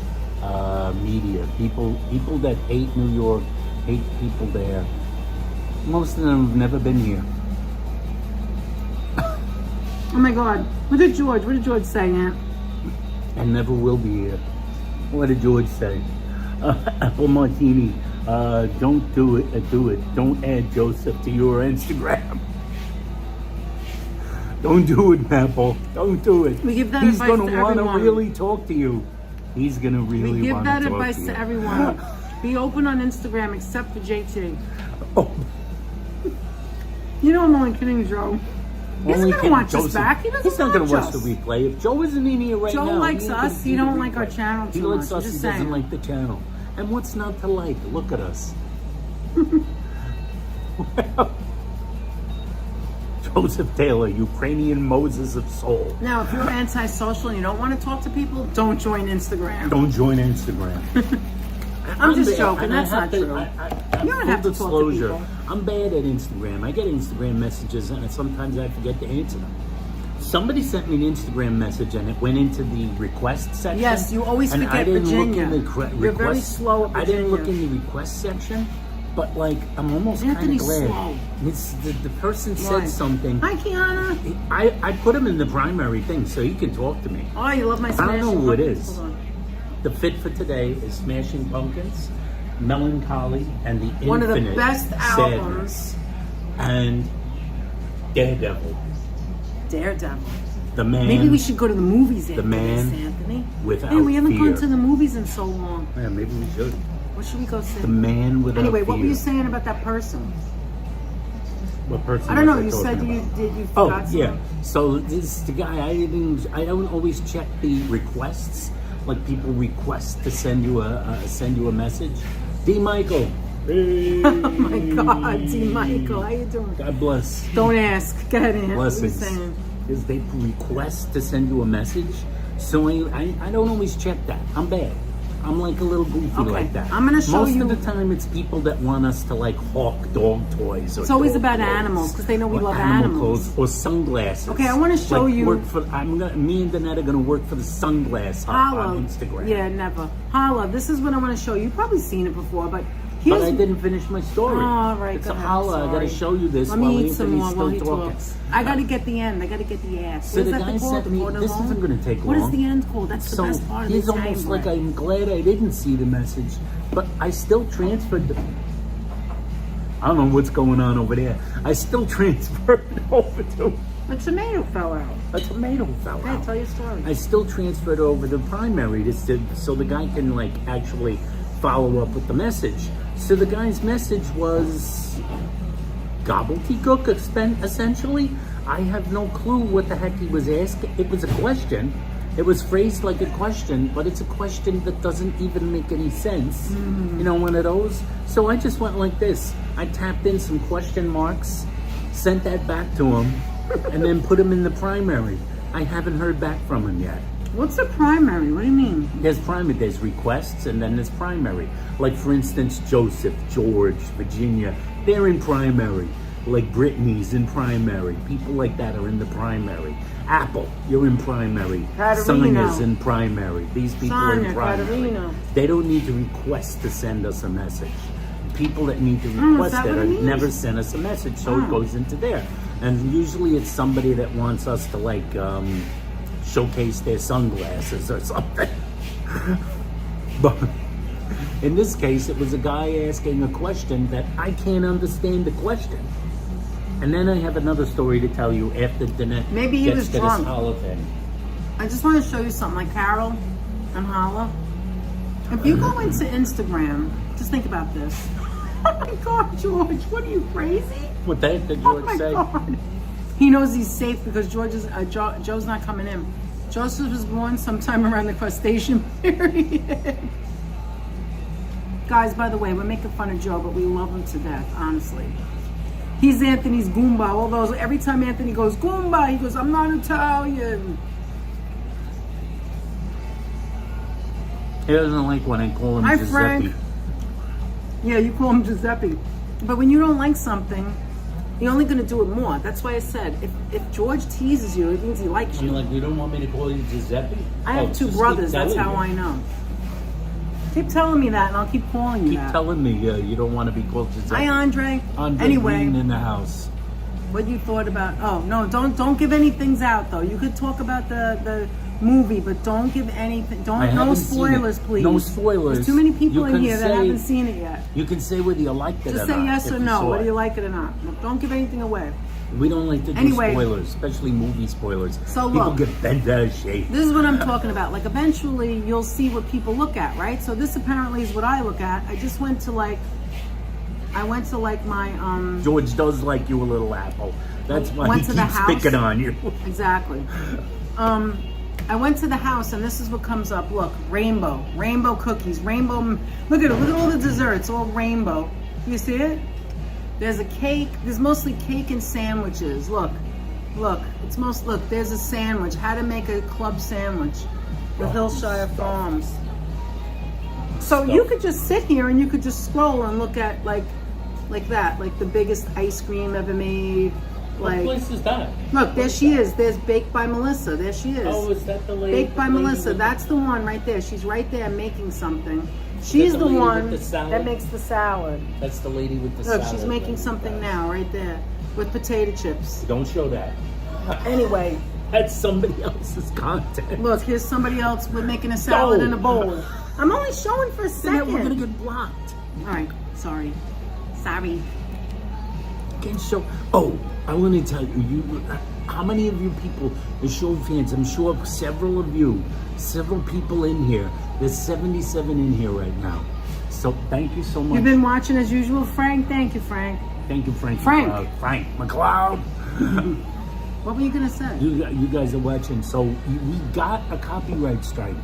People that hate New York, hate people there. Most of them have never been here. Oh my God! Look at George. What did George say, Aunt? And never will be here. What did George say? Apple Martini. Don't do it. Do it. Don't add Joseph to your Instagram. Don't do it, Apple. Don't do it. We give that He's advice gonna to want to everyone. really talk to you. He's gonna really We give want that to talk advice to to you. everyone. Be open on Instagram, except for JT. Oh, You know I'm only kidding, Joe. He's only gonna can watch us Joseph- back. He doesn't He's not gonna watch watch us. the replay. If Joe isn't in here right Joe now, likes he ain't us. gonna He see don't the like our replay. channel He too likes much. us. I'm He just doesn't saying. like the channel. And what's not to like? Look at us. Joseph Taylor, Ukrainian Moses of Soul. Now, if you're antisocial and you don't want to talk to people, don't join Instagram. Don't join Instagram. I'm just bad, joking. and I That's have not to- true. I You don't have to talk to full disclosure, people. I'm bad at Instagram. I get Instagram messages and sometimes I forget to answer them. Somebody sent me an Instagram message and it went into the request section. Yes, you always and forget I didn't Virginia. Look in the You're very request, slow at I didn't look Virginia. in the request section, but like I'm almost kind of Anthony's glad. slow. It's the person Why? said something. Hi, Kiana. I put him in the primary thing so he can talk to me. Oh, you love my don't Smashing know who it Pumpkins. is. Hold on. The fit for today is Smashing Pumpkins, Melancholy, and the One of the Infinite best Sadness. albums. And Daredevil, Daredevil. the man. Maybe we should go to the movies after man this, Anthony. without Hey, we haven't fear. gone to the movies in so long. Yeah, maybe we should. What should we go see? The man without Anyway, fear. what were you saying about that person? What person? I don't know. was You talking said about? you Oh forgot yeah. something. So this the guy. I don't always check the requests. Like people request to send you a message. D. Michael. Hey. Oh my God, D. Michael, how you doing? God bless. Don't ask. Go ahead, Aunt. What are you Blessings. saying? Is they request to send you a message. So I don't always check that. I'm bad. I'm like a little goofy Okay, like that. I'm gonna show Most you- of the time it's people that want us to like hawk dog toys. Or It's always dog about clothes, animals, 'cause they know we or love animal animals. clothes or sunglasses. Okay, I wanna show Like, you- me and Danette are gonna work for the sunglass hut Holla. on Instagram. Yeah, never. Holla. This is what I want to show you. You've probably seen it before, but But here's. I didn't finish my story. Oh, all right, It's go a ahead, holla. I gotta sorry. show you this Let while me eat some Anthony's more while he still talking. talks. I got to get the end. I got to get the ass. So What is the that guy called? sent The me. portobello? This isn't going to take What long. is the end called? That's the So best part of he's the almost like bread. I'm glad I didn't see the message, but I still transferred. I don't know what's going on over there. I still transferred over to A tomato fell out. a tomato fell Hey, out. tell your story. I still transferred over the primary so the guy can like actually follow up with the message. So the guy's message was gobbledygook, essentially. I have no clue what the heck he was asking. It was a question. It was phrased like a question, but it's a question that doesn't even make any sense. You know, one of those. So I just went like this. I tapped in some question marks, sent that back to him, and then put him in the primary. I haven't heard back from him yet. What's the primary? What do you mean? There's primary, there's requests, and then there's primary. Like, for instance, Joseph, George, Virginia, they're in primary. Like Brittany's in primary. People like that are in the primary. Apple, you're in primary. Katerino. Sonia's in primary. These people are Sonia, in primary. Katerino. They don't need to request to send us a message. People that need to is request that that what it have means? never sent us a message, so Oh. it goes into there. And usually it's somebody that wants us to like showcase their sunglasses or something. But in this case, it was a guy asking a question that I can't understand the question. And then I have another story to tell you after Danette Maybe he gets was to drunk. this Holla thing. I just want to show you something like Carol and Holla. If you go into Instagram, just think about this. Oh my God, George, what are you, crazy? What did Oh George my say? God. He knows he's safe because Joe's not coming in. Joseph was born sometime around the crustacean period. Guys, by the way, we're making fun of Joe, but we love him to death, honestly. He's Anthony's Goomba. All those, every time Anthony goes, Goomba, he goes, I'm not Italian. He doesn't like when I call him Hi, Giuseppe. Frank. Yeah, you call him Giuseppe. But when you don't like something, you're only going to do it more. That's why I said, if George teases you, it means he likes You're you. like, you don't want me to call you Giuseppe? I have two just brothers. keep That's telling how me. I know. Keep telling me that, and I'll keep calling you Keep that. telling me you don't want to be called Giuseppe. Hi, Andre. Andre Anyway, Green in the house. what you thought about? Oh no, don't give any things out though. You could talk about the movie, but don't give anything. I No haven't seen spoilers, it. please. No spoilers. There's too many people You in can here that say- haven't seen it yet. You can say whether you liked it Just or say not. yes if or you no, saw whether it. you like it or not. But don't give anything away. We don't like to do Anyway. spoilers, especially movie spoilers. So People look. get bent out of shape. This is what I'm talking about. Like eventually you'll see what people look at, right? So this apparently is what I look at. I just went to my George does like you a little apple. That's why Went he to the keeps house. picking on you. Exactly. I went to the house and this is what comes up. Look, rainbow cookies, rainbow. Look at it. Look at all the desserts, all rainbow. You see it? There's a cake. There's mostly cake and sandwiches. Look. It's look. There's a sandwich. How to make a club sandwich with Hillshire Farms. So you could just sit here and you could just scroll and look at like that, like the biggest ice cream ever made. What place is that? Look, there she is. There's Baked by Melissa. There she is. Oh, is that the lady? Baked by the lady Melissa. with- That's the one right there. She's right there making something. She's the the lady one with the salad? that makes the salad. That's the lady with the Look, salad. she's making lady. something now right there with potato chips. Don't show that. Anyway, That's somebody else's content. look, here's somebody else with making a salad No. in a bowl. I'm only showing for a Then we're gonna second. get blocked. All right, sorry. Can't show. Oh, I want to tell you. How many of you people are show fans? I'm sure several of you, several people in here. There's 77 in here right now. So thank you so much. You've been watching as usual, Frank. Thank you, Frank. Thank you, Frank. Frank. McLeod. Frank McLeod. What were you gonna say? You guys are watching. So we got a copyright strike.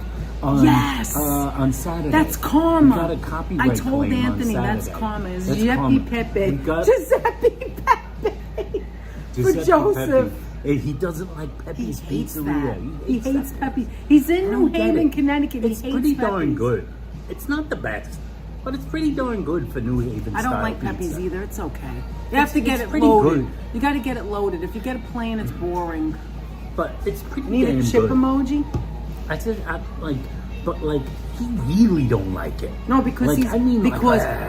On, Yes! on Saturday. That's karma. We got a copyright I told claim on Anthony that's Saturday. karma. It's That's Giuseppe karma. Pepe. We got- Giuseppe Pepe. For Giuseppe Joseph. Pepe. He doesn't like Pepe's He hates Pizzeria. that. He hates that. Pepe. He's in I New don't get Haven, it. Connecticut. It's he hates pretty darn Pepe's. good. It's not the best, but it's pretty darn good for New Haven I don't style like Pepe's pizza. either. It's okay. You have to get it's it pretty loaded. good. You got to get it loaded. If you get it plain, it's boring. But it's pretty Need damn a chip good. emoji? I said, but he really don't like it. No, because Like, he's I mean, like,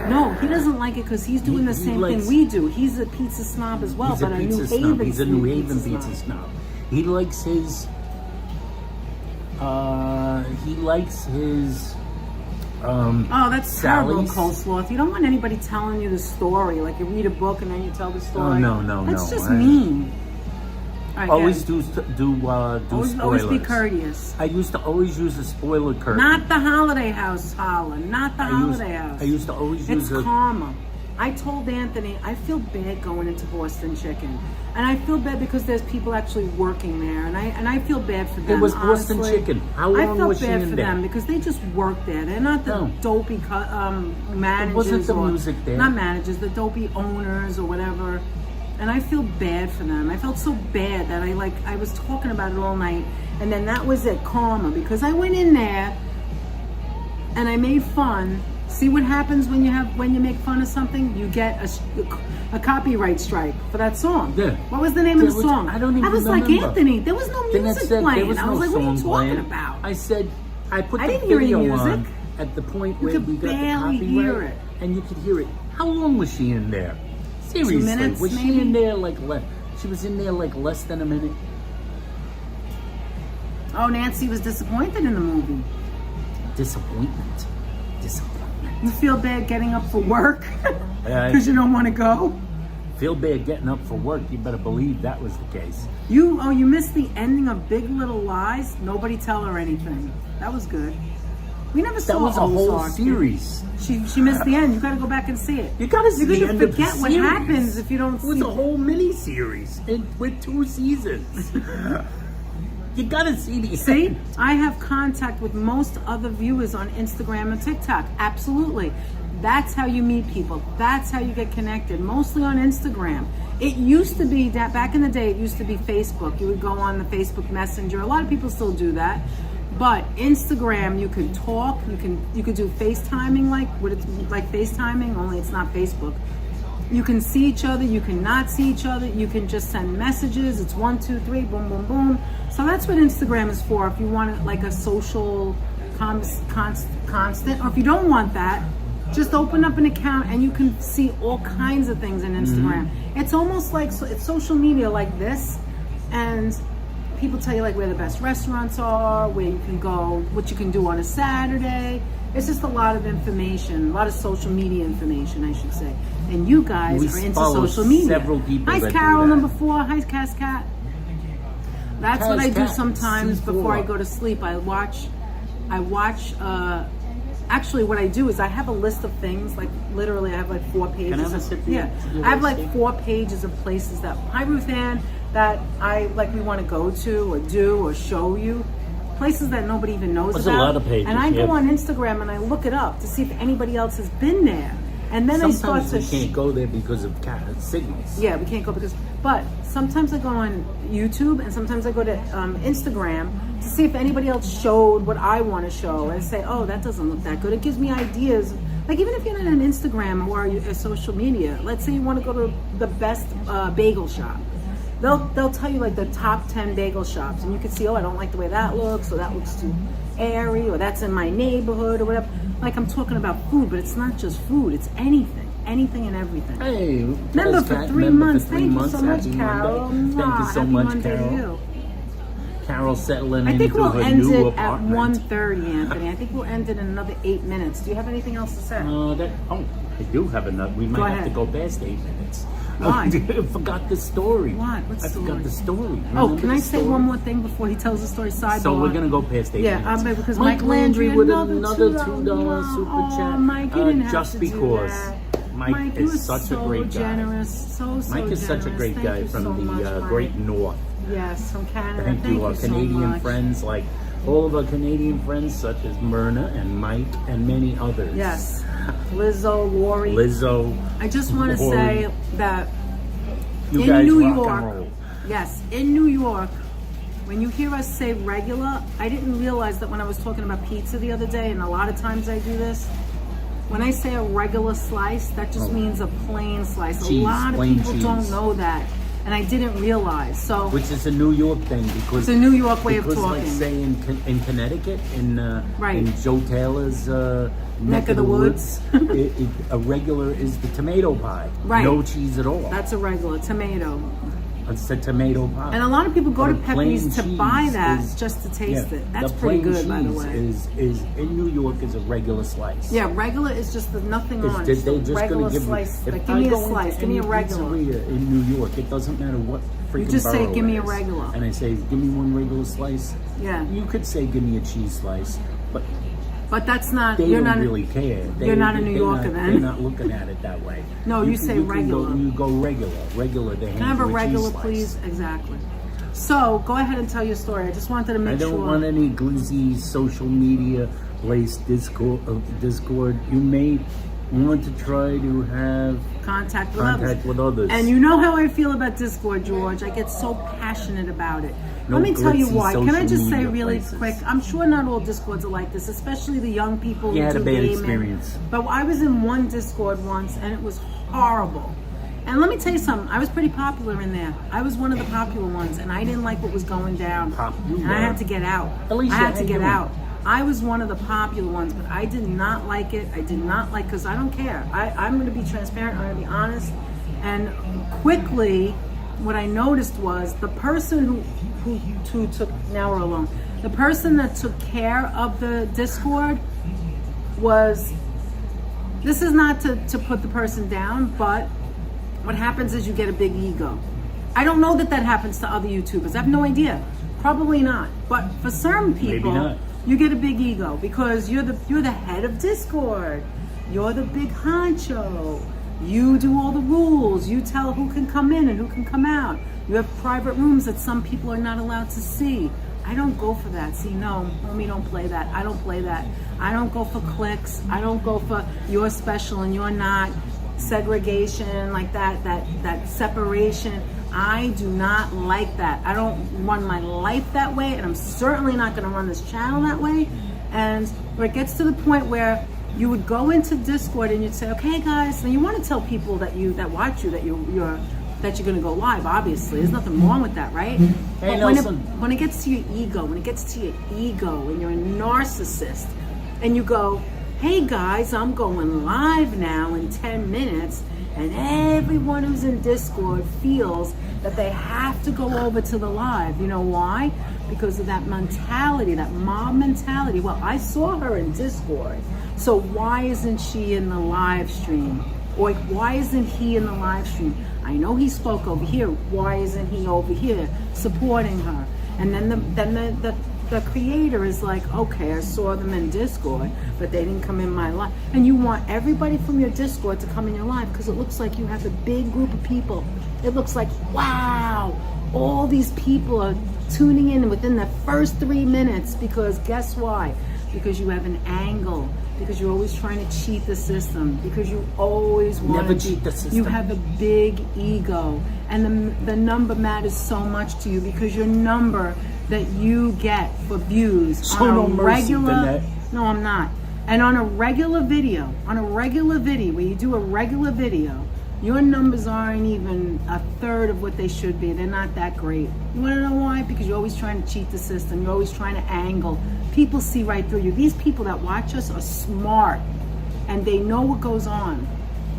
no, he doesn't like it because he's doing the he same likes- thing we do. He's a pizza snob as well, He's a but pizza New snob. Haven. He's a New Haven pizza snob. He likes his. He likes his. Oh, that's terrible, Sally's. coleslaw. You don't want anybody telling you the story. Like you read a book and then you tell the story. Oh, no, That's no. just mean. All right, Always guys. do always spoilers. be courteous. I used to always use a spoiler curtain. Not the Holiday House, Holland. Not the Holiday House. I used to always It's use a. karma. I told Anthony, I feel bad going into Boston Chicken. And I feel bad because there's people actually working there. And I feel bad for them. It was Boston honestly. Chicken. How I long felt was she bad in for there? them because they just work there. They're not the No. dopey managers. wasn't the or, music there. Not managers, the dopey owners or whatever. And I feel bad for them. I felt so bad that I was talking about it all night. And then that was it, karma. Because I went in there and I made fun. See what happens when you make fun of something? You get a copyright strike for that song. Yeah. What was the name of the song? I don't even I was like, remember. Anthony, there was no Then I music said playing. there was I no was like, what are you song talking playing. about? I said I put I the didn't hear any video on music. at the point You where could we got the barely copyright, hear it. and you could hear it. How long was she in there? Seriously, 2 minutes, was maybe? she in there she was in there like less than a minute? Oh, Nancy was disappointed in the movie. Disappointment. You feel bad getting up for work Yeah, because you don't want to go? Feel bad getting up for work. You better believe that was the case. You missed the ending of Big Little Lies. Nobody tell her anything. That was good. We never saw That was a whole Ozark. series. She missed the end. You got to go back and see it. You gotta see You're the gonna end of the forget what series. happens if you don't It was see a whole mini series with 2 seasons. You gotta see the See, end. I have contact with most other viewers on Instagram and TikTok. Absolutely. That's how you meet people. That's how you get connected, mostly on Instagram. It used to be that back in the day, it used to be Facebook. You would go on the Facebook Messenger. A lot of people still do that. But Instagram, you can talk, you could do FaceTiming like FaceTiming, only it's not Facebook. You can see each other, you can not see each other, you can just send messages. It's 1, 2, 3, boom, boom, boom. So that's what Instagram is for. If you want like a social constant, or if you don't want that, just open up an account and you can see all kinds of things in Instagram. It's almost like it's social media like this, and people tell you like where the best restaurants are, where you can go, what you can do on a Saturday. It's just a lot of information, a lot of social media information, I should say. And you guys We are into follow social media. several people Hi, that do Carol, that. number 4. Hi, Cass Cat. That's what I do Cat, sometimes C4. before I go to sleep. I watch, actually what I do is I have a list of things, like literally I have like 4 pages. Can I have a sip of your I have like whiskey? 4 pages of places that, hi Ruth Ann, that we want to go to or do or show you. Places that nobody even knows That's a about. lot of pages, and I yeah. go on Instagram and I look it up to see if anybody else has been there. And then Sometimes I we start to can't go there because of signals. yeah, we can't go but sometimes I go on YouTube and sometimes I go to Instagram to see if anybody else showed what I want to show and say, oh, that doesn't look that good. It gives me ideas. Like even if you're not on Instagram or a social media, let's say you want to go to the best bagel shop. They'll tell you like the top 10 bagel shops, and you can see, oh, I don't like the way that looks, or that looks too airy, or that's in my neighborhood, or whatever. Like I'm talking about food, but it's not just food; it's anything and everything. Hey, Member for 3 months. Thank you so much, Happy Carol. Monday. Thank you so Happy much, Monday Carol. to you. Carol settling I think into we'll her end new it at apartment. 1:30, Anthony. I think we'll end it in another 8 minutes. Do you have anything else to say? I do have another. We might have to ahead. go past 8 minutes. Why? I forgot the story. What? What I story? forgot the story. Oh, Remember can I the say story? one more thing before he tells the story? Sidebar. So we're gonna go past 8 Yeah, minutes. because Mike Mike Landry with another another $2 $2 super chat. Mike, you didn't have just to because do that. Mike you is were such so a great guy. generous. So Mike is such a generous. great Thank guy you from so the much, Mike. great north. Yes, from Canada. Thank you, our so Canadian much. friends, like all of our Canadian friends, such as Myrna and Mike and many others. Yes, Lizzo, Lori. Lizzo. I just want to Lori. say that You in guys New rock York, and roll. yes, in New York, when you hear us say regular, I didn't realize that when I was talking about pizza the other day, and a lot of times I do this, when I say a regular slice, that just means a plain slice. Cheese, a lot of plain people cheese. don't know that, and I didn't realize. So Which is a New York thing because it's a New York way of because talking. like say in Connecticut in Right. in Joe Taylor's neck of the woods. a regular is the tomato pie. Right. No cheese at all. That's a regular tomato. It's a tomato pie. And a lot of people go to But a plain Pepe's to cheese buy that is- just to taste yeah, it. That's the pretty plain good, by the cheese way. Is in New York is a regular slice. Yeah, regular is just the nothing Is on they it. just Regular gonna give slice. me? Like, If give I me a go into slice. Give me a any regular. pizzeria in New York, it doesn't matter what freaking just say, borough "Give me it a is." regular. And I say, give me one regular slice. Yeah. You could say, give me a cheese slice, but But that's not. they you're don't not really care. you're not a New Yorker then. They're not looking at it that way. No, you say can regular. You go regular. Regular. They Can I hand have a you cheese regular, slice. please? Exactly. So go ahead and tell your story. I just wanted to make I don't sure. want any glizzy social media laced Discord. You may want to try to have contact contact with others. And you know how I feel about Discord, George. I get so passionate about it. No Let me tell you glitzy why. Can I social just say media really places. quick? I'm sure not all Discords are like this, especially the young people. You who had a do bad gaming. experience. But I was in one Discord once, and it was horrible. And let me tell you something. I was pretty popular in there. I was one of the popular ones, and I didn't like what was going down. Popular. And I had to get out. Alicia, I had how to you get doing? out. I was one of the popular ones, but I did not like it. I did not like, because I don't care. I'm going to be transparent. I'm going to be honest. And quickly, what I noticed was the person who took, now we're alone, the person that took care of the Discord was, this is not to put the person down, but what happens is you get a big ego. I don't know that happens to other YouTubers. I have no idea. Probably not. But for certain people, Maybe not. You get a big ego because you're the head of Discord. You're the big honcho. You do all the rules. You tell who can come in and who can come out. You have private rooms that some people are not allowed to see. I don't go for that. See, no, homie, don't play that. I don't play that. I don't go for clicks. I don't go for you're special and you're not. Segregation like that separation. I do not like that. I don't run my life that way, and I'm certainly not going to run this channel that way. And where it gets to the point where you would go into Discord and you'd say, okay guys, and you want to tell people that watch you that you're going to go live. Obviously, there's nothing wrong with that, right? Hey, But when it gets to your ego, and you're a narcissist, and you go, hey guys, I'm going live now in 10 minutes, and everyone who's in Discord feels that they have to go over to the live. You know why? Because of that mentality, that mob mentality. Well, I saw her in Discord, so why isn't she in the live stream? Or why isn't he in the live stream? I know he spoke over here. Why isn't he over here supporting her? And then the creator is like, okay, I saw them in Discord, but they didn't come in my live. And you want everybody from your Discord to come in your live because it looks like you have a big group of people. It looks like, wow, all these people are tuning in within the first 3 minutes because guess why? Because you have an angle. Because you're always trying to cheat the system. Because you always want Never cheat the system. You have a big ego. And the number matters so much to you because your number that you get for views Show on no a mercy, regular... Danette. No, I'm not. And on a regular video, where you do a regular video, your numbers aren't even a third of what they should be. They're not that great. You want to know why? Because you're always trying to cheat the system. You're always trying to angle. People see right through you. These people that watch us are smart, and they know what goes on.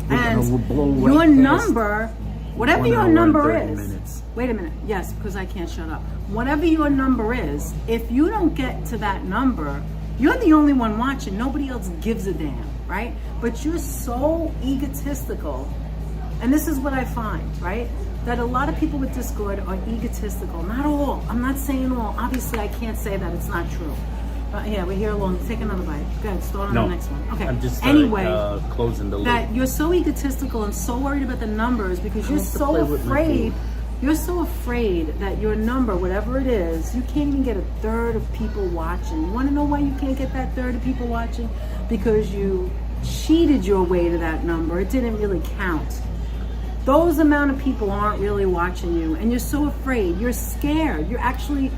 They're And gonna blow right your past number, whatever 1 your hour and number 30 is. minutes. Wait a minute. Yes, because I can't shut up. Whatever your number is, if you don't get to that number, you're the only one watching. Nobody else gives a damn, right? But you're so egotistical. And this is what I find, right? That a lot of people with Discord are egotistical. Not all. I'm not saying all. Obviously, I can't say that. It's not true. But yeah, we're here long. Take another bite. Go ahead. Start on the next one. Okay. I'm just anyway, closing the loop. that you're so egotistical and so worried about the numbers because you're have to so play with my afraid. food. You're so afraid that your number, whatever it is, you can't even get a third of people watching. You want to know why you can't get that third of people watching? Because you cheated your way to that number. It didn't really count. Those amount of people aren't really watching you, and you're so afraid. You're scared. You're actually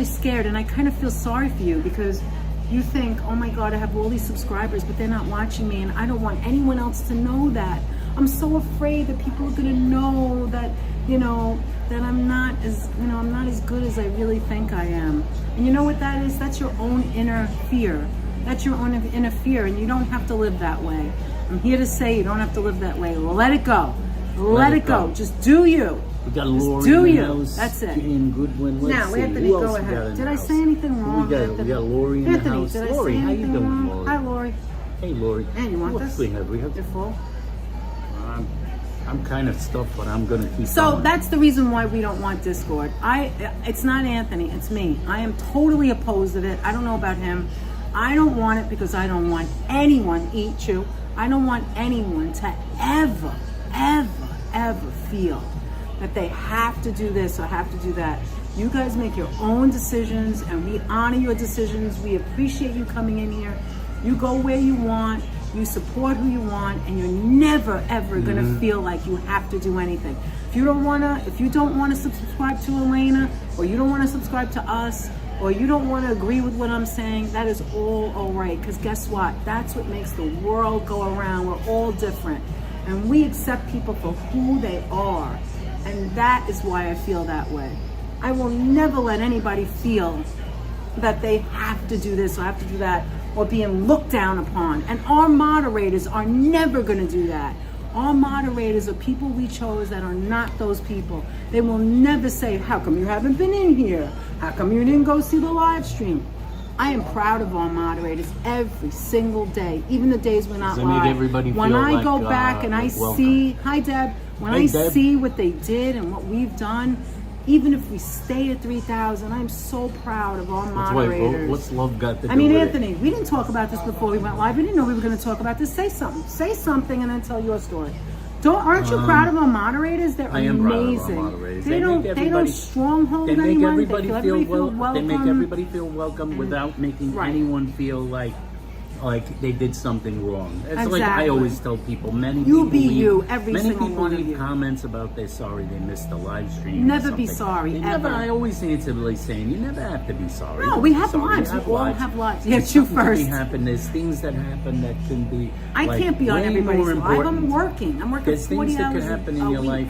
scared, and I kind of feel sorry for you because you think, oh my God, I have all these subscribers, but they're not watching me, and I don't want anyone else to know that. I'm so afraid that people are gonna know that, that I'm not as good as I really think I am. And you know what that is? That's your own inner fear. That's your own inner fear, and you don't have to live that way. I'm here to say you don't have to live that way. Let it go. Let it go. Just do you. We got Just Lori do in you. the house. That's it. Jane Goodwin. Let's Now, see. Anthony, Who else go we got ahead. in Did the I house? say anything wrong? We Anthony? got Lori in the Anthony, house. did I Lori, say how you anything doing, wrong? Lori? Hi, Lori. Hey, Lori. And you want What this? we have? You're full. I'm kind of stuffed, but I'm gonna keep. So going. that's the reason why we don't want Discord. It's not Anthony, it's me. I am totally opposed to it. I don't know about him. I don't want it because I don't want anyone, eat you. I don't want anyone to ever feel that they have to do this or have to do that. You guys make your own decisions and we honor your decisions. We appreciate you coming in here. You go where you want. You support who you want, and you're never ever gonna feel like you have to do anything. If you don't wanna subscribe to Elena, or you don't wanna subscribe to us, or you don't wanna agree with what I'm saying, that is all right. Because guess what? That's what makes the world go around. We're all different, and we accept people for who they are, and that is why I feel that way. I will never let anybody feel that they have to do this or have to do that, or being looked down upon. And our moderators are never gonna do that. Our moderators are people we chose that are not those people. They will never say, how come you haven't been in here? How come you didn't go see the live stream? I am proud of our moderators every single day, even the days we're not Does that make live. everybody When feel I like, go back and I welcome? see, hi Deb, when Hey, I Deb. see what they did and what we've done, even if we stay at 3,000, I'm so proud of our That's why, moderators. what's love got to do I mean, with Anthony, we didn't talk about this before we went live. We didn't know we were going to talk about this. Say something. Say something and then tell your story. Aren't you proud of our moderators? They're I am proud of our amazing. moderators. They don't everybody- stronghold They make anyone. everybody they feel welcome. well. They make everybody feel welcome without making Right. anyone feel like they did something wrong. It's like I Exactly. always tell people, many You people be leave, you, every many single people one of leave you. comments about they're sorry they missed the live stream. or Never be something. sorry, You never. ever. I always answer like saying you never have to be sorry. No, Don't we be have sorry. lives. You We all have lives. Yeah, There's you something to first. be happen. There's things that happen that can be. I like, can't be on way everybody's more live. I'm important. working. I'm working There's 40 things that hours can happen a in your week. life,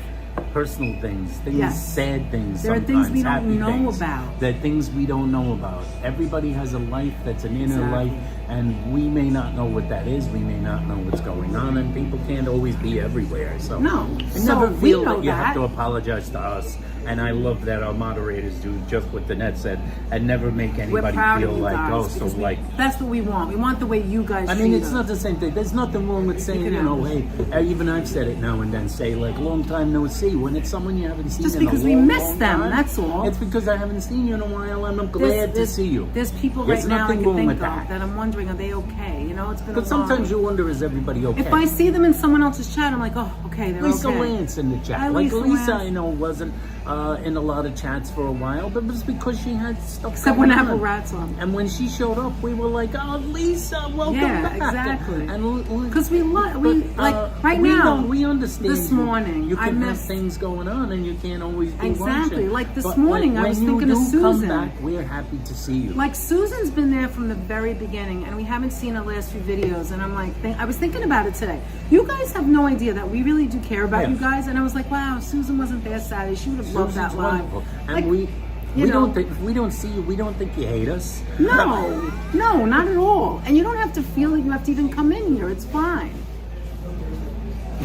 personal things, Yes. sad things. There are things we sometimes, don't happy know things, about. That things we don't know about. Everybody has a life that's an inner Exactly. life, and we may not know what that is. We may not know what's going on, and people can't always be everywhere. So No. I So never we feel know that you have that. to apologize to us. And I love that our moderators do just what Danette said, and never make We're anybody proud feel of you like, guys. oh, so because like. that's what we want. We want the way you guys I mean, treat it's us. not the same thing. There's nothing wrong with saying, can you know, have hey, even I've said it now and then, say, like, long time no see. When it's someone you haven't seen Just in because a we long, miss long them, time, that's all. It's because I haven't seen you in a while, and I'm There's- glad to there's- see you. There's people There's right now I nothing can wrong think with of that. I'm wondering, are they okay? You know, it's been But a sometimes long... you wonder, is everybody okay? If I see them in someone else's chat, I'm like, oh, okay, they're Lisa okay. Lance in the chat. Hi, Like Lisa Lisa, Lance. I know, wasn't in a lot of chats for a while, but it was because she had stuff Except going when Apple on. Rat's on. And when she showed up, we were like, oh, Lisa, welcome Yeah, back. exactly. And Because we like right we now. know, we understand. This morning, you I can have missed things going on, and you can't always be Exactly. watching. Like this But, morning, I when was you thinking of do Susan. Come back, we're happy to see you. Like Susan's been there from the very beginning, and we haven't seen her last few videos. And I'm like, I was thinking about it today. You guys have no idea that we really do care about Yeah. you guys. And I was like, wow, Susan wasn't there Saturday. She would have loved that Susan's live. wonderful. And Like, we you know- don't think, if we don't see you, we don't think you hate us. No, no, not at all. And you don't have to feel like you have to even come in here. It's fine.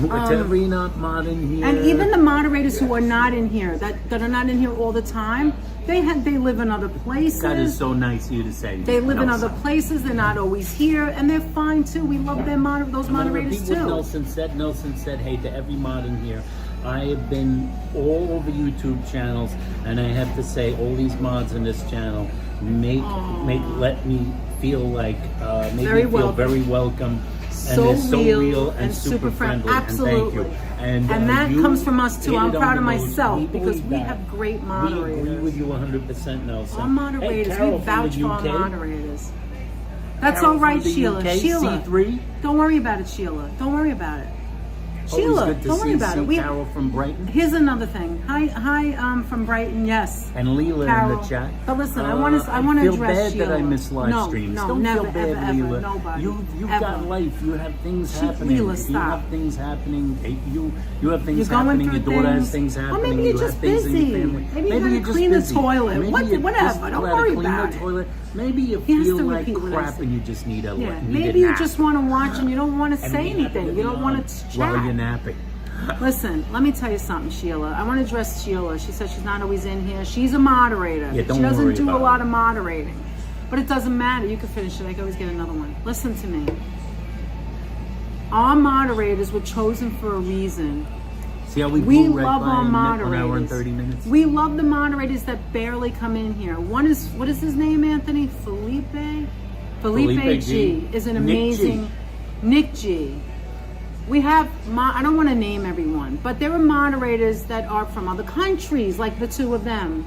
With every not mod in here. And even the moderators who are not in here, that are not in here all the time, they live in other places. that is so nice of you to say. They live in other Nelson. places. They're not always here, and they're fine too. We love their those I'm gonna moderators repeat what too. Nelson said. Nelson said, hey, to every mod in here, I have been all over YouTube channels, and I have to say, all these mods in this channel let me feel like, make Very me feel welcome. very welcome. So and they're so real real and super friendly. Absolutely. And thank you. And that you comes from us too. hit I'm it on proud the of nose. myself We because believe we that. have great We moderators. agree with you 100%, Nelson. Our moderators, Hey, Carol we from vouch the for our UK. moderators. That's Carol all right, from the Sheila. UK, Sheila, C3. don't worry about it, Sheila. Don't worry about it. Always Sheila, good to don't worry see about it. Carol from Brighton. Here's another thing. Hi, from Brighton. Yes. And Leela Carol. in the chat. But listen, I want to address feel bad Sheila. that I miss live no, streams. No, Don't never, feel bad, ever, Leela. ever, nobody. You've ever. got life. You have things happening. Leela, You stop. have things happening. You have things You're going happening. through Your daughter has things. things Or happening. maybe you're you just have things busy. in your family. Maybe you gotta you're just clean the busy. toilet. Maybe What- you whatever. just Don't gotta worry clean about the it. toilet. Maybe you He has feel to like repeat what I crap said. and you just need a Yeah. need Maybe a you nap. just want to watch and you don't want to And say we happen anything. be You don't want on to while you're chat. napping. Listen, let me tell you something, Sheila. I want to address Sheila. She said she's not always in here. She's a moderator. Yeah, don't she doesn't worry do a about lot it. of moderating. But it doesn't matter. You can finish it. I can always get another one. Listen to me. Our moderators were chosen for a reason. See how we We blew right love by our in 1 moderators. hour and 30 minutes? We love the moderators that barely come in here. One is, what is his name, Anthony? Felipe Felipe G G. is an Nick amazing Nick G. We have, I don't want to name everyone, but there are moderators that are from other countries, like the two of them.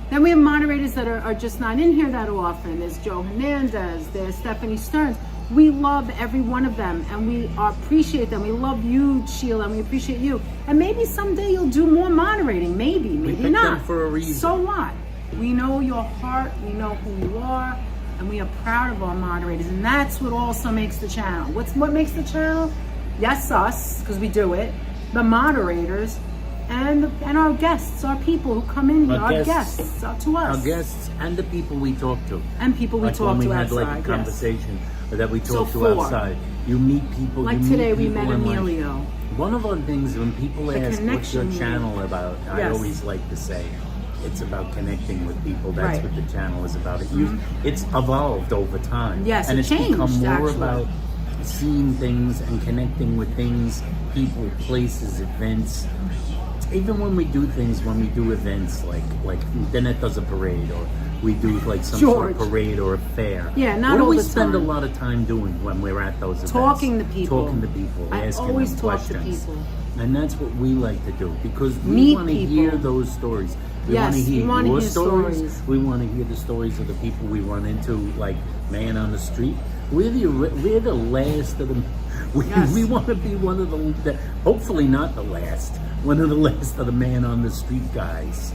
Then we have moderators that are just not in here that often. There's Joe Hernandez, there's Stephanie Stearns. We love every one of them and we appreciate them. We love you, Sheila, and we appreciate you. And maybe someday you'll do more moderating. Maybe picked not. them for a reason. So what? We know your heart, we know who you are, and we are proud of our moderators. And that's what also makes the channel. What makes the channel? Yes, us, because we do it, the moderators, and our guests, our people who come in here, our guests to us. Our guests and the people we talk to. And people we like talk when we to had outside, like a yes. conversation that we So talked to 4. outside. You meet people. Like you today meet we people met in life. Emilio. One of our things when people The ask what's your connection we channel about, I Yes. always like to say it's about connecting with people. That's Right. what the channel is about. It's evolved over time. Yes, and it it's become changed, more actually. about seeing things and connecting with things, people, places, events. even when we do things, when we do events, like Danette does a parade, or we do like some sort of George. parade or a fair. Yeah, not what do all we the spend time. a lot of time doing when we're at those events? Talking to people. Talking to people. I asking always them talk to questions. people. And that's what we like to do, because we Meet want to people. hear those stories. We Yes, want to we hear wanna your hear stories. stories. We want to hear the stories of the people we run into, like man on the street. We're the last of them. Yes. We want to be one of the, hopefully not the last, one of the last of the man on the street guys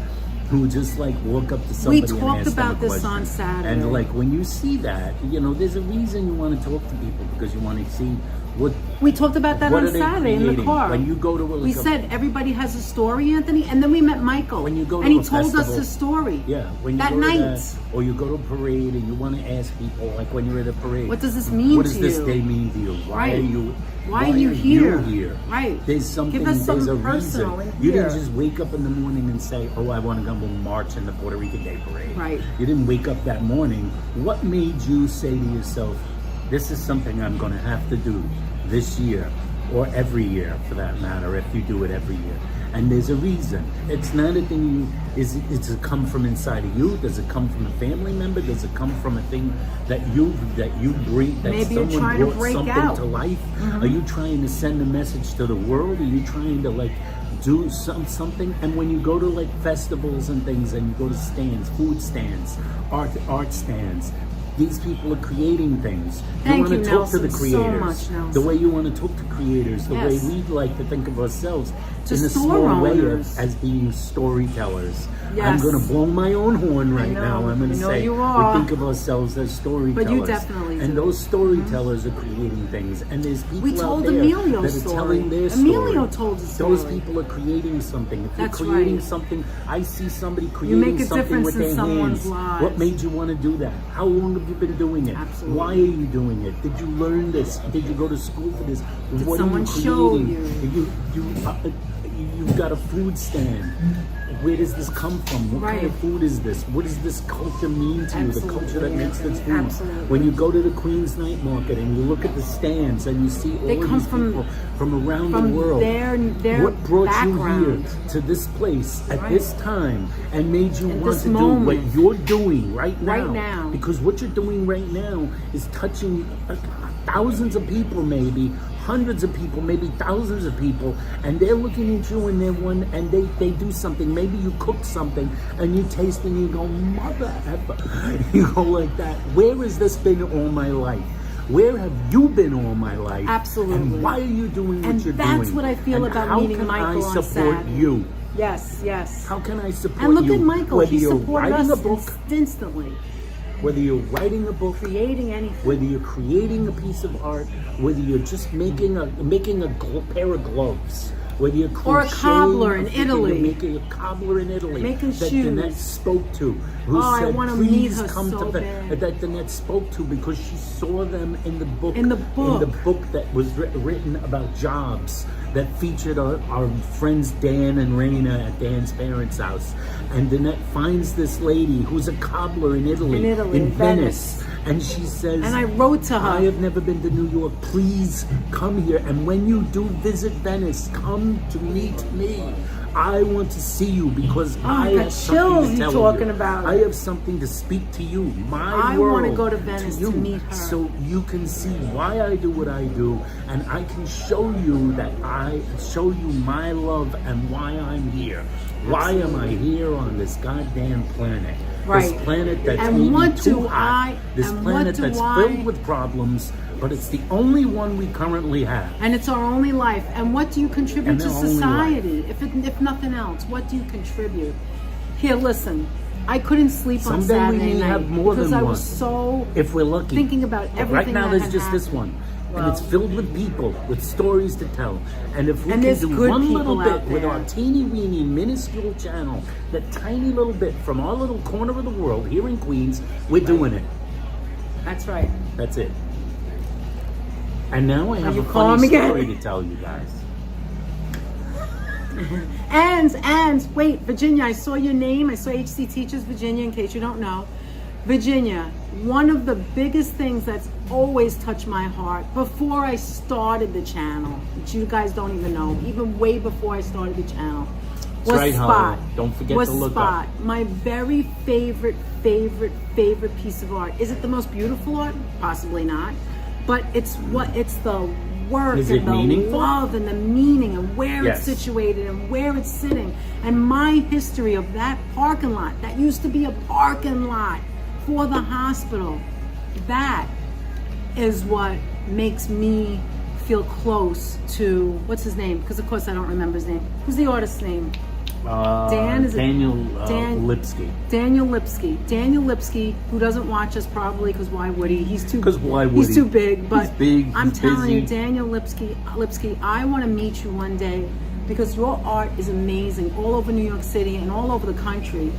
who just like walk up to somebody and talked ask them about a this question. on Saturday. And like when you see that, you know, there's a reason you want to talk to people, because you want to see what We talked about that What on are they Saturday in the creating? car. When you go to we said everybody has a story, Anthony, and then we met Michael. When you go to and he a told us festival- his story. Yeah, when you that go night. to that, or you go to a parade and you want to ask people, like when you're at a parade, What does this mean What does to this you? day mean to you? Why Right. are you? Why are you here? here? Right. There's something. Give us There's a something reason. personal in You here. didn't just wake up in the morning and say, "Oh, I want to go march in the Puerto Rican Day Parade." Right. You didn't wake up that morning. What made you say to yourself, "This is something I'm going to have to do this year, or every year, for that matter, if you do it every year"? And there's a reason. It's not a thing does it come from inside of you? Does it come from a family member? Does it come from a thing that you bring, that Maybe you're someone trying to brought break something out. to life? Are you trying to send a message to the world? Are you trying to like do something? And when you go to like festivals and things, and you go to stands, food stands, art stands, these people are creating things. Thank you want you, to talk to the Nelson, so creators, much, Nelson. the way you want to talk to creators, the way Yes. we'd like to think of ourselves To in a store small way owners. as being storytellers. Yes. I'm going to blow my own horn right know. now. I'm going to I know say you are. we think of ourselves as storytellers. definitely and do. those storytellers are creating things, and there's people We out told there Emilio's that are story. telling their Emilio story. told his Those story. people are creating something. If That's you're creating right. something, I see somebody creating make a something difference with in their someone's hands. lives. What made you want to do that? How long have you been doing it? Absolutely. Why are you doing it? Did you learn this? Did you go to school for this? What someone are you show creating? You've got a food stand. Where does this come from? What kind of Right. food is this? What does this culture mean to you? The Absolutely, culture that makes this food. Absolutely. When you go to the Queen's Night Market and you look at the stands and you see all They of come these from- people from around from the world, their what brought background. you here to this place at Right. this time and made you At want this to do moment. what you're doing right now? Right now. Because what you're doing right now is touching thousands of people, maybe hundreds of people, maybe thousands of people, and they're looking at you and they do something. Maybe you cook something and you taste and you go, mother effer. You go like that. Where has this been all my life? Where have you been all my life? Absolutely. And why are you doing what And you're doing? that's what I feel And about how meeting can Michael on I support Saturday. you? Yes, yes. How can I support And look you? at Michael. Whether He you're supported writing us a book, instantly. whether you're writing a book, Creating anything. whether you're creating a piece of art, whether you're just making a pair of gloves, whether you're Or a crocheting cobbler in figure, Italy. you're making a cobbler in Italy Making that shoes. Danette spoke to, who Oh, I said, wanna meet "Please her come so to bad." that Danette spoke to because she saw them in the book, In the in the book. book that was written about jobs." That featured our friends Dan and Raina at Dan's parents' house. And Danette finds this lady who's a cobbler in Italy, in Venice. And she says, And I wrote to her. I have never been to New York. Please come here. And when you do visit Venice, come to meet me. I want to see you because I got have something chills to you tell talking you. about I it. have something to speak to you. My I world wanna go to Venice to you. meet her. So you can see why I do what I do, and I can show you that I show you my love and why I'm here. Why am I here on this goddamn planet? Right. This planet that's And maybe what too do hot. I- This and planet what do that's I- filled with problems, but it's the only one we currently have. And it's our only life. And what do you contribute And to their only society? If nothing else, what do you contribute? Here, listen. I couldn't sleep on Someday we Saturday may night have more because than I was one. so If we're lucky. thinking about But everything right now that there's had just this happened. one. Well- And it's filled with people, with stories to tell. And if we And can there's do good one people little out bit with there. our teeny weeny minuscule channel, that tiny little bit from our little corner of the world here in Queens, we're doing it. That's right. That's it. And now I have you a calling funny me again? story to tell you guys. And wait, Virginia, I saw your name. I saw HC Teachers Virginia, in case you don't know. Virginia, one of the biggest things that's always touched my heart before I started the channel, which you guys don't even know, even way before I started the channel, was right, Spot. Holly. Don't forget was to look Spot. up. My very favorite piece of art. Is it the most beautiful art? Possibly not. But it's the work Is and it the meaningful? love and the meaning and where Yes. it's situated and where it's sitting. And my history of that parking lot, that used to be a parking lot for the hospital, that is what makes me feel close to, what's his name? Because of course I don't remember his name. Who's the artist's name? Dan, is it- Daniel Dan- Lipsky. Daniel Lipsky. Daniel Lipsky, who doesn't watch us probably because why would he? He's too. 'Cause why would He's he? too big. But He's big, I'm he's telling you, busy. Daniel Lipsky, I want to meet you one day because your art is amazing all over New York City and all over the country.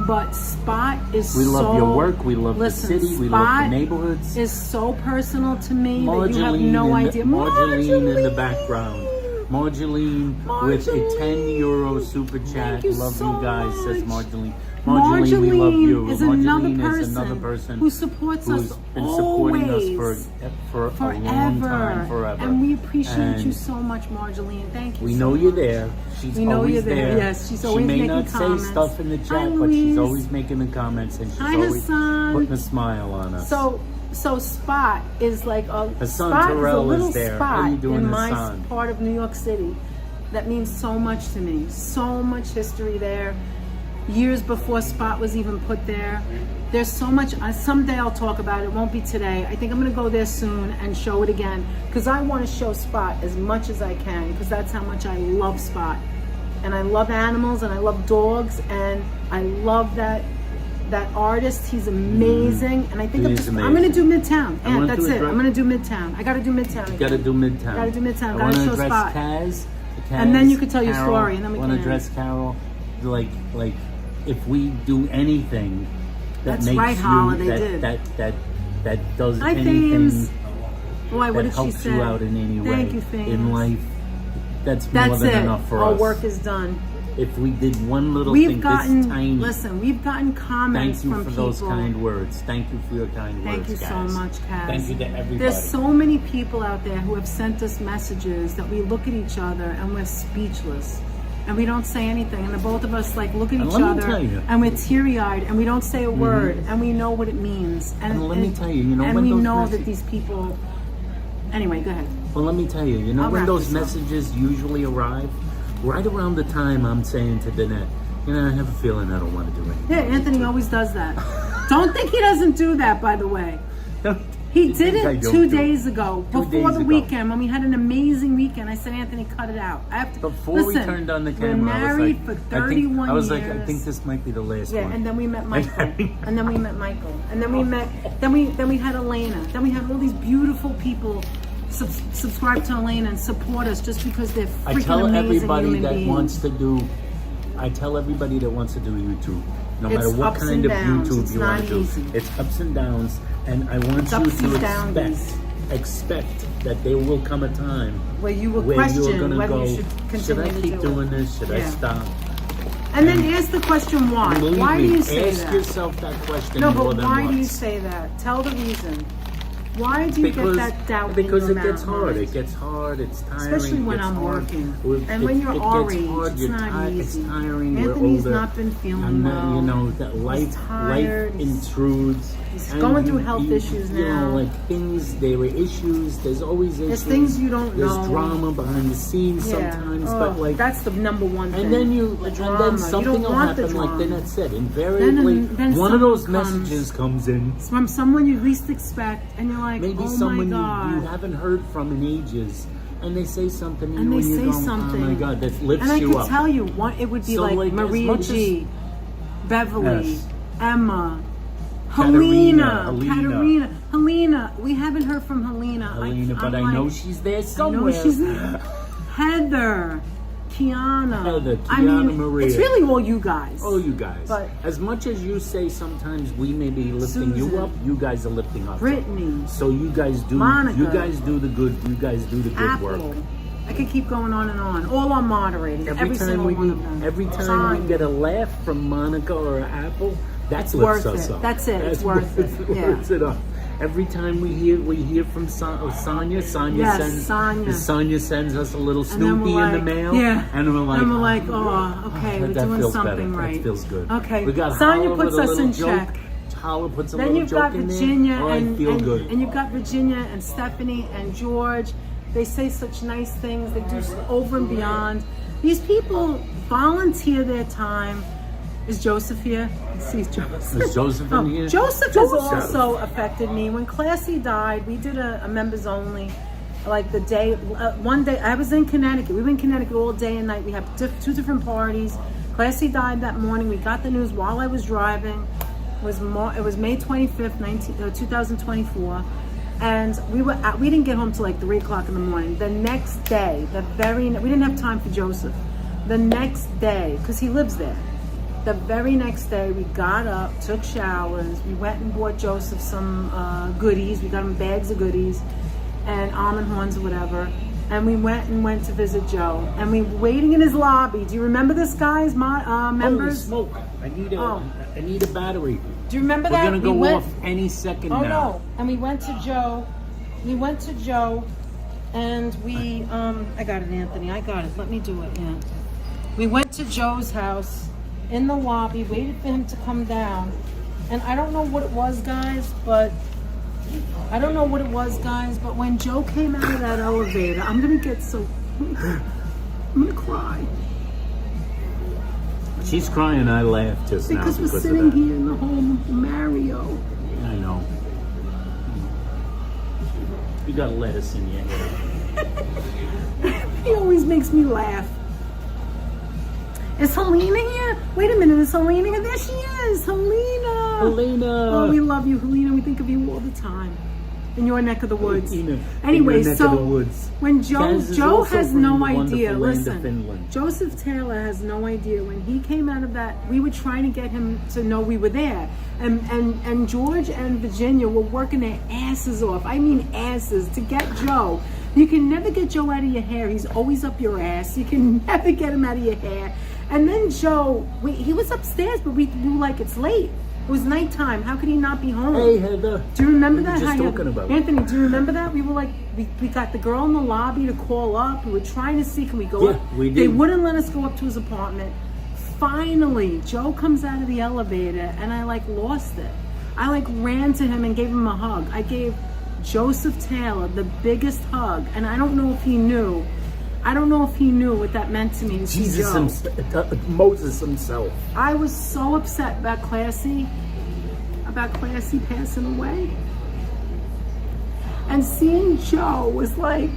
But Spot is We so. love your work. We love Listen, the city. We love the Spot neighborhoods. Is so personal to me that you have Marjoline no in idea. Marjoline in the background. Marjoline with a Marjoline. 10 euro super chat. Thank you Love so you guys, says much. Marjoline. Marjoline, we love you. is Marjoline another is another person who supports who's us been supporting always. us for a long time, forever. And we appreciate And you so much, Marjoline. Thank you. We so know you're much. there. She's We know always you're there. Yes, she's always She may making not comments. say stuff in the Hi, chat, but she's Louise. always making the comments and she's Hi, always Hassan. putting a smile on us. So Spot is like a Hassan Spot Terrell is a is little there. spot How you doing, in my Hassan? part of New York City that means so much to me. So much history there. Years before Spot was even put there. There's so much. Someday I'll talk about it. It won't be today. I think I'm going to go there soon and show it again because I want to show Spot as much as I can because that's how much I love Spot. And I love animals and I love dogs and I love that artist. He's amazing. And I think He is I'm going to amazing. do Midtown. I Yeah, want that's to it. address- I'm going to do Midtown. I got to do Midtown. You gotta do Midtown. Gotta do Midtown. I Gotta want to show address Spot. Kaz. And then you could tell your Carol. story, and then we want can to address Carol. Like if we do anything that That's makes right, you Holla, they that did. that does Hi, anything Thames. Boy, what that did she helps say? you out in any way Thank you, Thames. in life, that's more That's than it. enough for Our us. work is done. If we did one little We've thing gotten, this tiny, listen, we've gotten comments thank you from for people. those kind words. Thank you for your kind Thank words, you so guys. much, Kaz. Thank you to everybody. There's so many people out there who have sent us messages that we look at each other and we're speechless. And we don't say anything. And the both of us like look at And each let me other tell you. and we're teary-eyed and we don't say a word and we know what it means. And let me tell you, you know, and when we those know messages- that these people. Anyway, go ahead. Well, let me tell you, you know, I'll when wrap those this up. messages usually arrive, right around the time I'm saying to Danette, you know, I have a feeling I don't want to do anything. Yeah, Anthony always does that. Don't think he doesn't do that, by the way. He You did think I it don't 2 do it? days ago, 2 before days the ago. weekend, when we had an amazing weekend. I said, Anthony, cut it out. I have to. Before listen, we turned on the camera, we're married I was for like, 31 I was years. like, I think this might be the last Yeah, one. and then we met Michael, and then we met Michael, and then we met, then we had Elena, then we had all these beautiful people subscribe to Elena and support us just because they're freaking I tell amazing everybody human that beings. wants to do. I tell everybody that wants to do YouTube, no It's matter what ups kind and of downs. YouTube It's you want not to do, easy. it's ups and downs, and I want It's you upsies, to downies. expect that there will come a time Where you will where question you're gonna whether go, you should continue should I to keep do doing it. this? Should I Yeah. stop? And then ask the question why. Believe Why me, do you say ask that? yourself that question No, more but than why once. do you say that? Tell the reason. Why do you Because, get that doubt because in it your gets hard. mind? It gets hard. It's tiring. Especially when it gets I'm hard. working. It- And when you're it our gets age, hard. it's You're not tired. easy. It's tiring. Anthony's We're older. not been feeling and then, well. you know that He's life tired. intrudes. He's and going through health issues You now. know, like things. There were issues. There's always issues. There's things you don't There's know. drama behind the scenes sometimes, Oh, but like. that's the number one thing. And then the drama. and then something you don't will want the happen, like drama. Danette said. Invariably, then one of those someone comes- messages comes in. from someone you least expect, and you're like, Maybe oh someone my god. you haven't heard from in ages, and they say something, And they and you say go, something. "Oh my God, that lifts and I you could up." tell you, what it would be So, like, like, as Maria much as- G, Beverly, Yes. Emma, Katerina, Helena. Helena. We haven't heard from Helena. Helena, but I know she's there I know somewhere. she's Heather, Kiana. Heather, I mean, Kiana Maria. it's really all you guys. Oh, you guys. But- as much as you say sometimes we may be lifting you Susan. up, you guys are lifting us Brittany. up. So you guys do. Monica. You guys do the good. You guys do the good Apple. work. I could keep going on and on. All our moderators. Every Time single we one of them. every time Sonya. we get a laugh from Monica or Apple, that's It's lifts worth us it. up. That's it. It's That's worth it. Yeah. worth it up. Every time we hear from Sonia. Yes, Sonia. Sonia sends us a little And then Snoopy we're in the like, mail. yeah. And we're like, oh, okay, we're that doing feels something better. right. That feels good. Okay. We got Sonia Hala puts with a us little in joke. check. Hala puts a Then little you've joke got in Virginia there. Oh, I feel good. and you've got Virginia and Stephanie and George. They say such nice things. They do over and beyond. These people volunteer their time. Is Joseph here? See Joseph. Is Joseph in here? Joseph has also affected me. When Classy died, we did a members only. Like the day, one day, I was in Connecticut. We were in Connecticut all day and night. We had two different parties. Classy died that morning. We got the news while I was driving. It was May 25th, 2024. And we didn't get home till like 3 o'clock in the morning. The next day, we didn't have time for Joseph. The next day, because he lives there. The very next day, we got up, took showers. We went and bought Joseph some goodies. We got him bags of goodies and almond horns or whatever. And we went to visit Joe. And we were waiting in his lobby. Do you remember this, guys? Holy Members? smoke! I need a battery. Do you remember We're that? gonna go off any second Oh now. no! And we went to Joe. And we I got it, Anthony. I got it. Let me do it. Yeah. We went to Joe's house in the lobby, waited for him to come down, and I don't know what it was, guys, but when Joe came out of that elevator, I'm gonna cry. She's crying. I laughed just now Because we're because sitting of that. here in the home of Mario. I know. You got lettuce in your hair. He always makes me laugh. Is Helena here? Wait a minute, is Helena here? There she is, Helena. Helena. Oh, we love you, Helena. We think of you all the time. In your neck of the woods. In Anyway, your neck so of the woods. when Joe Kaz is Joe also has from no the idea. wonderful land of Listen, Finland. Joseph Taylor has no idea. When he came out of that, we were trying to get him to know we were there. And George and Virginia were working their asses off. I mean asses to get Joe. You can never get Joe out of your hair. He's always up your ass. You can never get him out of your hair. And then Joe, he was upstairs, but we were like, it's late. It was nighttime. How could he not be home? Hey, Heather. Do you remember What that? were you just talking about? Anthony, do you remember that? We were like, we got the girl in the lobby to call up. We were trying to see, can we go Yeah, up? we did. They wouldn't let us go up to his apartment. Finally, Joe comes out of the elevator and I like lost it. I like ran to him and gave him a hug. I gave Joseph Taylor the biggest hug. And I don't know if he knew. I don't know if he knew what that meant to me to see Jesus Joe. Moses himself. I was so upset about Classy passing away. And seeing Joe was like,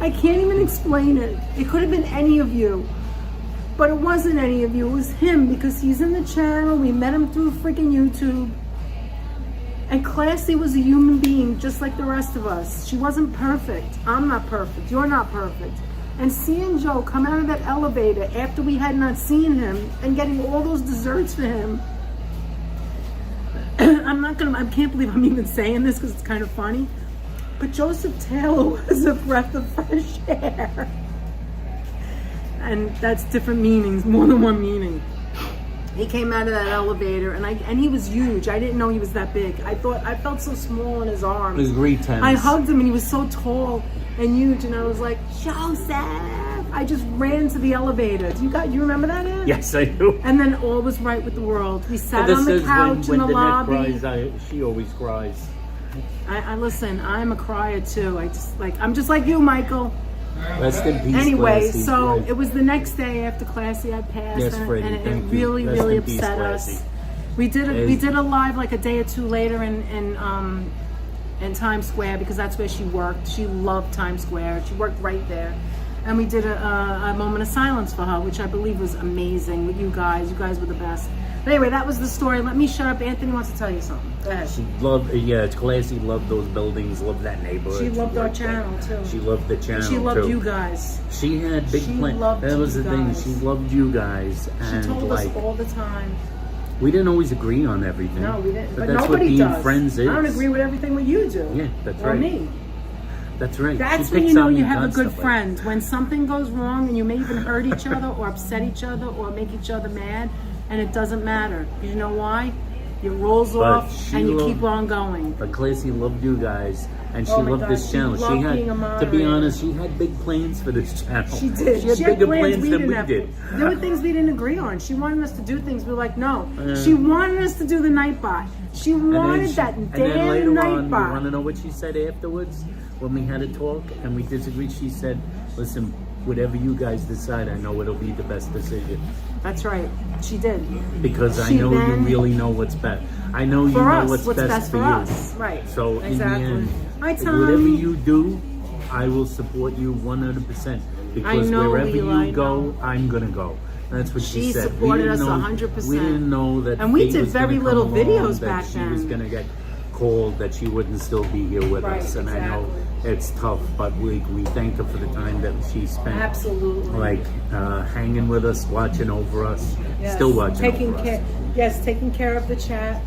I can't even explain it. It could have been any of you, but it wasn't any of you. It was him because he's in the channel. We met him through freaking YouTube. And Classy was a human being just like the rest of us. She wasn't perfect. I'm not perfect. You're not perfect. And seeing Joe come out of that elevator after we had not seen him and getting all those desserts for him, I can't believe I'm even saying this because it's kind of funny, but Joseph Taylor was a breath of fresh air. And that's different meanings, more than one meaning. He came out of that elevator and he was huge. I didn't know he was that big. I felt so small in his arms. His greetings. I hugged him and he was so tall and huge and I was like, Joseph! I just ran to the elevator. You remember that, Ed? Yes, I do. And then all was right with the world. We sat This on the is couch when in the lobby. cries, she always cries. I listen, I'm a crier too. I'm just like you, Michael. Rest in peace, Anyway, Classy. so Right. it was the next day after Classy I passed, Yes, and Freddie, it thank you. really, Rest really in peace, upset Classy. us. We did a live like a day or two later in Times Square because that's where she worked. She loved Times Square. She worked right there. And we did a moment of silence for her, which I believe was amazing with you guys. You guys were the best. But anyway, that was the story. Let me shut up. Anthony wants to tell you something. Go ahead. She loved, Classy loved those buildings, loved that neighborhood. She loved our worked there. channel too. She loved the channel She loved too. you guys. She had big She plans. loved That was you the thing. guys. She loved you guys, She and told like us all the time. we didn't always agree on everything. No, we didn't. But But that's what nobody being does. friends is. I don't agree with everything what you do. Yeah, that's or right. me. That's right. That's She when you picks know on you me have a good constantly. friend. When something goes wrong and you may even hurt each other or upset each other or make each other mad, and it doesn't matter. You know why? It rolls But off she and you loved- keep on going. But Classy loved you guys, and she Oh my loved God, this she channel. loved She had, being a to be moderator. honest, she had big plans for this channel. She did. She had bigger plans than didn't we have. did. There were things we didn't agree on. She wanted us to do things. We were like, no. Yeah. She wanted us to do the Nightbot. She wanted that and then damn later on, you want Nightbot. to know what she said afterwards? When we had a talk and we disagreed, she said, listen, whatever you guys decide, I know it'll be the best decision. That's right. She did. Because I She know you then- really know what's best. I know you For know us, what's best for you. us. Right. So exactly. in the end, Hi, Tom. whatever you do, I will support you 100%. Because know, wherever Eli, you go, I'm gonna go. That's what she She said. supported didn't us know, 100%. We didn't know that. And we fate did was gonna very come little along, videos that back she was then. gonna get called, that she wouldn't still be here with Right, us. And I know it's tough, but we thank her for the time that she spent. Absolutely. Like hanging with us, watching over us, Yes. still watching taking over care. us. Yes, taking care of the chat.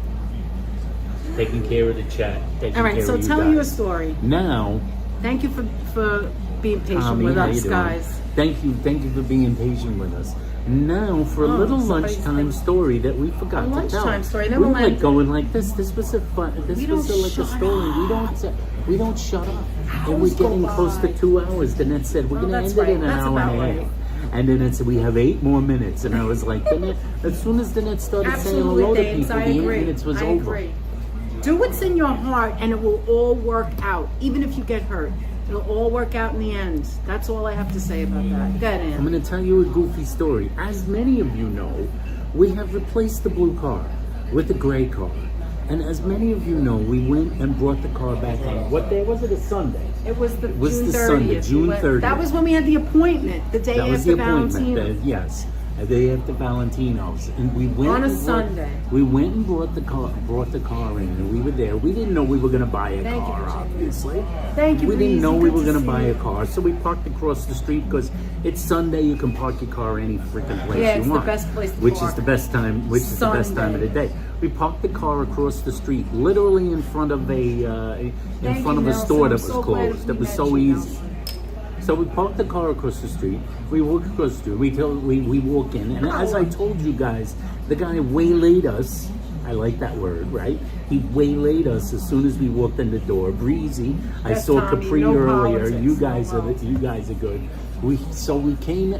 Taking care of the chat. Taking All right. care So of you tell guys. you a story. Now, Thank you for being patient Tommy, with how you us, doing? guys. Thank you for being patient with us. Now for a Oh, little somebody's lunchtime story that we forgot A to tell. lunchtime story, We never were like mind. going like this. This was a fun. This We was don't like a shut story. We don't shut up. And we're Hours go getting close to by. 2 hours. Danette said we're Oh, going to that's end it in right. an That's hour and a about half. right. And then it said we have 8 more minutes. And I was like, Danette, as soon as Danette started saying Absolutely, hello to Dames. people, I the 8 agree. minutes was I over. agree. Do what's in your heart, and it will all work out. Even if you get hurt, it'll all work out in the end. That's all I have to say about that. Go ahead, I'm Ann. going to tell you a goofy story. As many of you know, we have replaced the blue car with the gray car. And as many of you know, we went and brought the car back on. What day was it? A Sunday. It was the was June the 30th. Sunday, June We went- 30th. That was when we had the appointment, the day That was the after appointment. Valentino. Yes, the day after Valentino's, and we went On a and brought- Sunday. We went and brought the car in, and we were there. We didn't know we were going to buy a Thank you, car, Virginia. obviously. Thank you, We didn't Breezy. know we Good were to going to see buy you. a car, so we parked across the street because it's Sunday. You can park your car any freaking place Yeah, you it's the want. best place to which park. is the best time. Which is the best time of the day. We parked the car across the street, literally in front of a Thank front you, of a Nelson. store I'm that was so glad closed. we It was met so you, easy. Nelson. So we parked the car across the street. We walk across the street. We walk in, and as I told you guys, the guy waylaid us. I like that word, right? He waylaid us as soon as we walked in the door. Breezy. I Yes, saw Tommy, Capri no earlier. politics, You no guys politics. are good. We came.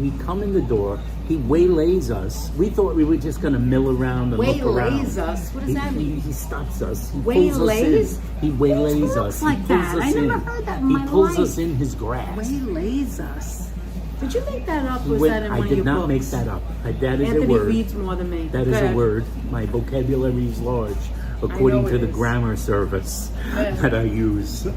We come in the door. He waylays us. We thought we were just gonna mill around and look around. Waylays us? What does that mean? He stops us. He Waylays? pulls us in. He waylays Who talks us. like he pulls that? us I in. never heard that in he my pulls life. us in his grass. Waylays us. Did you make that up? Or was Wait, that in I one of did your not books? make that up. That is Anthony a word. reads more than me. That Go is a ahead. word. My vocabulary is large, according know to it the is. grammar service Yeah. that I use.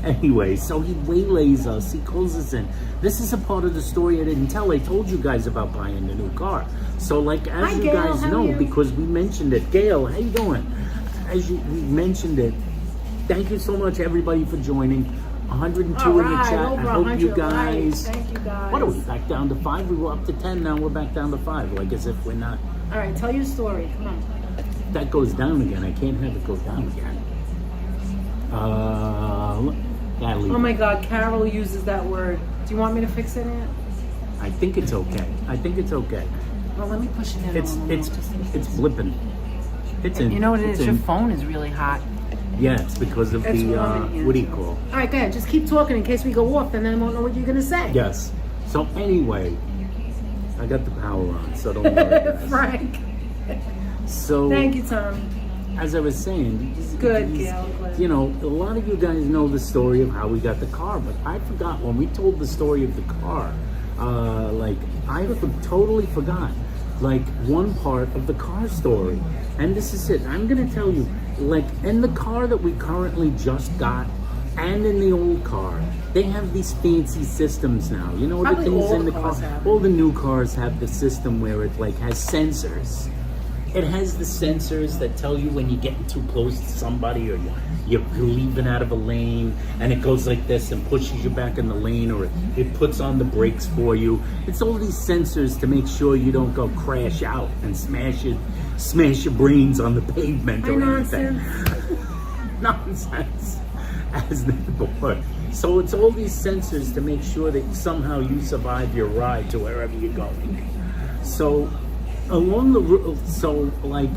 Anyway, so he waylays us. He calls us in. This is a part of the story I didn't tell. I told you guys about buying the new car. So, like, as Hi, you Gail, guys how are know, you? because we mentioned it. Gail, how you doing? We mentioned it. Thank you so much, everybody, for joining. 102 All in the right, chat. over I hope 100 you guys. likes. Thank you, guys. What are we back down to 5? We were up to 10. Now we're back down to 5. Like as if we're not. All right, tell your story. Come on. That goes down again. I can't have it go down again. Gotta leave Oh it. my God, Carol uses that word. Do you want me to fix it, Aunt? I think it's okay. I think it's okay. Well, let me push it in. It's a little, it's just in case. it's blipping. It's in. You know what it it's is? Your in. phone is really hot. Yeah, it's because of It's the warm in here, what do you too. call? All right, go ahead. Just keep talking in case we go off, and then I won't know what you're gonna say. Yes. So anyway, I got the power on, so don't worry. guys. Frank. So Thank you, Tommy. as I was saying, Good, Gail. Good. you know, a lot of you guys know the story of how we got the car, but I forgot when we told the story of the car. Like I totally forgot, like one part of the car story, and this is it. I'm gonna tell you, like in the car that we currently just got, and in the old car, they have these fancy systems now. You know, Probably the things all in the car. cars have. All the new cars have the system where it like has sensors. It has the sensors that tell you when you're getting too close to somebody or you're leaving out of a lane, and it goes like this and pushes you back in the lane, or it puts on the brakes for you. It's all these sensors to make sure you don't go crash out and smash your brains on the pavement or anything. Nonsense. As never before. So it's all these sensors to make sure that somehow you survive your ride to wherever you're going. So along the so like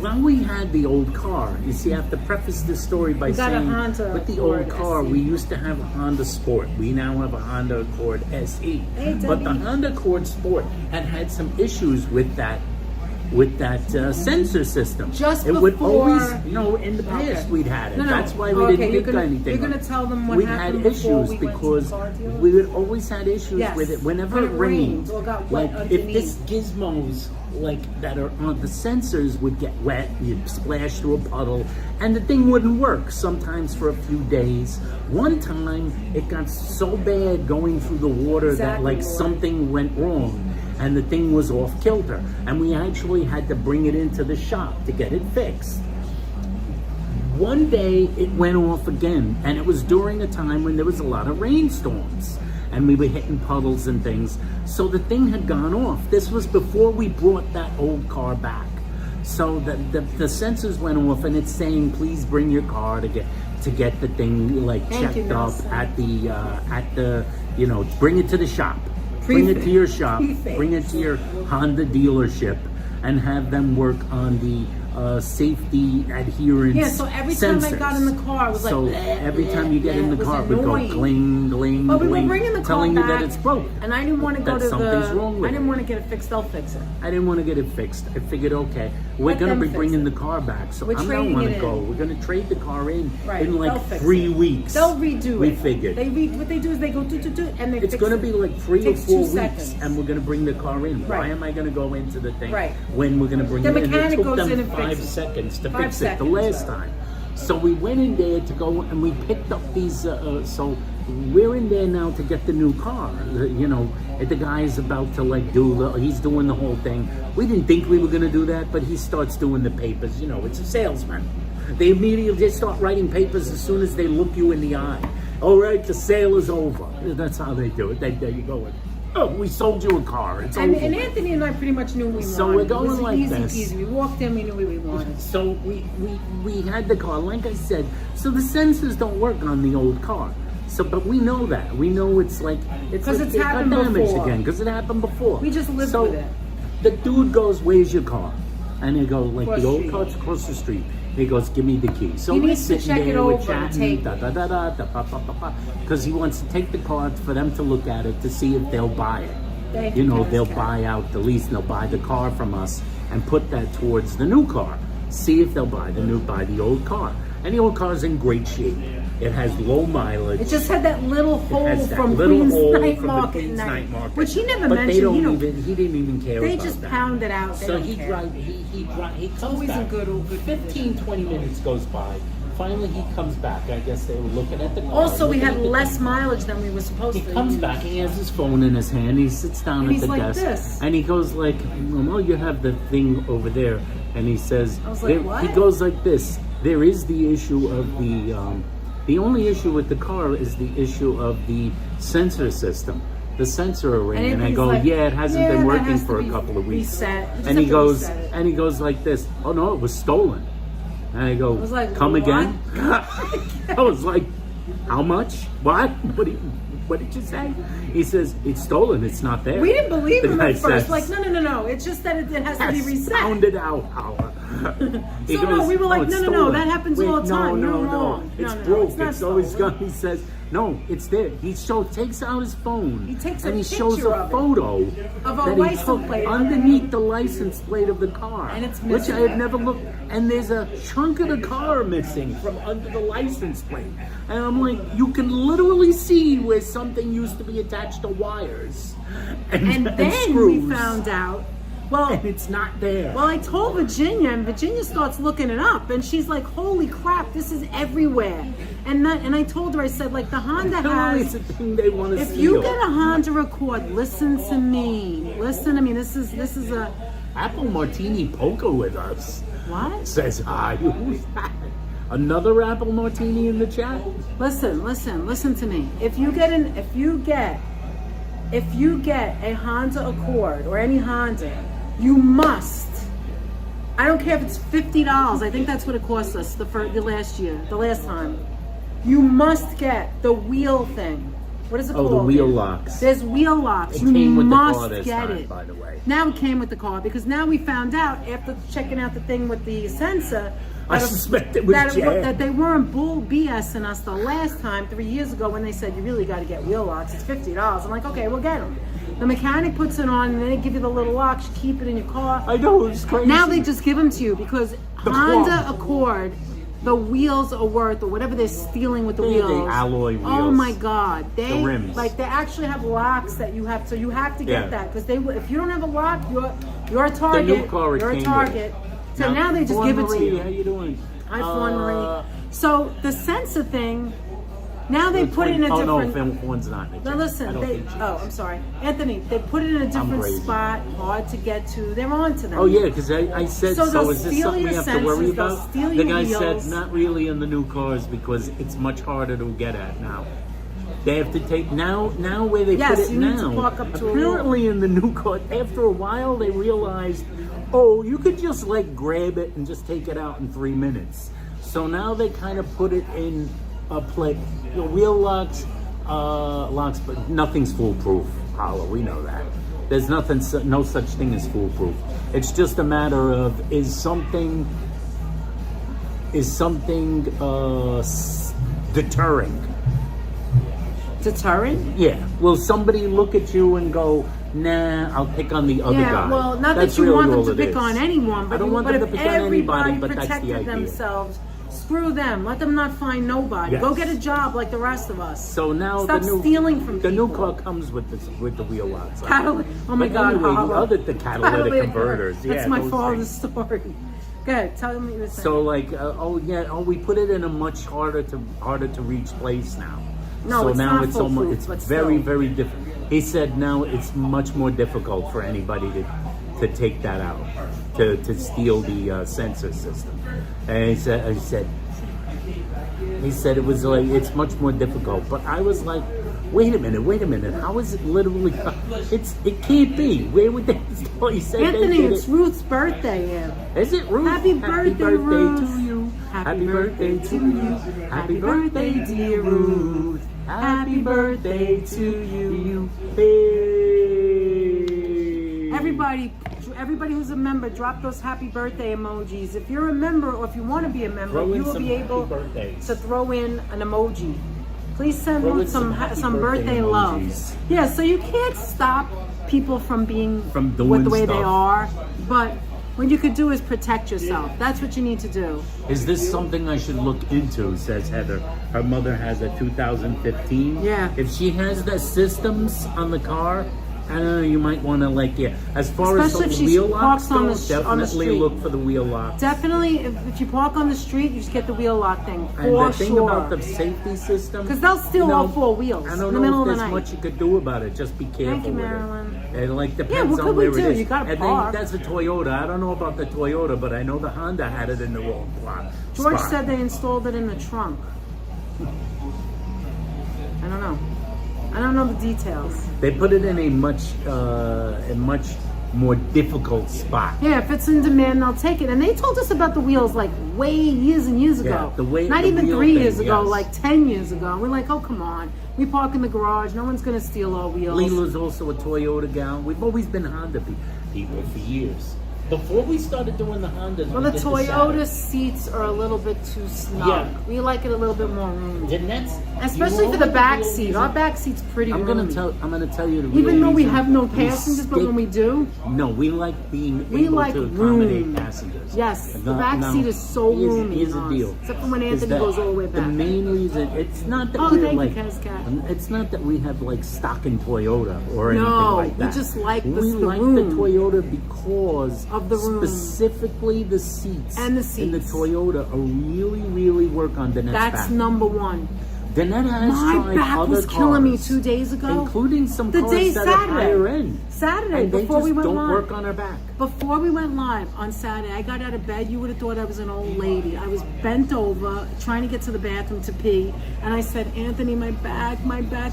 when we had the old car, you see, I have to preface this story by got a saying Honda with the old Accord car, SE. we used to have a Honda Sport. We now have a Honda Accord SE. But the Honda Accord Sport had some issues with that sensor system. Just it would before- always, in the past Okay. we'd had it. No, no. That's why we Okay, didn't you're get gonna- anything. you're gonna tell them what we happened had before issues we went to the because car dealer? we would always had issues Yes. with it whenever When it it rained. rained or got Like wet if this underneath. gizmos that are on the sensors would get wet, you'd splash through a puddle, and the thing wouldn't work. Sometimes for a few days. One time it got so bad going through the water that like Exactly. something went wrong. And the thing was off kilter, and we actually had to bring it into the shop to get it fixed. One day it went off again, and it was during a time when there was a lot of rainstorms, and we were hitting puddles and things. So the thing had gone off. This was before we brought that old car back. So the sensors went off, and it's saying, please bring your car to get the thing like Thank you, checked up Nelson. at the bring it to the shop. Bring it to your shop, bring it to your Honda dealership, and have them work on the safety adherence. Yeah, so every time I got in the car, it was like, so bleh, every time you get bleh, in it the was car, it would go annoying. gling, gling, But we were gling, bringing the car telling back, you that it's broke. and I didn't want to go That to something's wrong with I didn't it. want to get it fixed. They'll fix it. I didn't want to get it fixed. I figured, okay, we're Let going to them be fix bringing it. the car back, so We're I'm going trading to want it to go. in. We're going to trade the car in Right, in like they'll fix 3 it. weeks. They'll redo we it. figured. What they do is they go do, and they It's fix going to it. be like 3 or Takes 4 2 weeks, seconds. and we're going to bring the car in. Why Right. am I going to go into the thing Right. when we're going to bring The it in? It mechanic took goes them in and 5 fixes it. seconds to 5 fix it the seconds, last right. time. So we went in there to go, and we picked up these. So we're in there now to get the new car. The guy's about to he's doing the whole thing. We didn't think we were going to do that, but he starts doing the papers. It's a salesman. They immediately start writing papers as soon as they look you in the eye. All right, the sale is over. That's how they do it. There you go. Oh, we sold you a car. It's And over. Anthony and I pretty much knew we wanted. So we're going it was like easy this. peasy. We walked in, we knew what we wanted. So we had the car, like I said. So the sensors don't work on the old car. So, but we know that. We know it's 'Cause like it's it got happened damaged before. again because it happened before. We just lived so with it. The dude goes, "Where's your car?" And they go, like Across the old street. car's across the street. He goes, "Give me the key." So He we're needs to sitting check it there, we're over and chatting, take da it. da da da da pa pa pa pa, because he wants to take the car for them to look at it to see if they'll buy it. Thank you, They'll Dennis. buy out the lease and they'll buy the car from us and put that towards the new car. See if they'll buy the old car. And the old car's in great shape. It has low mileage. It just had that little hole has that from little Queen's hole Night from the Market Queen's night, Night Market. which he never But mentioned. they don't you know, he didn't even care they about just that. pound it out. They So don't he care. drives, he comes always in back. good 15, 20 minutes goes by. Finally, he comes back. I guess they were looking at the car. Also, we looking had at the less thing. mileage than we were supposed He to. comes back and he has his phone in his hand. He sits down And at he's the like desk this. and he goes like, "Well, you have the thing over there." And he says, I was like, what? He goes like this. There is the issue of the only issue with the car is the issue of the sensor system, the sensor array." And I he's go, like, "Yeah, it hasn't "Yeah, been that working has to for a be couple of weeks." reset. You just And he have to goes, reset it. and he goes like this. "Oh no, it was stolen." And I go, was like, "Come what? again?" I was like, "How much? What? What did you say?" He says, "It's stolen. It's not there." We didn't believe The him guy at first. says, Like, no. It's just that it has to be reset. Pound it out, Howard. He So, no, we were like, it's no, stolen." that happens all the time. No, You're no, wrong. It's No, broke. it's not It's always stolen. gone. He says, "No, it's there." He takes out his phone. He takes a and he shows picture a of it. photo Of our that he license took plate. underneath the license plate of the car, And it's which I missing. had never looked. And there's a chunk of the car missing from under the license plate. And I'm like, you can literally see where something used to be attached to wires And then screws. we found out. Well, And it's not there. Well, I told Virginia, and Virginia starts looking it up, and she's like, "Holy crap, this is everywhere!" And I told her, I said, like the Honda Apparently has. it's a thing they want to If steal. you get a Honda Accord, listen to me. Listen to me. This is a Apple Martini Poker with us what? says hi. Who's that? Another Apple Martini in the chat? Listen to me. If you get a Honda Accord or any Honda, you must. I don't care if it's $50. I think that's what it cost us the last time. You must get the wheel thing. What is it Oh, called? the wheel locks. There's wheel locks. It You came with the must car this get time, it. by the way. Now it came with the car because now we found out after checking out the thing with the sensor I that- suspect it was that, jammed. that they weren't bull BSing us the last time 3 years ago when they said you really got to get wheel locks. It's $50. I'm like, okay, we'll get them. The mechanic puts it on and then they give you the little locks. You keep it in your car. I know, it's crazy. Now they just give them to you because The Honda club. Accord, the wheels are worth, or whatever they're stealing with the They're the wheels. alloy Oh wheels. my God! They rims. like they actually have locks that you have, so you have to get Yeah. that because they if you don't have a lock, you're a target. new car it you're a came target. with. So now they just Fawn give it to Marie, you. How you doing? Hi, Fawn Marie. So the sensor thing, now they put it in a Oh no, different. Fawn's not. in it. Now I listen, don't they. think she- Oh, I'm sorry, Anthony. They put it in a different crazy. spot, hard to get to. They're on to them. Oh yeah, because I said, So so, they'll is this steal something we your have to worry sensors, they'll about? steal The your guy wheels. said, not really in the new cars because it's much harder to get at now. They have to take, now where they Yes, put it you need to now, park up to a apparently in the new car, after a while they realized, oh, you could just like grab it and just take it out in 3 minutes. So now they kind of put it in a plate, the wheel locks, but nothing's foolproof, Paula, we know that. There's nothing, no such thing as foolproof. It's just a matter of, is something deterring? Deterrent? Yeah. Will somebody look at you and go, nah, I'll pick on the other Yeah, guy? well, not That's that you really want them all to it pick is. on anyone, but, I don't want but them if to pick on anybody, everybody but that's the protected idea. themselves, screw them. Let them not find nobody. Yes. Go get a job like the rest of us. So now Stop the new stealing from the new people. car comes with the wheel locks. Oh my But God! anyway, Hollow. the catalytic converters. That's Yeah, my those father's things. story. Go ahead, tell me what you were saying. So like, we put it in a much harder to reach place now. No, so it's now not it's foolproof, almost but it's very still. very different. He said now it's much more difficult for anybody to take that out, to steal the sensor system. And he said it was like it's much more difficult. But I was like, wait a minute, how is it literally? It can't be. Where would they? He said Anthony, they did it's it. Ruth's birthday. Is it Ruth? Happy birthday, Ruth. to you. Happy birthday to you. Happy birthday, dear Ruth. Happy birthday to you. Hey. Everybody who's a member, drop those happy birthday emojis. If you're a member or if you want to be a member, Throw in you will some be able happy birthdays. to throw in an emoji. Please send Throw in Ruth some happy some birthday birthday love. emojis. Yeah, so you can't stop people from being From doing with the way they stuff. are, but what you could do is protect yourself. That's what you need to do. Is this something I should look into? Says Heather. Her mother has a 2015. Yeah. If she has the systems on the car, I don't know. You might want to as far Especially as if the she wheel locks parks on go, the on the definitely street. look for the wheel locks. Definitely, if you park on the street, you just get the wheel lock thing And for the thing sure. about the safety system, 'Cause they'll steal all four wheels I in don't the know middle if of the there's night. much you could do about it. Just be careful you, with Marilyn. it. It depends what on could where we do? it is. You gotta And park. that's a Toyota. I don't know about the Toyota, but I know the Honda had it in the wrong spot. George said they installed it in the trunk. I don't know. I don't know the details. They put it in a much more difficult spot. Yeah, if it's in demand, they'll take it. And they told us about the wheels like way years and years ago. Yeah, Not the even wheel 3 thing, years ago, yes. like 10 years ago. And we're like, oh, come on. We park in the garage. No one's going to steal our wheels. Lila's also a Toyota gal. We've always been Honda people for years. Before we started doing the Hondas, Well, we the did Toyota Saturn. seats are a little bit too snug. Yeah. We like it a little bit more roomy. And that's Especially you for know the back real seat. reason- Our back seat's pretty I'm roomy. gonna tell you the real Even though we reason have no we passengers, but stick- when we do, No, we like being we able like to accommodate room. passengers. Yes, the No, back no. seat is so roomy. Here's in the ours. deal. Except for when Is Anthony that goes all the way The back. main reason, it's not that Oh, we're thank you, like, Kazkat. it's not that we have like stock in Toyota or No, anything like we that. just like the we like room. the Toyota because Of the room. specifically the seats And the in the seats. Toyota are really work on Danette's That's back. number one. Danette has My tried back other was killing me cars, 2 days ago. including some The cars day that are Saturday. higher end. Saturday, and they before just we went don't live. work on her back. Before we went live on Saturday, I got out of bed. You would have thought I was an old lady. I was bent over, trying to get to the bathroom to pee. And I said, Anthony, my back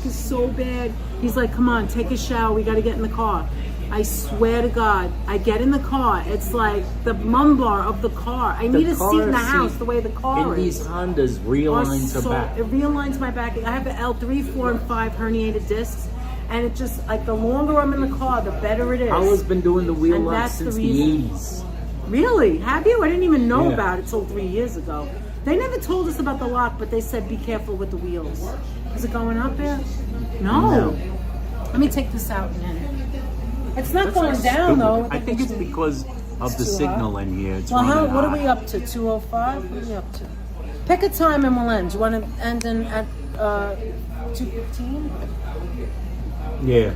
is so bad. He's like, come on, take a shower. We got to get in the car. I swear to God, I get in the car. It's like the lumbar of the car. I need a seat in the house the way the car in is. these Hondas realigns her back. It realigns my back. I have an L3, 4, and 5 herniated discs. And it just, like, the longer I'm in the car, the better it is. Paula's been doing the wheel And lock that's the since the reason. 80s. Really? Have you? I didn't even know Yeah. about it till 3 years ago. They never told us about the lock, but they said be careful with the wheels. Is it going up there? No. Let me take this out in a minute. It's not going down, though. I think it's because of the too signal in here. It's Well, running what are hot. we up to? 2:05? What are we up to? Pick a time and we'll end. Do you want to end in at 2:15? Yeah.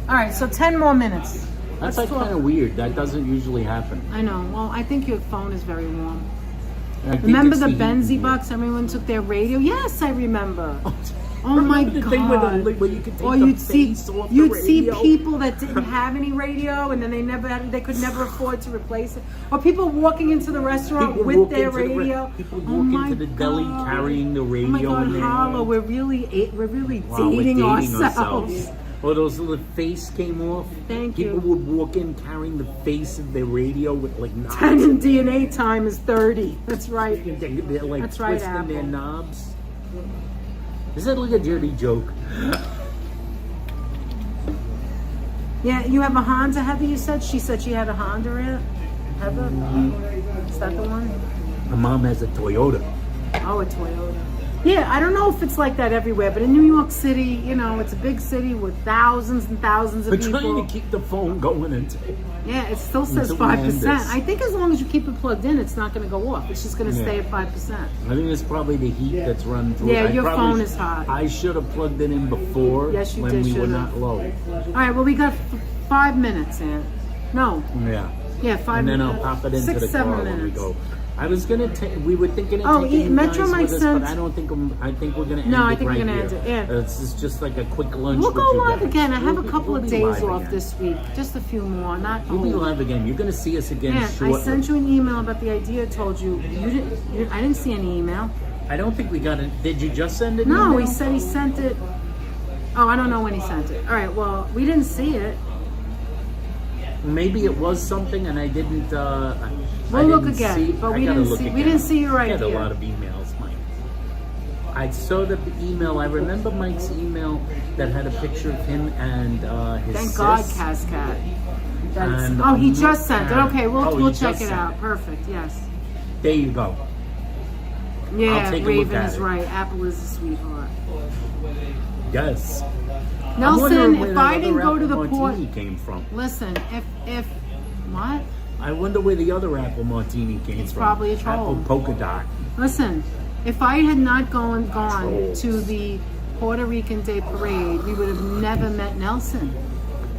All right, so 10 more minutes. That's Let's like talk- kind of weird. That doesn't usually happen. I know. Well, I think your phone is very warm. I think Remember it's the heat in Benzie here. box? Everyone took their radio. Yes, I remember. Oh my Remember the thing with the- God! where you could take Or the you'd see face off the you'd see radio? people that didn't have any radio, and then they could never afford to replace it. Or people walking into the restaurant People with walk their into the radio. people Oh walk my into the deli God. carrying the radio Oh my God, in their Harlow, hand. we're really Wow, we're dating ourselves. Or those little face came off. Thank you. People would walk in carrying the face of their radio with like knobs. 10 in DNA time is 30. That's right. They're like That's right, twisting their Apple. knobs. Is that like a dirty joke? Yeah, you have a Honda, Heather, you said? She said she had a Honda, Heather? Is that the one? My mom has a Toyota. Oh, a Toyota. Yeah, I don't know if it's like that everywhere, but in New York City, you know, it's a big city with thousands and thousands of We're people. trying to keep the phone going until Yeah, it still says Until we end 5%. this. I think as long as you keep it plugged in, it's not going to go off. It's just going to stay Yeah. at 5%. I think it's probably the heat that's running through. Yeah, it. I your probably phone is hot. I should have plugged it in before Yes, you when did, we were should've. not low. All right, well, we got 5 minutes, Aunt. No, Yeah. yeah, 5 And then minutes. I'll pop it into 6, the 7 car when we minutes. go. I was gonna we were thinking of Oh, taking you Metro guys Mike with us, sent- but I don't think I think we're gonna end No, I it think we're right gonna here. end it, yeah. It's just like a quick lunch. We'll with go you live guys. again. I have a We'll couple of be days live off again. this week. Just a few more, not We'll be all. live again. You're gonna see us again Yeah, shortly. I sent you an email about the idea. I told you. I didn't see any email. I don't think we got it. Did you just send it? No, he said he sent it. Oh, I don't know when he sent it. All right, well, we didn't see it. Maybe it was something and I didn't. We'll I look didn't again, see, but I we gotta didn't look see. We again. didn't see your I get a idea. lot of emails, Mike. I saw the email. I remember Mike's email that had a picture of him and his Thank sis. God, Cascat. That's, And oh, he just sent it. and- Okay, we'll oh, he check just it sent out. it. Perfect. Yes. There you go. Yeah, take a look Raven at is it. right. Apple is a sweetheart. Yes. I'm Nelson, wondering where if that I other didn't go to the apple port, martini came from. listen. If what? I wonder where the other apple martini came It's from. probably a troll. Apple polka dot. Listen, if I had not gone Trolls. to the Puerto Rican Day Parade, we would have never met Nelson.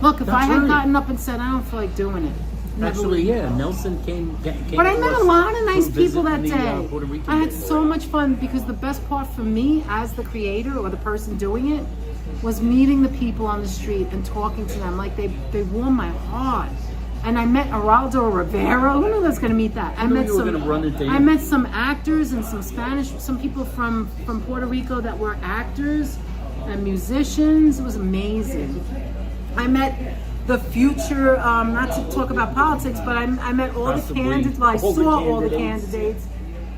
Look, if I That's had right. gotten up and said, I don't feel like doing it. never Actually, would. yeah, Nelson came But I to met us a lot of nice for people that visiting the, day. Puerto Rican I had Day so Parade. much fun because the best part for me as the creator or the person doing it was meeting the people on the street and talking to them. Like they warmed my heart. And I met Geraldo Rivera. Who knew I was going to meet that? I knew met you were gonna run into I him. met some actors and some Spanish, some people from Puerto Rico that were actors and musicians. It was amazing. I met the future, not to talk about politics, but I met all Possibly the candidates. Well, I all the saw all the candidates. candidates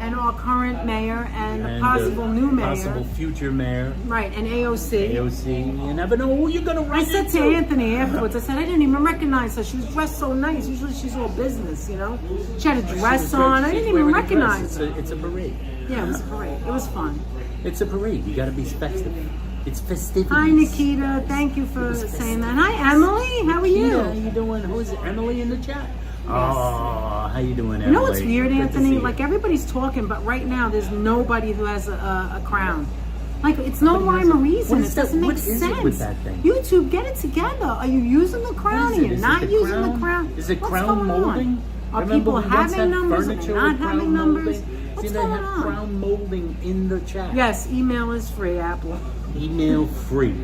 and our current mayor and the And possible new mayor. Possible future mayor. Right, and AOC. AOC. You never know who you're gonna run I said into. to Anthony afterwards, I said, I didn't even recognize her. She was dressed so nice. Usually she's all business, you know? She had a dress on. I She's didn't even wearing a dress. recognize her. It's a parade. Yeah, it was a parade. It was fun. It's a parade. You gotta be festive. It's festivities. Hi, Nikita. Thank you for saying that. Hi, Emily. How are you? How you doing? Who is it? Emily in the chat? Oh, how you doing, Emily? You know what's weird, Good to Anthony? see you. Like everybody's talking, but right now there's nobody who has a crown. Like it's no rhyme or reason. What It is that- doesn't make what is sense. it with that thing? YouTube, get it together. Are you using the crown? What is Are it? you Is it not the using crown? the crown? Is it What's crown going on? molding? Are Remember people we once having had numbers? Are they furniture not with crown having numbers? molding? What's See, they going have on? crown molding in the chat. Yes, email is free, Apple. Email free.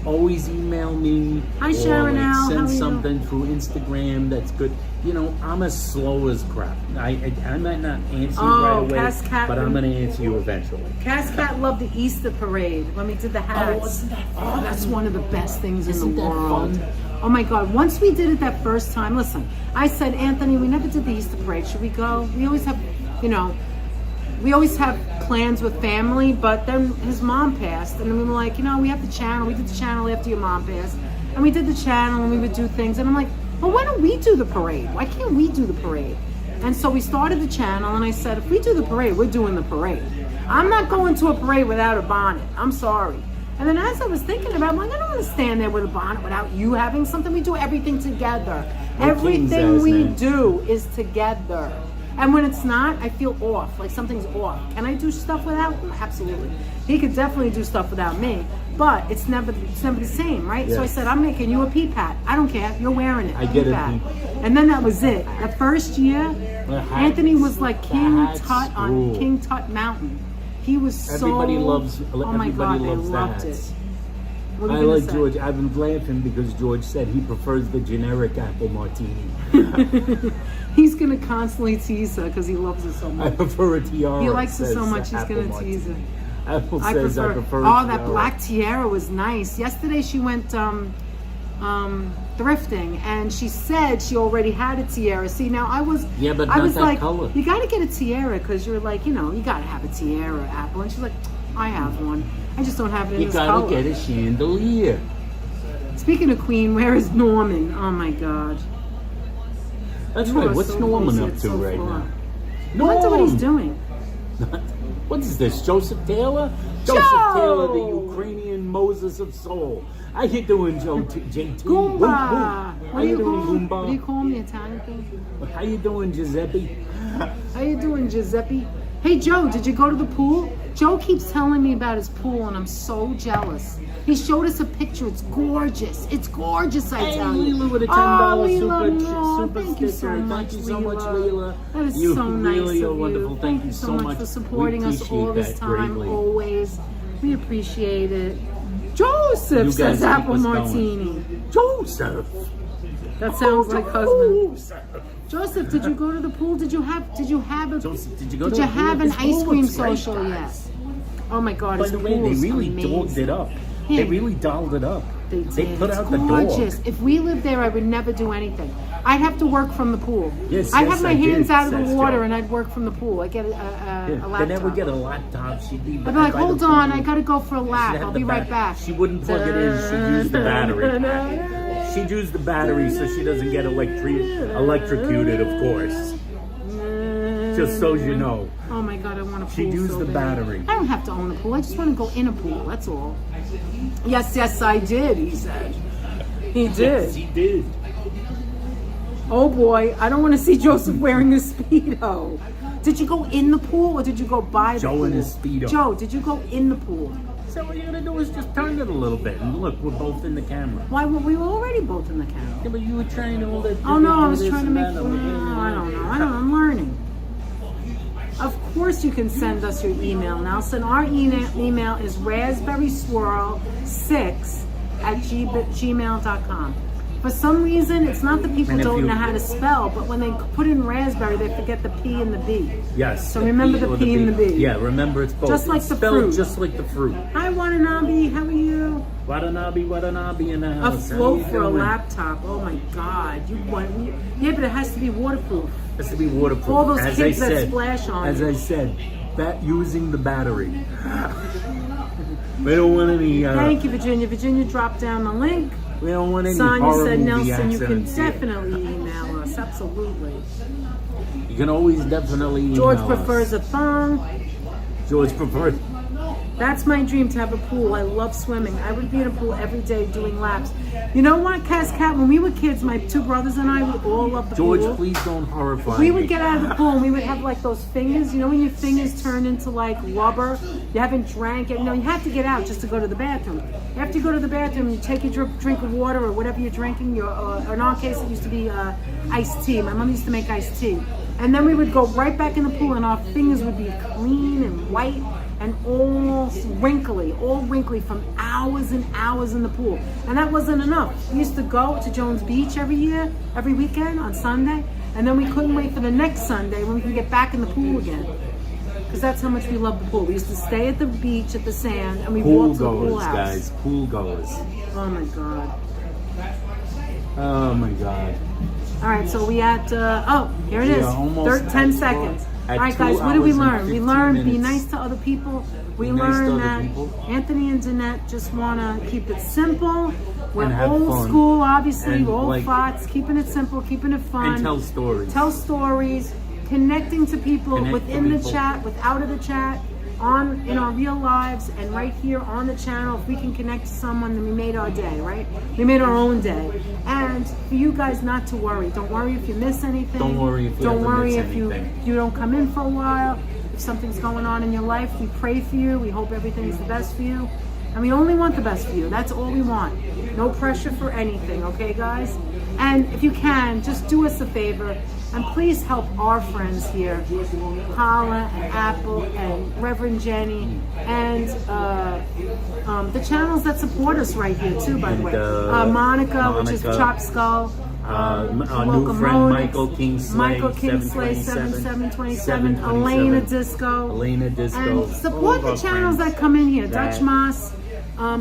Always email me. Hi, Sharon or Al. How send are you? something through Instagram that's good. You know, I'm as slow as crap. I might not answer you right away, Cascat- but I'm going to answer you eventually. Cascat loved the Easter parade when we did the hats. isn't that Oh, that's one of the best things Isn't in the that world. fun? Oh my God, once we did it that first time, listen, I said, Anthony, we never did the Easter parade. Should we go? We always have, you know, we always have plans with family, but then his mom passed. And we were like, you know, we have the channel. We did the channel after your mom passed. And we did the channel and we would do things. And I'm like, well, why don't we do the parade? Why can't we do the parade? And so we started the channel and I said, if we do the parade, we're doing the parade. I'm not going to a parade without a bonnet. I'm sorry. And then as I was thinking about it, I'm like, I don't want to stand there with a bonnet without you having something. We do everything together. Everything we do is together. And when it's not, I feel off, like something's off. Can I do stuff without him? Absolutely. He could definitely do stuff without me, but it's never the same, right? So I Yes. said, I'm making you a pea pat. I don't care. You're wearing it. I get pea it, pat. pea. And then that was it. The first year, The hats- Anthony was like King the hats Tut on rule. King Tut Mountain. He was so. Everybody loves. Oh my Everybody God, they loves loved that. it. What were I you gonna like say? George. I've been laughing because George said he prefers the generic apple martini. He's gonna constantly tease her because he loves her so I much. prefer a tiara. He likes her so says much. He's apple gonna martini. tease her. Apple I says prefer. I prefer. Oh, a that tiara. black tiara was nice. Yesterday she went thrifting, and she said she already had a tiara. See, now I was. Yeah, but I not was that like, color. you got to get a tiara because you're like, you know, you got to have a tiara, Apple. And she's like, I have one. I just don't have it in You this gotta color. get a chandelier. Speaking of Queen, where is Norman? Oh my God. That's You right. are What's so Norman close, up it's to so right far. now? I wonder what he's Norm! doing. What is this, Joseph Taylor? Joe! Joseph Taylor, the Ukrainian Moses of soul. How you doing, JT? Goomba. How What do you you doing, call? Goomba? What do you call me, Italian thing? How you doing, Giuseppe? How you doing, Giuseppe? Hey, Joe, did you go to the pool? Joe keeps telling me about his pool, and I'm so jealous. He showed us a picture. It's gorgeous. It's gorgeous, I Hey, tell you. Leela with a $10 super Thank you so sticker. much, Thank you so much, Leela. That is You so nice really of are you. wonderful. Thank you so much. for supporting We us all this appreciate that time, greatly. always. We appreciate it. Joseph You says guys apple keep us martini. Joseph. That sounds like husband. Joseph. Joseph, did you go to the pool? Did you have a Joseph, did you go did to you the pool? have an This pool ice cream looks great, social guys. yet? Oh my God, By his the way, they pool's really amazing. dogged it up. Yeah. They really dolled it up. They did. put It's out the gorgeous. dog. If we lived there, I would never do anything. I'd have to work from the pool. Yes, I'd yes, have my I did, hands out of says the water Joe. and I'd work from the pool. I'd get a laptop. They never get a laptop. She'd be I'd be like, by the hold on, pool. I gotta go for a She'd lap. have I'll the be right back. She wouldn't plug it in. She'd use the battery. She'd use the battery so she doesn't get electrocuted, of course. Just so you know. Oh my God, I want a pool. She'd use so the bad. battery. I don't have to own a pool. I just want to go in a pool. That's all. Yes, I did, he said. He did. Yes, he did. Oh boy, I don't want to see Joseph wearing a Speedo. Did you go in the pool or did you go by the Joe pool? in his Speedo. Joe, did you go in the pool? So what you're gonna do is just turn it a little bit, and look, we're both in the camera. Why were we already both in the camera? Yeah, but you were trying all that. Oh no, I do was this trying to and make. that. I don't know. I'm learning. Of course, you can send us your email now. So our email is raspberryswirl6@gmail.com. For some reason, it's not that people And if don't you- know how to spell, but when they put in raspberry, they forget the P and the B. Yes. So remember the or P and the B. Yeah, remember it's both. Just like It's the spelled fruit. just like the fruit. Hi, Watanabe. How are you? Watanabe in the A house. How float you for a doing? laptop. Oh my God! Yeah, but it has to be waterproof. Has to be waterproof. All those As kids I that said, splash on As it. I said, that using the battery. We don't want any. Thank you, Virginia. Virginia dropped down the link. We don't want any Sonia horror said, movie Nelson, you can accidents here. definitely email us. Absolutely. You can always definitely email George us. prefers a thong. George prefers. That's my dream, to have a pool. I love swimming. I would be in a pool every day doing laps. You know what, Cass Cat? When we were kids, my two brothers and I, we all loved the George, pool. please don't horrify We me. would get out of the pool and we would have like those fingers. You know when your fingers turn into like rubber? You haven't drank it. You know, you have to get out just to go to the bathroom. After you go to the bathroom, you take your drink of water or whatever you're drinking. Or in our case, it used to be iced tea. My mom used to make iced tea. And then we would go right back in the pool and our fingers would be clean and white and all wrinkly from hours and hours in the pool. And that wasn't enough. We used to go to Jones Beach every weekend on Sunday, and then we couldn't wait for the next Sunday when we could get back in the pool again. Because that's how much we loved the pool. We used to stay at the beach at the sand and we Pool walked to the pool goers, house. guys. Pool goers. Oh my God. Oh my God. All right, so we at, oh, here it is. Yeah, almost 10 at seconds. at All right, 2 guys, what did we hours and learn? We 15 learned be minutes. nice to other people. We Be nice to learned other that people. Anthony and Danette just want to keep it simple. We're And have old fun. school, obviously. And, We're old like- farts, keeping it simple, keeping it fun. And tell stories. Tell stories, connecting to people Connect to within the people. chat, without of the chat, in our real lives, and right here on the channel. If we can connect to someone, then we made our day, right? We made our own day. And for you guys not to worry. Don't worry if you miss anything. Don't worry if you Don't ever worry miss if you anything. don't come in for a while. If something's going on in your life, we pray for you. We hope everything's the best for you. And we only want the best for you. That's all we want. No pressure for anything, okay, guys? And if you can, just do us a favor and please help our friends here, Paula and Apple and Reverend Jenny, and the channels that support us right here too, by the way. Monica, which is Monica. Chop Skull. Our new Locomotives, friend Michael Kingsley, Michael Kingsley, 7727, Elena Disco. Elena Disco. And support All the of our channels friends that come in here. that- Dutch Moss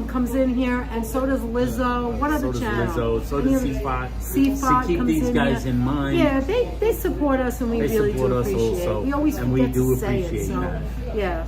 comes in here, and so does Lizzo. What other does channel? Lizzo, so Any does other- C-Fot. C-Fot To keep comes these in guys here. in mind. Yeah, they support us, and we They really support do us appreciate also, it. We always and we forget do to say it, appreciate so that. yeah.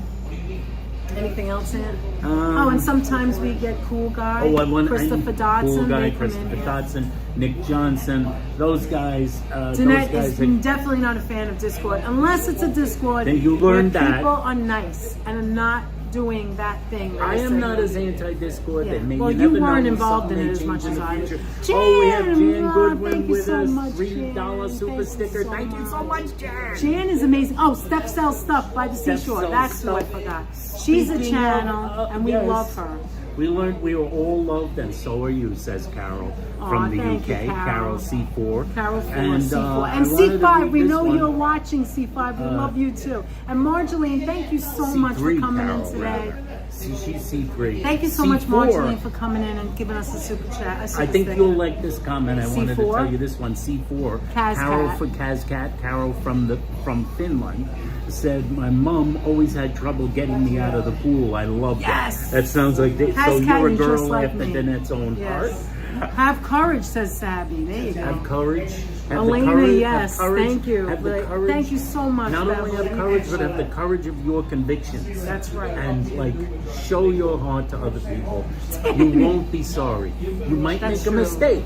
Anything else, Ann? Oh, and sometimes we get Cool Guy, Christopher Dodson. Cool Guy, they come Christopher in here. Dodson, Nick Johnson. Those guys. Danette those is guys. Are, definitely not a fan of Discord, unless it's a Discord Then you where learned that. people are nice and are not doing that thing. where I they am say- not as anti-Discord. Yeah. That may, Well, you you never weren't know, involved in something it as may much change as in the I did. future. Jan, Oh, we have Jan oh, Goodwin thank you with so us. much, $3 Jan. super Thank you sticker. so Thank you so much, Jan. Jan is amazing. Oh, Step Sell Stuff by the Step Seashore. Sell That's who I Stuff. forgot. She's a Speaking channel, of, and we yes. love her. We learned we were all loved, and so are you, says Carol from the thank you, UK. Carol. C4. Carol 4, and, C4. I And wanted to C5, read we this know one. you're watching C5. We love you too. And Marjolaine, thank you so much for C3, coming Carol, in today. rather. She's C3. Thank you so much, C4. Marjolaine, for coming in and giving us a super chat. I think you'll like this comment. I wanted to C4? tell you this one. C4. Kazkat. Carol for Kazkat. Carol from Finland said my mom always had trouble getting me out of the pool. I love Yes. that. That sounds like this. So Kazkat, you're a you're girl just like after me. Danette's own heart. Yes. Have courage, says Sabby. There you go. Have courage. Have Elena, the courage, yes, have courage, thank you. Have the But courage. thank you so much, Not only have Beverly. courage, but have the courage of your convictions. That's right. And like show your heart to other people. You won't be sorry. You might That's make a true. mistake,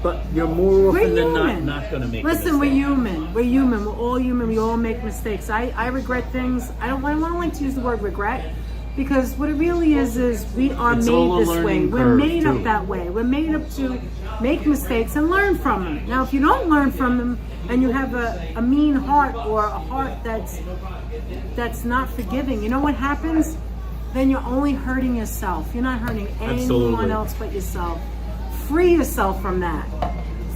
but you're more We're often than human. not going to make a Listen, mistake. we're human. We're human. We're all human. We all make mistakes. I regret things. I don't like to use the word regret, because what it really is we are It's made all a this way. learning We're curve, made too. up that way. We're made up to make mistakes and learn from them. Now, if you don't learn from them and you have a mean heart or a heart that's not forgiving, you know what happens? Then you're only hurting yourself. You're not hurting anyone Absolutely. else but yourself. Free yourself from that.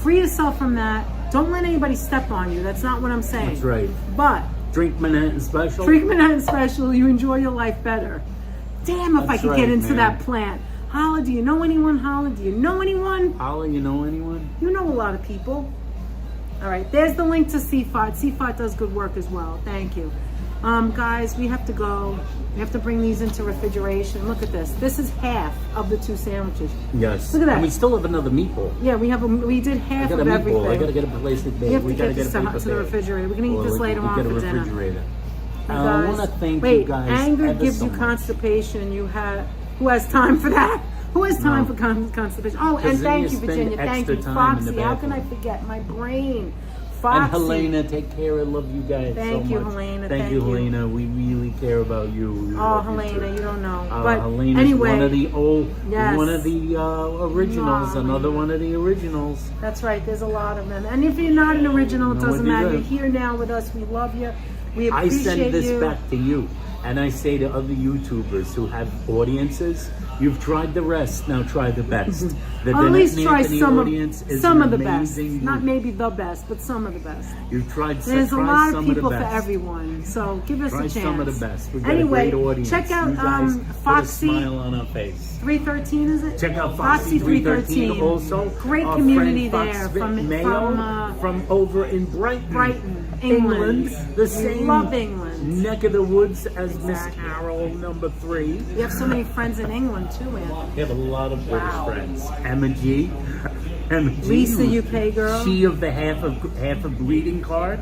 Free yourself from that. Don't let anybody step on you. That's not what I'm saying. That's right. But Drink Manhattan Special. drink Manhattan Special, you enjoy your life better. Damn, if I That's could right, get into man. that plant. Holla, do you know anyone? Holla, do you know anyone? Paula, you know anyone? You know a lot of people. All right, there's the link to CFOT. CFOT does good work as well. Thank you. Guys, we have to go. We have to bring these into refrigeration. Look at this. This is half of the 2 sandwiches. Yes. Look at that. And we still have another meatball. Yeah, we did I half got a of everything. meatball. I got to get a plastic bag. We have to gotta get this a paper to the bag. refrigerator. We're gonna eat Or this we later on get a for dinner. refrigerator. You I guys- want to thank wait, you guys anger ever gives so you much. constipation. Who has time for that? Who has time No. for constipation? Oh, and Because then thank you you, spend Virginia. Thank extra you, time in the Foxy. How can I bathroom. forget? My brain. Foxy. And Helena, take care. I love you guys Thank so you, much. Helena. Thank Thank you, you. Helena. We really care about you. We Oh, love you Helena, too. you don't know. But Helena's anyway, one of the yes. one of the originals. Aw, Another one of the originals. that's right. There's a lot of them. And if you're not an original, it No, doesn't it'd be matter. good. You're here now with us. We love you. We I appreciate send this you. back to you, and I say to other YouTubers who have audiences, you've tried the rest, now try the best. The Or at least Danette try Anthony some audience is of an the best. amazing Not group. maybe the best, but some of the best. You've tried There's a try lot some of people of for the best. everyone, so give us Try a chance. some of the best. We've got Anyway, a great audience. check out you guys put a Foxy smile on our face. 313, is it? Check out Foxy 313 also. Great Our community friend there Fox Mayo from from over in Brighton, Brighton, England. The same. Love England. neck of the woods as Miss Exactly. Carol number 3. We have so many friends in England too, Anthony. We have a lot of British Wow. friends. Emma G. Emma G. Lisa, who's UK girl. She of the half of greeting card.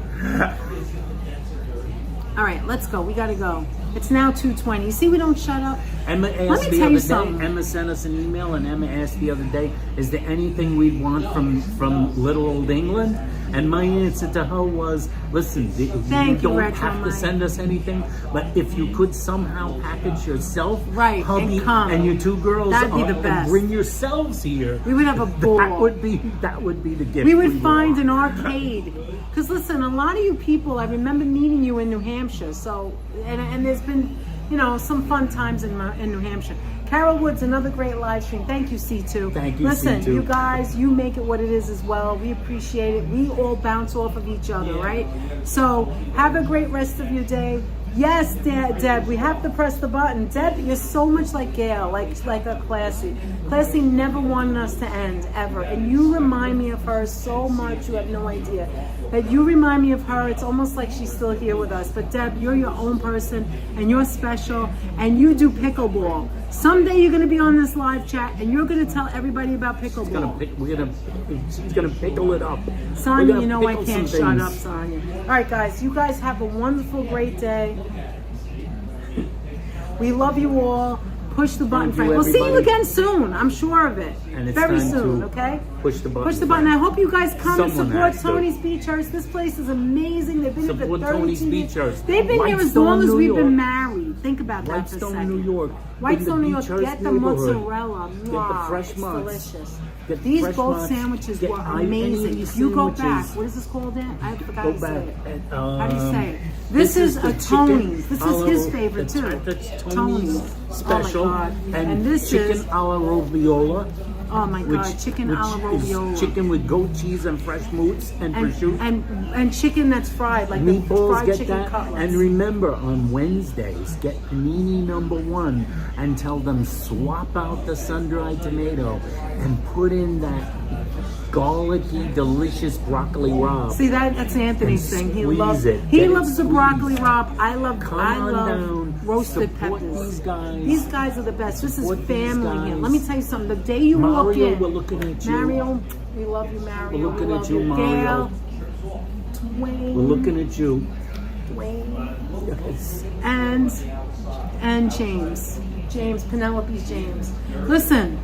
All right, let's go. We gotta go. It's now 2:20. You see, we don't shut up. Emma Let asked me the tell other you day. something. Emma sent us an email, and Emma asked the other day, "Is there anything we'd want from little old England?" And my answer to her was, "Listen, Thank you, don't Retro have to Mike. send us anything, but if you could somehow package yourself, Right, and hubby, come. and your 2 girls, That'd be the and best. bring yourselves here, We would have a ball. That would be the gift. We would find want. an arcade. Because listen, a lot of you people, I remember meeting you in New Hampshire. So, and there's been, some fun times in New Hampshire. Carol Woods, another great live stream. Thank you, C2. Thank you, Listen, C2. you guys, you make it what it is as well. We appreciate it. We all bounce off of each other, right? So have a great rest of your day. Yes, Deb, we have to press the button. Deb, you're so much like Gail, like a Classy. Classy never wanted us to end, ever. And you remind me of her so much, you have no idea. That you remind me of her, it's almost like she's still here with us. But Deb, you're your own person, and you're special, and you do pickleball. Someday you're going to be on this live chat, and you're going to tell everybody about pickleball. She's gonna pickle it up. We're Sonia, gonna you know I pickle can't some shut things. up, Sonia. All right, guys, you guys have a wonderful, great day. We love you all. Push the button, Thank you, Frank. We'll see you everybody. again soon. I'm sure of it. And it's Very time soon, to okay? push the button, Push the button. I Frank. hope you guys come and Someone support has to. Tony's Beachurst. This place is amazing. They've been here for Support 32 Tony's years. Beachurst. They've been here as Whitestone, long as New we've York. been married. Think about that for a Whitestone, second. New York. Whitestone, New In York. Beachurst Get the neighborhood. mozzarella. Get the Mwah, fresh it's mozz. delicious. Get These fresh both mozz. sandwiches Get were any amazing. of You go these back. sandwiches. What is this called, Dan? I forgot Go to say back. it. And, How do you say it? This is a the Tony's. chicken This is his alla- favorite too. That's Tony's. Tony's special. Oh my God. And this chicken is, alla roviola. oh my God, chicken alla roviola. Is chicken with goat cheese and fresh moots and prosciutto. and chicken that's fried, like the Meatballs, fried get chicken that. cutlets. And remember, on Wednesdays, get Panini #1 and tell them swap out the sun-dried tomato and put in that garlicky, delicious broccoli rabe. See that's Anthony's And thing. He squeeze loves it. He Get it loves the broccoli squeezed. rabe. I love Come on down. roasted Support peppers. these guys. These guys are the best. This is Support these family here. guys. Let me tell you something. The day you walk Mario, in, we're looking at you. Mario, we love you, Mario. We're looking we at love you, Mario. Gail, Dwayne, We're looking at you. Dwayne, Yes. and James, Penelope James. Listen,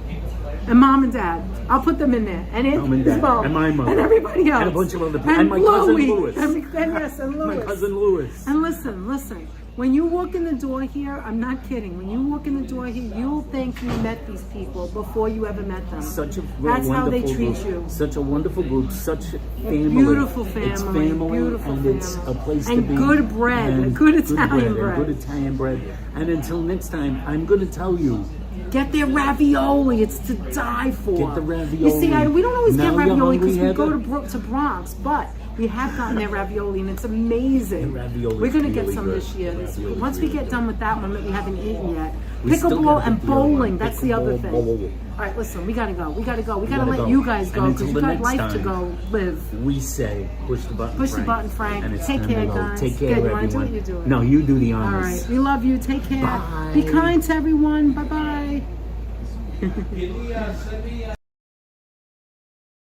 and Mom and Dad. I'll put them in there. And Mom and Anthony's Dad. mom. And my mother. And everybody else. And a bunch of other people. And And my cousin Louie. Louis. And yes, and Louis. My cousin Louis. And listen. When you walk in the door here, I'm not kidding. When you walk in the door here, you'll think you met these people before you ever met them. Such a That's how they wonderful treat group. you. Such a wonderful group. Such family. Beautiful family. It's family, Beautiful and family. it's a place And to be. good bread. And Good Italian bread. And good Italian bread. And until next time, I'm going to tell you. Get their ravioli. It's to die for. Get the ravioli. You see, we don't always Now get you're ravioli because hungry, we go Heather? to Bronx, but we have gotten their ravioli and it's amazing. The ravioli We're gonna is get really some good. this year. The ravioli is Once we really get good. done with that one that we haven't eaten yet, We still pickleball gotta and get the other one. bowling. That's the other Pickleball, thing. bowling. All right, listen, we gotta go. We gotta gotta let go. you guys And go because until you the got next life to time. go live. We say, push the button, Push the Frank. button, Frank. And it's Take time care, to go. guys. Take care, Good. You wanna do everyone. what you're doing? No, you do the All honors. right, we love you. Take care. Bye. Be kind to everyone. Bye bye.